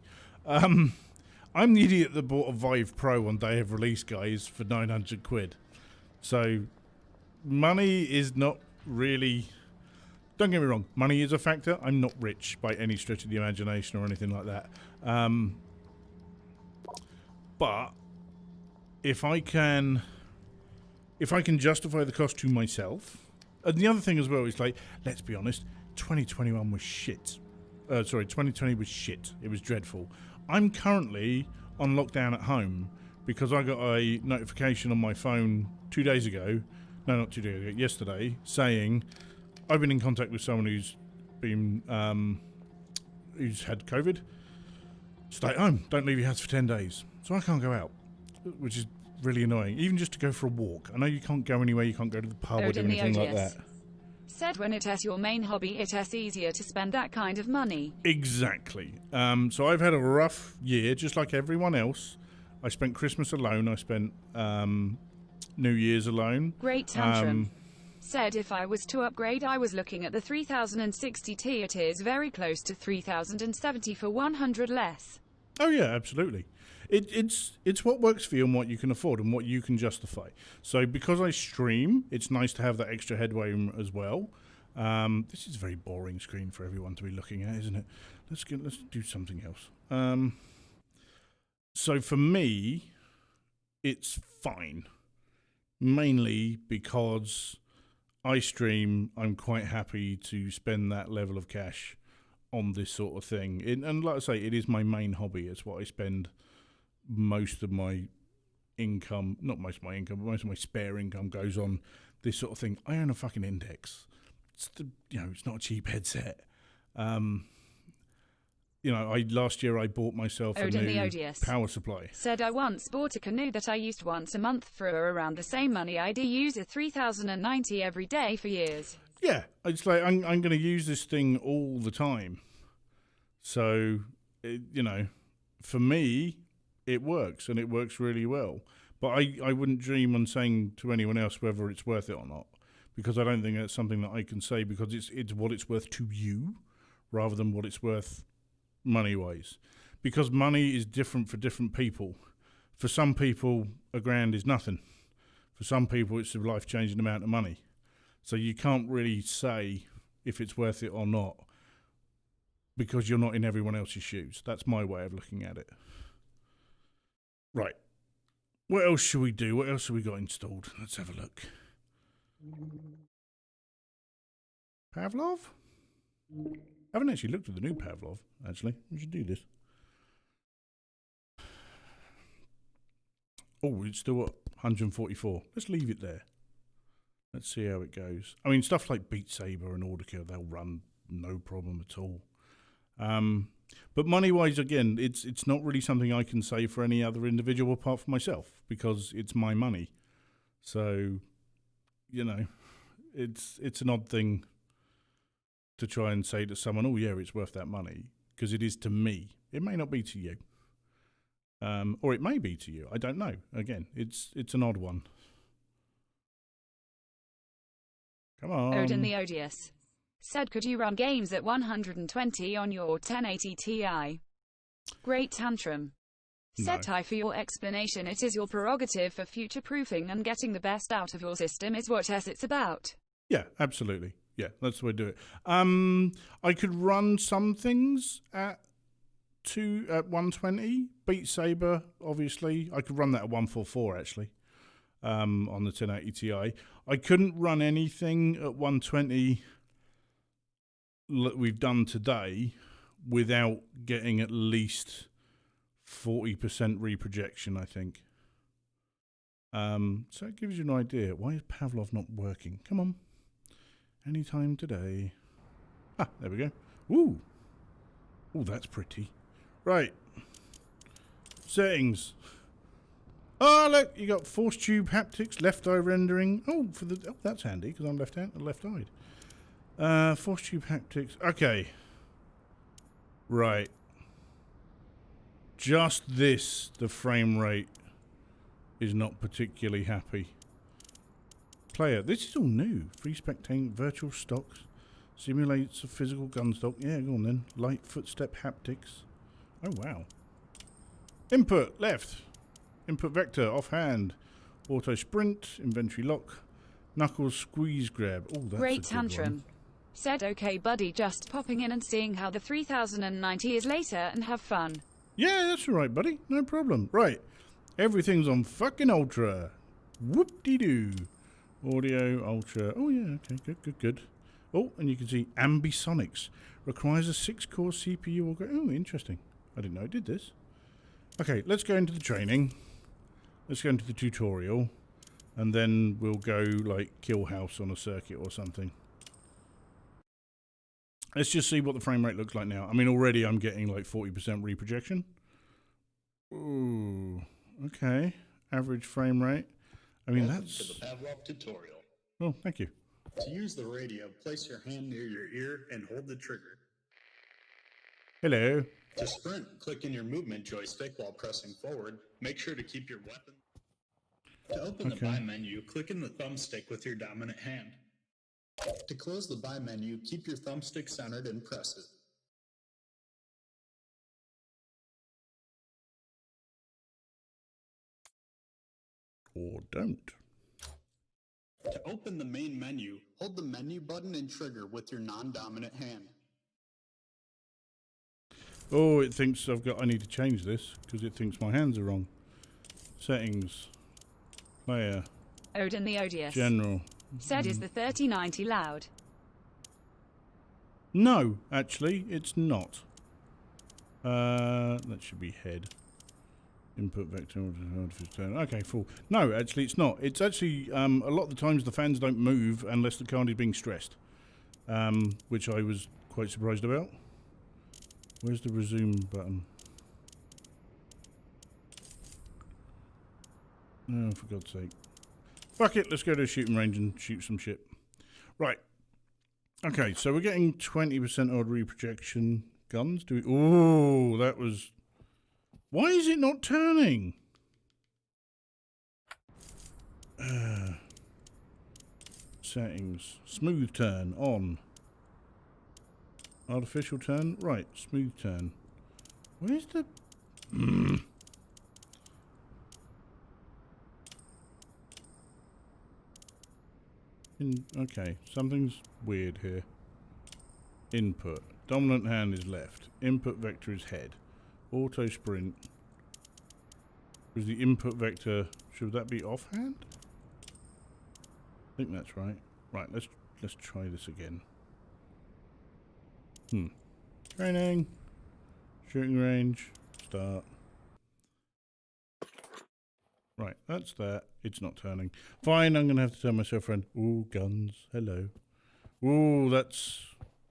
Speaker 1: I'm the idiot that bought a Vive Pro on day of release, guys, for 900 quid. So, money is not really... Don't get me wrong, money is a factor. I'm not rich by any stretch of the imagination or anything like that. But, if I can justify the cost to myself... And the other thing as well is, like, let's be honest, 2021 was shit. 2020 was shit. It was dreadful. I'm currently on lockdown at home because I got a notification on my phone 2 days ago. No, not 2 days ago. Yesterday, saying I've been in contact with someone who's been who's had COVID. Stay at home. Don't leave your house for 10 days. So I can't go out, which is really annoying. Even just to go for a walk. I know you can't go anywhere. You can't go to the pub or do anything like that.
Speaker 2: Said when it is your main hobby, it is easier to spend that kind of money.
Speaker 1: Exactly. So I've had a rough year, just like everyone else. I spent Christmas alone. I spent New Year's alone.
Speaker 2: Great tantrum. Said if I was to upgrade, I was looking at the 3060 Ti. It is very close to 3070 for 100 less.
Speaker 1: Oh yeah, absolutely. It's what works for you and what you can afford and what you can justify. So because I stream, it's nice to have that extra headroom as well. This is a very boring screen for everyone to be looking at, isn't it? Let's do something else. So for me, it's fine. Mainly because I stream, I'm quite happy to spend that level of cash on this sort of thing. And like I say, it is my main hobby. It's what I spend most of my income, not most of my income, but most of my spare income goes on this sort of thing. I own a fucking Index. It's not a cheap headset. Last year I bought myself a new power supply.
Speaker 2: Said I once bought a canoe that I used once a month for around the same money. I'd use a 3090 every day for years.
Speaker 1: Yeah, it's like I'm going to use this thing all the time. So, for me, it works, and it works really well. But I wouldn't dream on saying to anyone else whether it's worth it or not, because I don't think that's something that I can say, because it's what it's worth to you rather than what it's worth money-wise. Because money is different for different people. For some people, £1,000 is nothing. For some people, it's a life-changing amount of money. So you can't really say if it's worth it or not, because you're not in everyone else's shoes. That's my way of looking at it. Right. What else should we do? What else have we got installed? Let's have a look. Pavlov? I haven't actually looked at the new Pavlov, actually. We should do this. Oh, it's still at 144. Let's leave it there. Let's see how it goes. I mean, stuff like Beat Saber and Audica, they'll run no problem at all. But money-wise, again, it's not really something I can say for any other individual apart from myself, because it's my money. So, you know, it's an odd thing to try and say to someone, oh, yeah, it's worth that money, because it is to me. It may not be to you. Or it may be to you. I don't know. Again, it's an odd one. Come on.
Speaker 2: Odin the Odious said, could you run games at 120 on your 1080 Ti? Great tantrum. Said,
Speaker 1: No.
Speaker 2: Ty, for your explanation, it is your prerogative for future-proofing, and getting the best out of your system is what it's about.
Speaker 1: Yeah, absolutely. Yeah, that's the way to do it. I could run some things at 120. Beat Saber, obviously. I could run that at 144, actually, on the 1080 Ti. I couldn't run anything at 120 that we've done today without getting at least 40% reprojection, I think. So it gives you an idea. Why is Pavlov not working? Come on. Anytime today. Ah, there we go. Ooh. Ooh, that's pretty. Right. Settings. Oh, look, you got force tube haptics, left eye rendering. Oh, that's handy because I'm left-eyed. Force tube haptics. Okay. Right. Just this, the frame rate is not particularly happy. Player, this is all new. Free spectating, virtual stocks, simulates a physical gun stock. Yeah, go on then. Light footstep haptics. Oh, wow. Input, left. Input vector, offhand. Auto sprint, inventory lock. Knuckles squeeze grab. Oh, that's
Speaker 2: Great
Speaker 1: a good
Speaker 2: tantrum.
Speaker 1: one.
Speaker 2: Said, okay, buddy, just popping in and seeing how the 3090 is later and have fun.
Speaker 1: Yeah, that's all right, buddy. No problem. Right. Everything's on fucking ultra. Whoop-de-doo. Audio, ultra. Oh, yeah, okay, good. Oh, and you can see ambisonics. Requires a 6-core CPU. Oh, interesting. I didn't know it did this. Okay, let's go into the training. Let's go into the tutorial. And then we'll go, like, kill house on a circuit or something. Let's just see what the frame rate looks like now. I mean, already I'm getting, like, 40% reprojection. Ooh, okay. Average frame rate. I mean,
Speaker 11: Welcome
Speaker 1: that's...
Speaker 11: to the Pavlov tutorial.
Speaker 1: Oh, thank you.
Speaker 11: To use the radio, place your hand near your ear and hold the trigger.
Speaker 1: Hello.
Speaker 11: To sprint, click in your movement joystick while pressing forward. Make sure to keep your weapon. To open the buy menu, click in the thumbstick with your dominant hand. To close the buy menu, keep your thumbstick centered and press it.
Speaker 1: Or don't.
Speaker 11: To open the main menu, hold the menu button and trigger with your non-dominant hand.
Speaker 1: Oh, it thinks I need to change this because it thinks my hands are wrong. Settings. Player.
Speaker 2: Odin the Odious
Speaker 1: General.
Speaker 2: said, is the 3090 loud?
Speaker 1: No, actually, it's not. That should be head. Input vector. Okay, full. No, actually, it's not. It's actually, a lot of the times the fans don't move unless the card is being stressed. Which I was quite surprised about. Where's the resume button? Oh, for God's sake. Fuck it, let's go to a shooting range and shoot some shit. Right. Okay, so we're getting 20% odd reprojection guns. Do we? Oh, that was... Why is it not turning? Settings. Smooth turn on. Artificial turn. Right, smooth turn. Where's the... Okay, something's weird here. Input. Dominant hand is left. Input vector is head. Auto sprint. Is the input vector, should that be offhand? I think that's right. Right, let's try this again. Training. Shooting range. Start. Right, that's that. It's not turning. Fine, I'm going to have to tell myself around. Ooh, guns. Hello. Ooh, that's...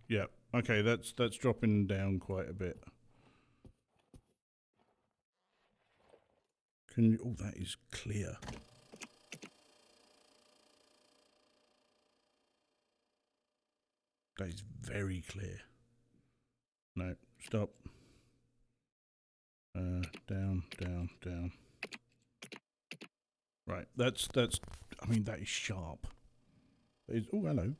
Speaker 1: Yeah, okay, that's dropping down quite a bit. Can you... Oh, that is clear. That is very clear. No, stop. Down, down, down. Right, that's, I mean, that is sharp. That is, oh, hello.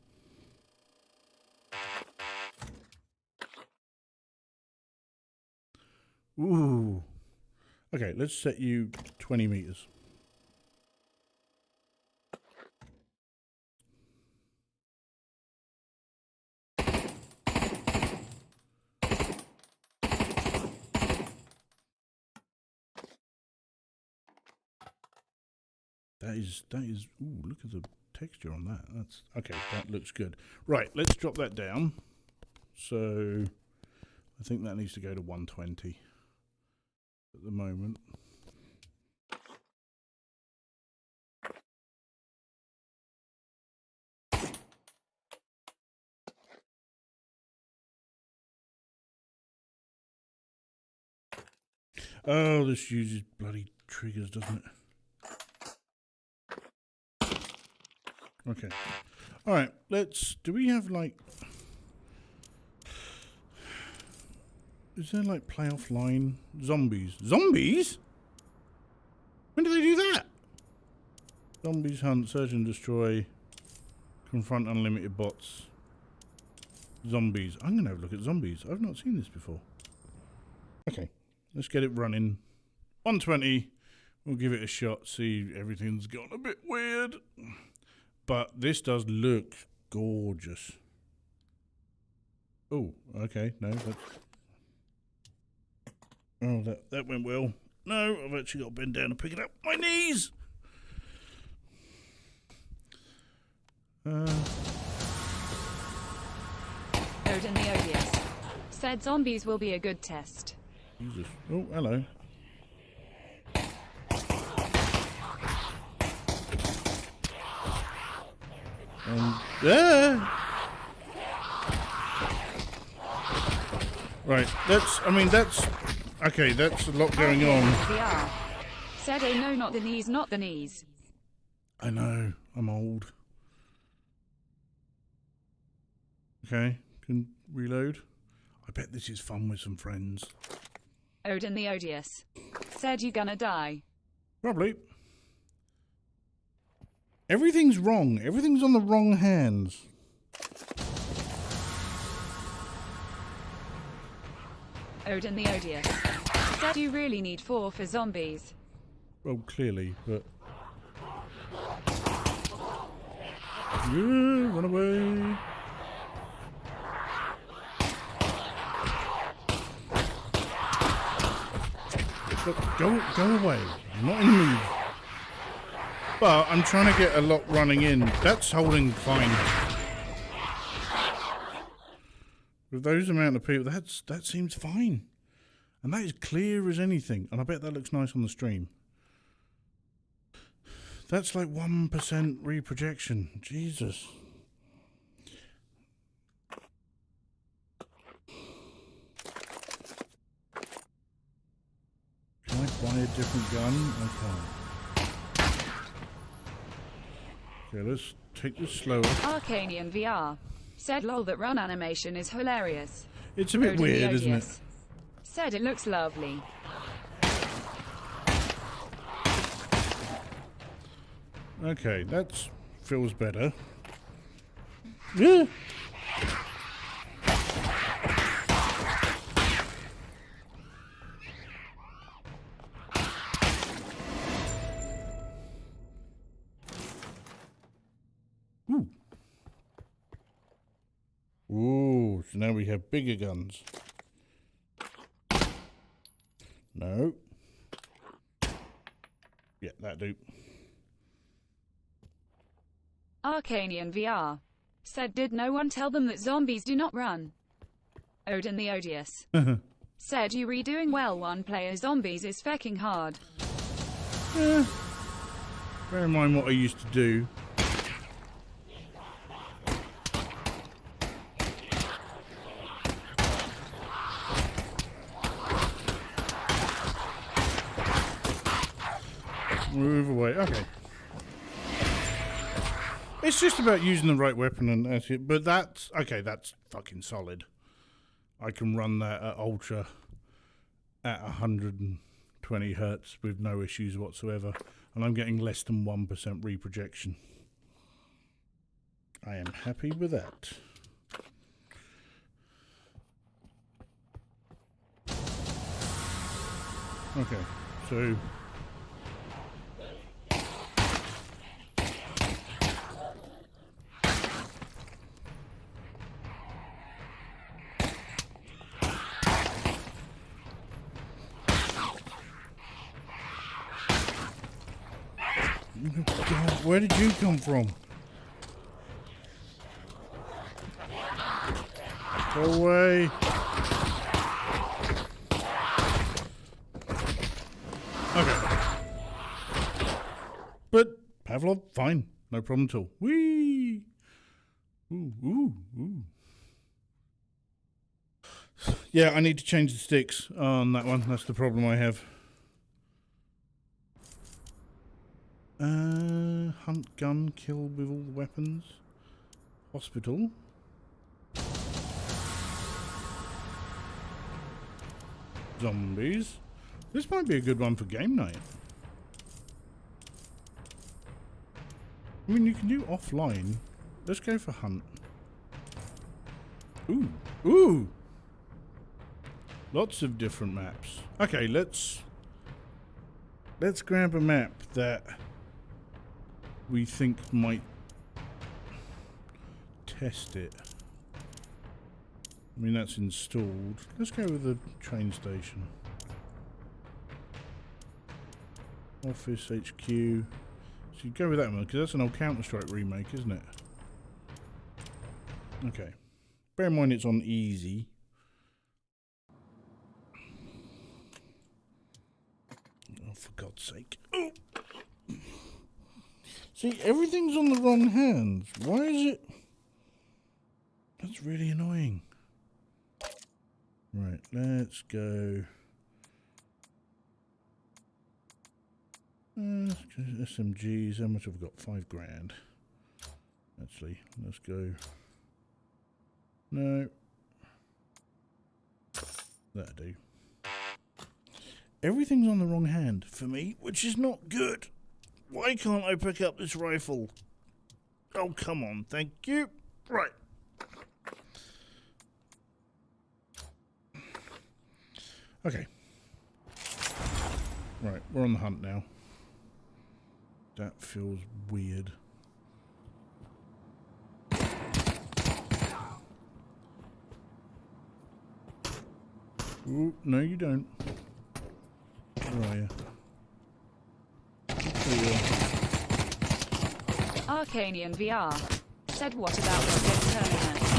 Speaker 1: Ooh. Okay, let's set you 20 meters. That is, ooh, look at the texture on that. That's, okay, that looks good. Right, let's drop that down. So, I think that needs to go to 120 at the moment. Oh, this uses bloody triggers, doesn't it? Okay. Alright, let's... Do we have, like... Is there, like, play offline? Zombies. Zombies? When do they do that? Zombies hunt, search and destroy. Confront unlimited bots. Zombies. I'm going to have a look at zombies. I've not seen this before. Okay. Let's get it running. 120. We'll give it a shot. See, everything's gone a bit weird. But this does look gorgeous. Oh, okay. No, that's... Oh, that went well. No, I've actually got to bend down and pick it up. My knees!
Speaker 2: Odin the Odious said zombies will be a good test.
Speaker 1: Jesus. Oh, hello. Right, that's, okay, that's a lot going on.
Speaker 2: VR said, oh no, not the knees, not the knees.
Speaker 1: I know, I'm old. Okay, can reload. I bet this is fun with some friends.
Speaker 2: Odin the Odious said, you gonna die.
Speaker 1: Probably. Everything's wrong. Everything's on the wrong hands.
Speaker 2: Odin the Odious said you really need 4 for zombies.
Speaker 1: Well, clearly, but... Yeah, run away. Look, go away. I'm not in the mood. But I'm trying to get a lot running in. That's holding fine. With those amount of people, that seems fine. And that is clear as anything. And I bet that looks nice on the stream. That's like 1% reprojection. Jesus. Can I buy a different gun? I can't. Okay, let's take this slower.
Speaker 2: Arcanian VR said lol that run animation is hilarious.
Speaker 1: It's a bit
Speaker 2: Odin
Speaker 1: weird, isn't it?
Speaker 2: Said it looks lovely.
Speaker 1: Okay, that feels better. Yeah. Ooh, so now we have bigger guns. No. Yeah, that do.
Speaker 2: Arcanian VR said, did no one tell them that zombies do not run? Odin the Odious said, you redoing well, one player zombies is fecking hard.
Speaker 1: Yeah. Bear in mind what I used to do. Move away. Okay. It's just about using the right weapon and that's it. But that's okay. That's fucking solid. I can run that at ultra at 120 hertz with no issues whatsoever, and I'm getting less than 1% reprojection. I am happy with that. Okay, so God, where did you come from? Go away. Okay. But Pavlov, fine. No problem at all. Whee! Ooh, ooh, ooh. Yeah, I need to change the sticks on that one. That's the problem I have. Hunt gun, kill with all the weapons. Hospital. Zombies. This might be a good one for game night. I mean, you can do offline. Let's go for hunt. Ooh. Ooh! Lots of different maps. Okay, let's grab a map that we think might test it. I mean, that's installed. Let's go with the train station. Office HQ. So you go with that one, because that's an old Counter-Strike remake, isn't it? Okay. Bear in mind it's on easy. Oh, for God's sake. Oh. See, everything's on the wrong hands. Why is it? That's really annoying. Right, let's go. SMGs, how much have we got? 5 grand. Actually, let's go. No. That'll do. Everything's on the wrong hand for me, which is not good. Why can't I pick up this rifle? Oh, come on. Thank you. Right. Okay. Right, we're on the hunt now. That feels weird. Ooh, no you don't. Where are you?
Speaker 2: Arcanian VR said, what about Project Terminus?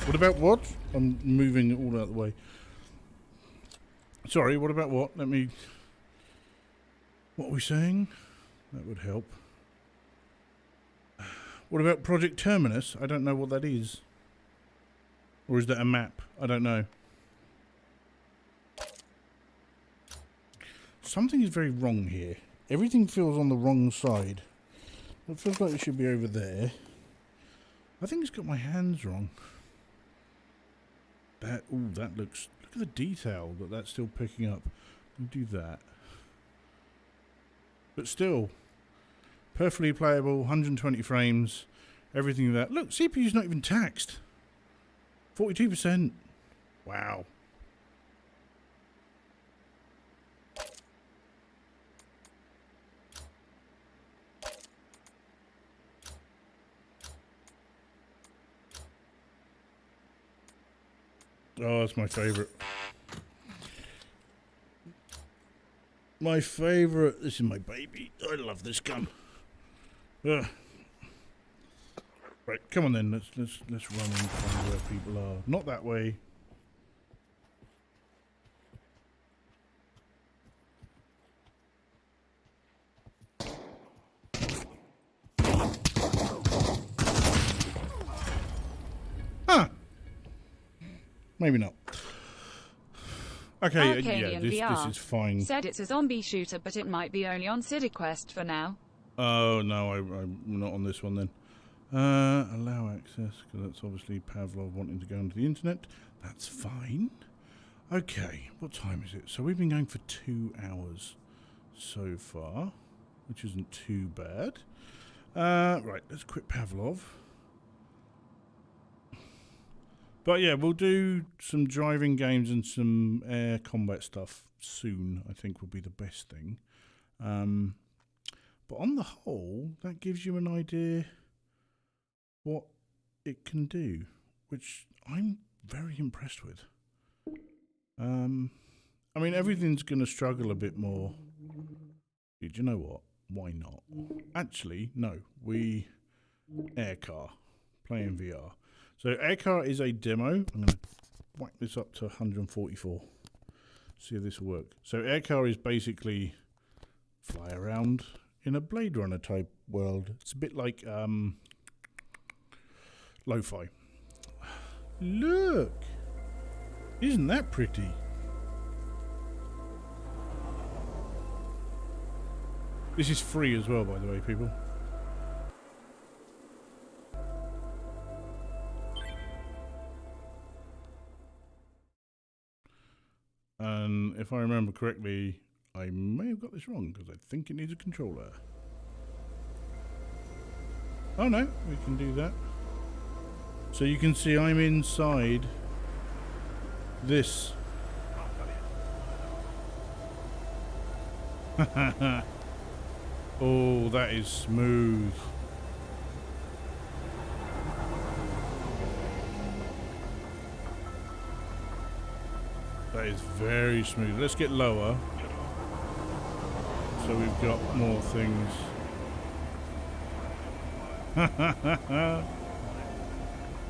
Speaker 1: What about what? I'm moving it all out of the way. Sorry, what about what? Let me... What are we saying? That would help. What about Project Terminus? I don't know what that is. Or is that a map? I don't know. Something is very wrong here. Everything feels on the wrong side. It feels like it should be over there. I think it's got my hands wrong. That, ooh, that looks... Look at the detail that that's still picking up. I'll do that. But still, perfectly playable, 120 frames, everything like that. Look, CPU's not even taxed. 42%. Wow. Oh, that's my favourite. My favourite. This is my baby. I love this gun. Ugh. Right, come on then. Let's run and find where people are. Not that way. Huh. Maybe not. Okay, yeah, this is fine.
Speaker 2: Said it's a zombie shooter, but it might be only on CityQuest for now.
Speaker 1: Oh, no, I'm not on this one then. Allow access, because that's obviously Pavlov wanting to go onto the internet. That's fine. Okay, what time is it? So we've been going for 2 hours so far, which isn't too bad. Right, let's quit Pavlov. But yeah, we'll do some driving games and some air combat stuff soon, I think will be the best thing. But on the whole, that gives you an idea what it can do, which I'm very impressed with. I mean, everything's going to struggle a bit more. Do you know what? Why not? Actually, no. Aircar. Playing VR. So Aircar is a demo. I'm going to whack this up to 144. See if this will work. So Aircar is basically fly around in a Blade Runner type world. It's a bit like lo-fi. Look! Isn't that pretty? This is free as well, by the way, people. And if I remember correctly, I may have got this wrong, because I think it needs a controller. Oh no, we can do that. So you can see I'm inside this. Oh, that is smooth. That is very smooth. Let's get lower. So we've got more things.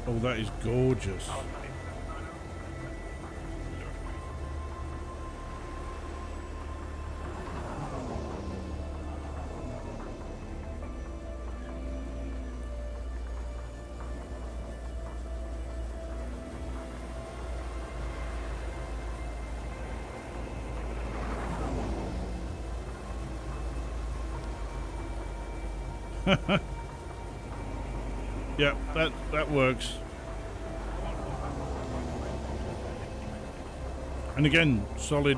Speaker 1: Oh, that is gorgeous. Yeah, that works. And again, solid.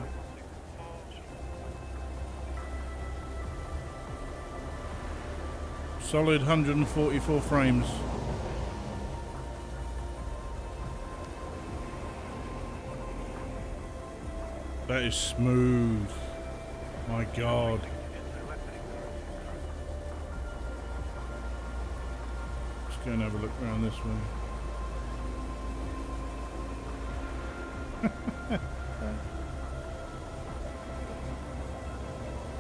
Speaker 1: Solid 144 frames. That is smooth. My God. Go and have a look around this way.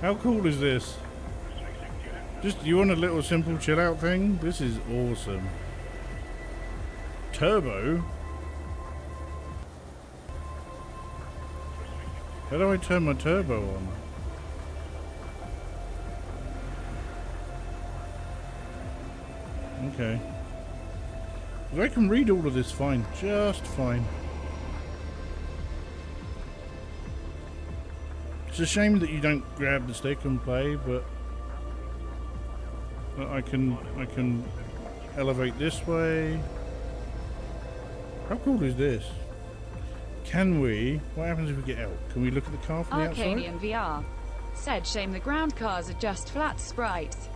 Speaker 1: How cool is this? Just, you want a little simple chill out thing? This is awesome. Turbo? How do I turn my turbo on? Okay. I can read all of this fine, just fine. It's a shame that you don't grab the stick and play, but I can elevate this way. How cool is this? Can we? What happens if we get out? Can we look at the car from the outside?
Speaker 2: Arcanian VR. Said shame the ground cars are just flat sprites.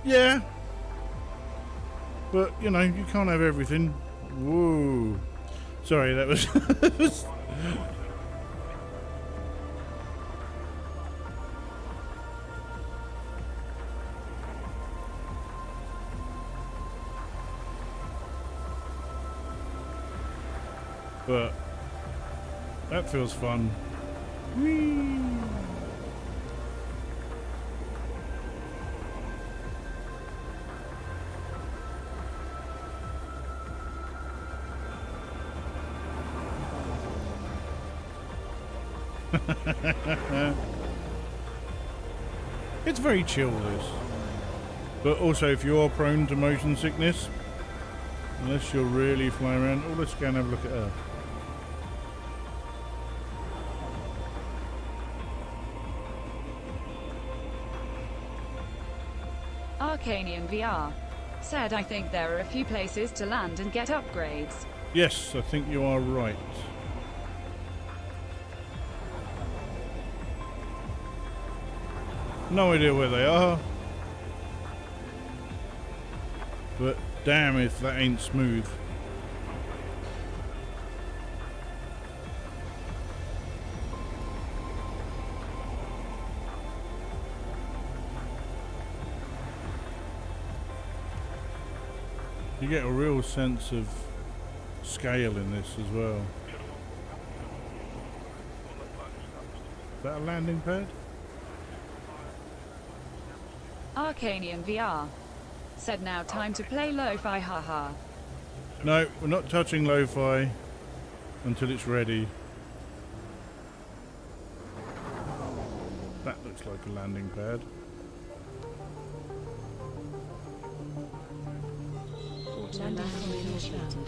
Speaker 1: Yeah. But, you know, you can't have everything. Whoa. Sorry, that was... But, That feels fun. Whee! It's very chill, this. But also, if you're prone to motion sickness, unless you're really flying around, oh, let's go and have a look at her.
Speaker 2: Arcanian VR said, I think there are a few places to land and get upgrades.
Speaker 1: Yes, I think you are right. No idea where they are. But damn if that ain't smooth. You get a real sense of scale in this as well. Is that a landing pad?
Speaker 2: Arcanian VR said, now time to play lo-fi, haha.
Speaker 1: No, we're not touching lo-fi until it's ready. That looks like a landing pad.
Speaker 12: Landing initiated.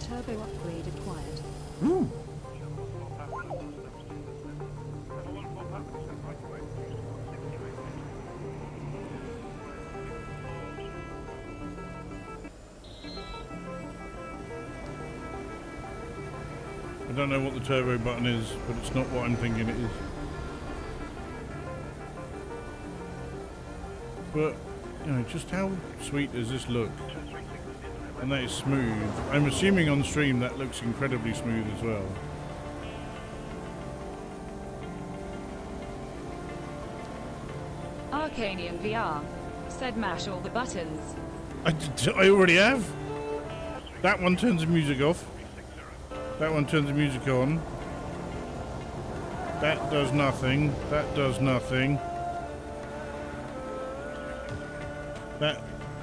Speaker 12: Turbo upgrade acquired.
Speaker 1: Ooh. I don't know what the turbo button is, but it's not what I'm thinking it is. But, you know, just how sweet does this look? And that is smooth. I'm assuming on stream that looks incredibly smooth as well.
Speaker 2: Arcanian VR said, mash all the buttons.
Speaker 1: I already have. That one turns the music off. That one turns the music on. That does nothing. That does nothing.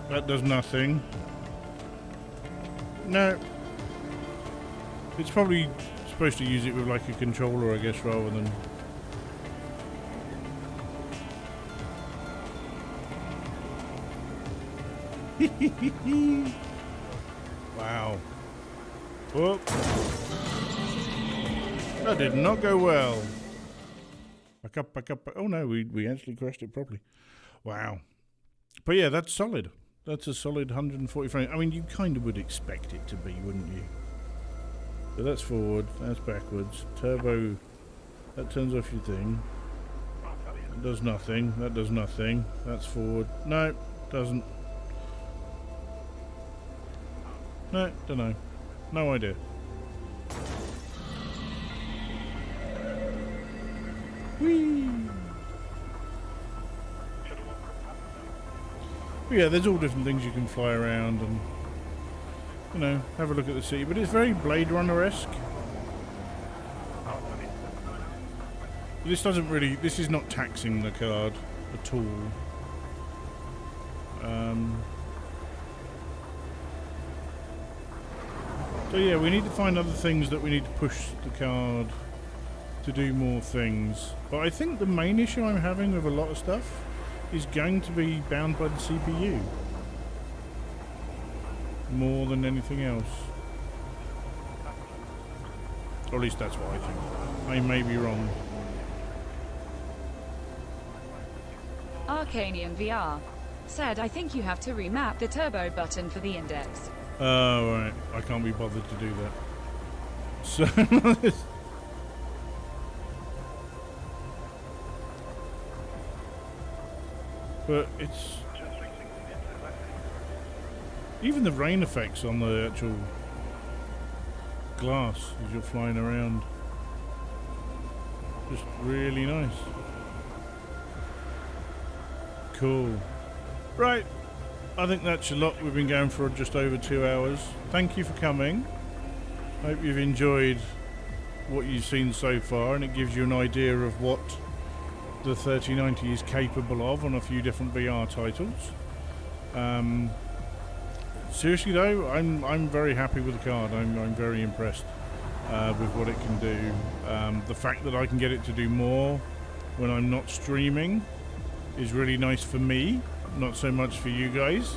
Speaker 1: That does nothing. No. It's probably supposed to use it with like a controller, I guess, rather than... Wow. Whoop. That did not go well. Back up, back up. Oh no, we actually crashed it properly. Wow. But yeah, that's solid. That's a solid 140 frames. I mean, you kind of would expect it to be, wouldn't you? So that's forward, that's backwards. Turbo, that turns off your thing. That does nothing, that does nothing. That's forward. No, doesn't. No, don't know. No idea. Whee! But yeah, there's all different things you can fly around and, you know, have a look at the city. But it's very Blade Runner-esque. This doesn't really... This is not taxing the card at all. So yeah, we need to find other things that we need to push the card to do more things. But I think the main issue I'm having with a lot of stuff is going to be bound by the CPU more than anything else. Or at least that's what I think. I may be wrong.
Speaker 2: Arcanian VR said, I think you have to remap the turbo button for the index.
Speaker 1: Oh, right. I can't be bothered to do that. So... But it's... Even the rain effects on the actual glass as you're flying around. Just really nice. Cool. Right. I think that's a lot. We've been going for just over 2 hours. Thank you for coming. Hope you've enjoyed what you've seen so far, and it gives you an idea of what the 3090 is capable of on a few different VR titles. Seriously though, I'm very happy with the card. I'm very impressed with what it can do. The fact that I can get it to do more when I'm not streaming is really nice for me, not so much for you guys.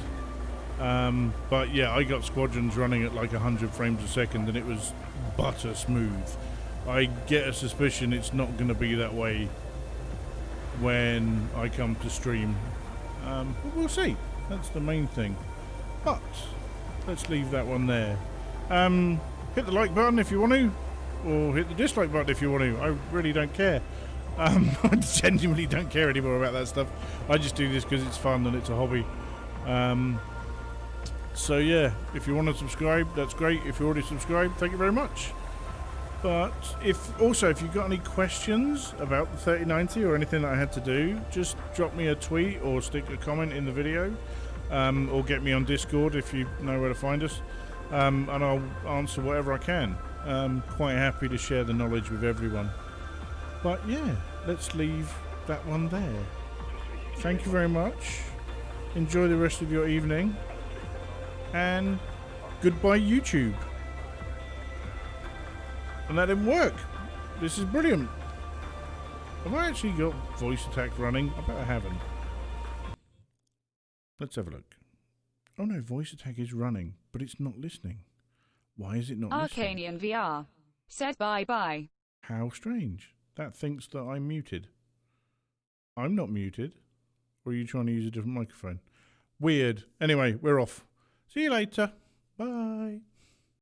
Speaker 1: But yeah, I got Squadrons running at like 100 frames a second and it was butter smooth. I get a suspicion it's not going to be that way when I come to stream. But we'll see. That's the main thing. But let's leave that one there. Hit the like button if you want to, or hit the dislike button if you want to. I really don't care. I genuinely don't care anymore about that stuff. I just do this because it's fun and it's a hobby. So yeah, if you want to subscribe, that's great. If you're already subscribed, thank you very much. But if you've got any questions about the 3090 or anything that I had to do, just drop me a tweet or stick a comment in the video, or get me on Discord if you know where to find us, and I'll answer whatever I can. Quite happy to share the knowledge with everyone. But yeah, let's leave that one there. Thank you very much. Enjoy the rest of your evening. And goodbye, YouTube. And that didn't work. This is brilliant. Have I actually got voice attack running? I bet I haven't. Let's have a look. Oh no, voice attack is running, but it's not listening. Why is it not listening?
Speaker 2: Arcanian VR said bye-bye.
Speaker 1: How strange. That thinks that I'm muted. I'm not muted. Or are you trying to use a different microphone? Weird. Anyway, we're off. See you later. Bye.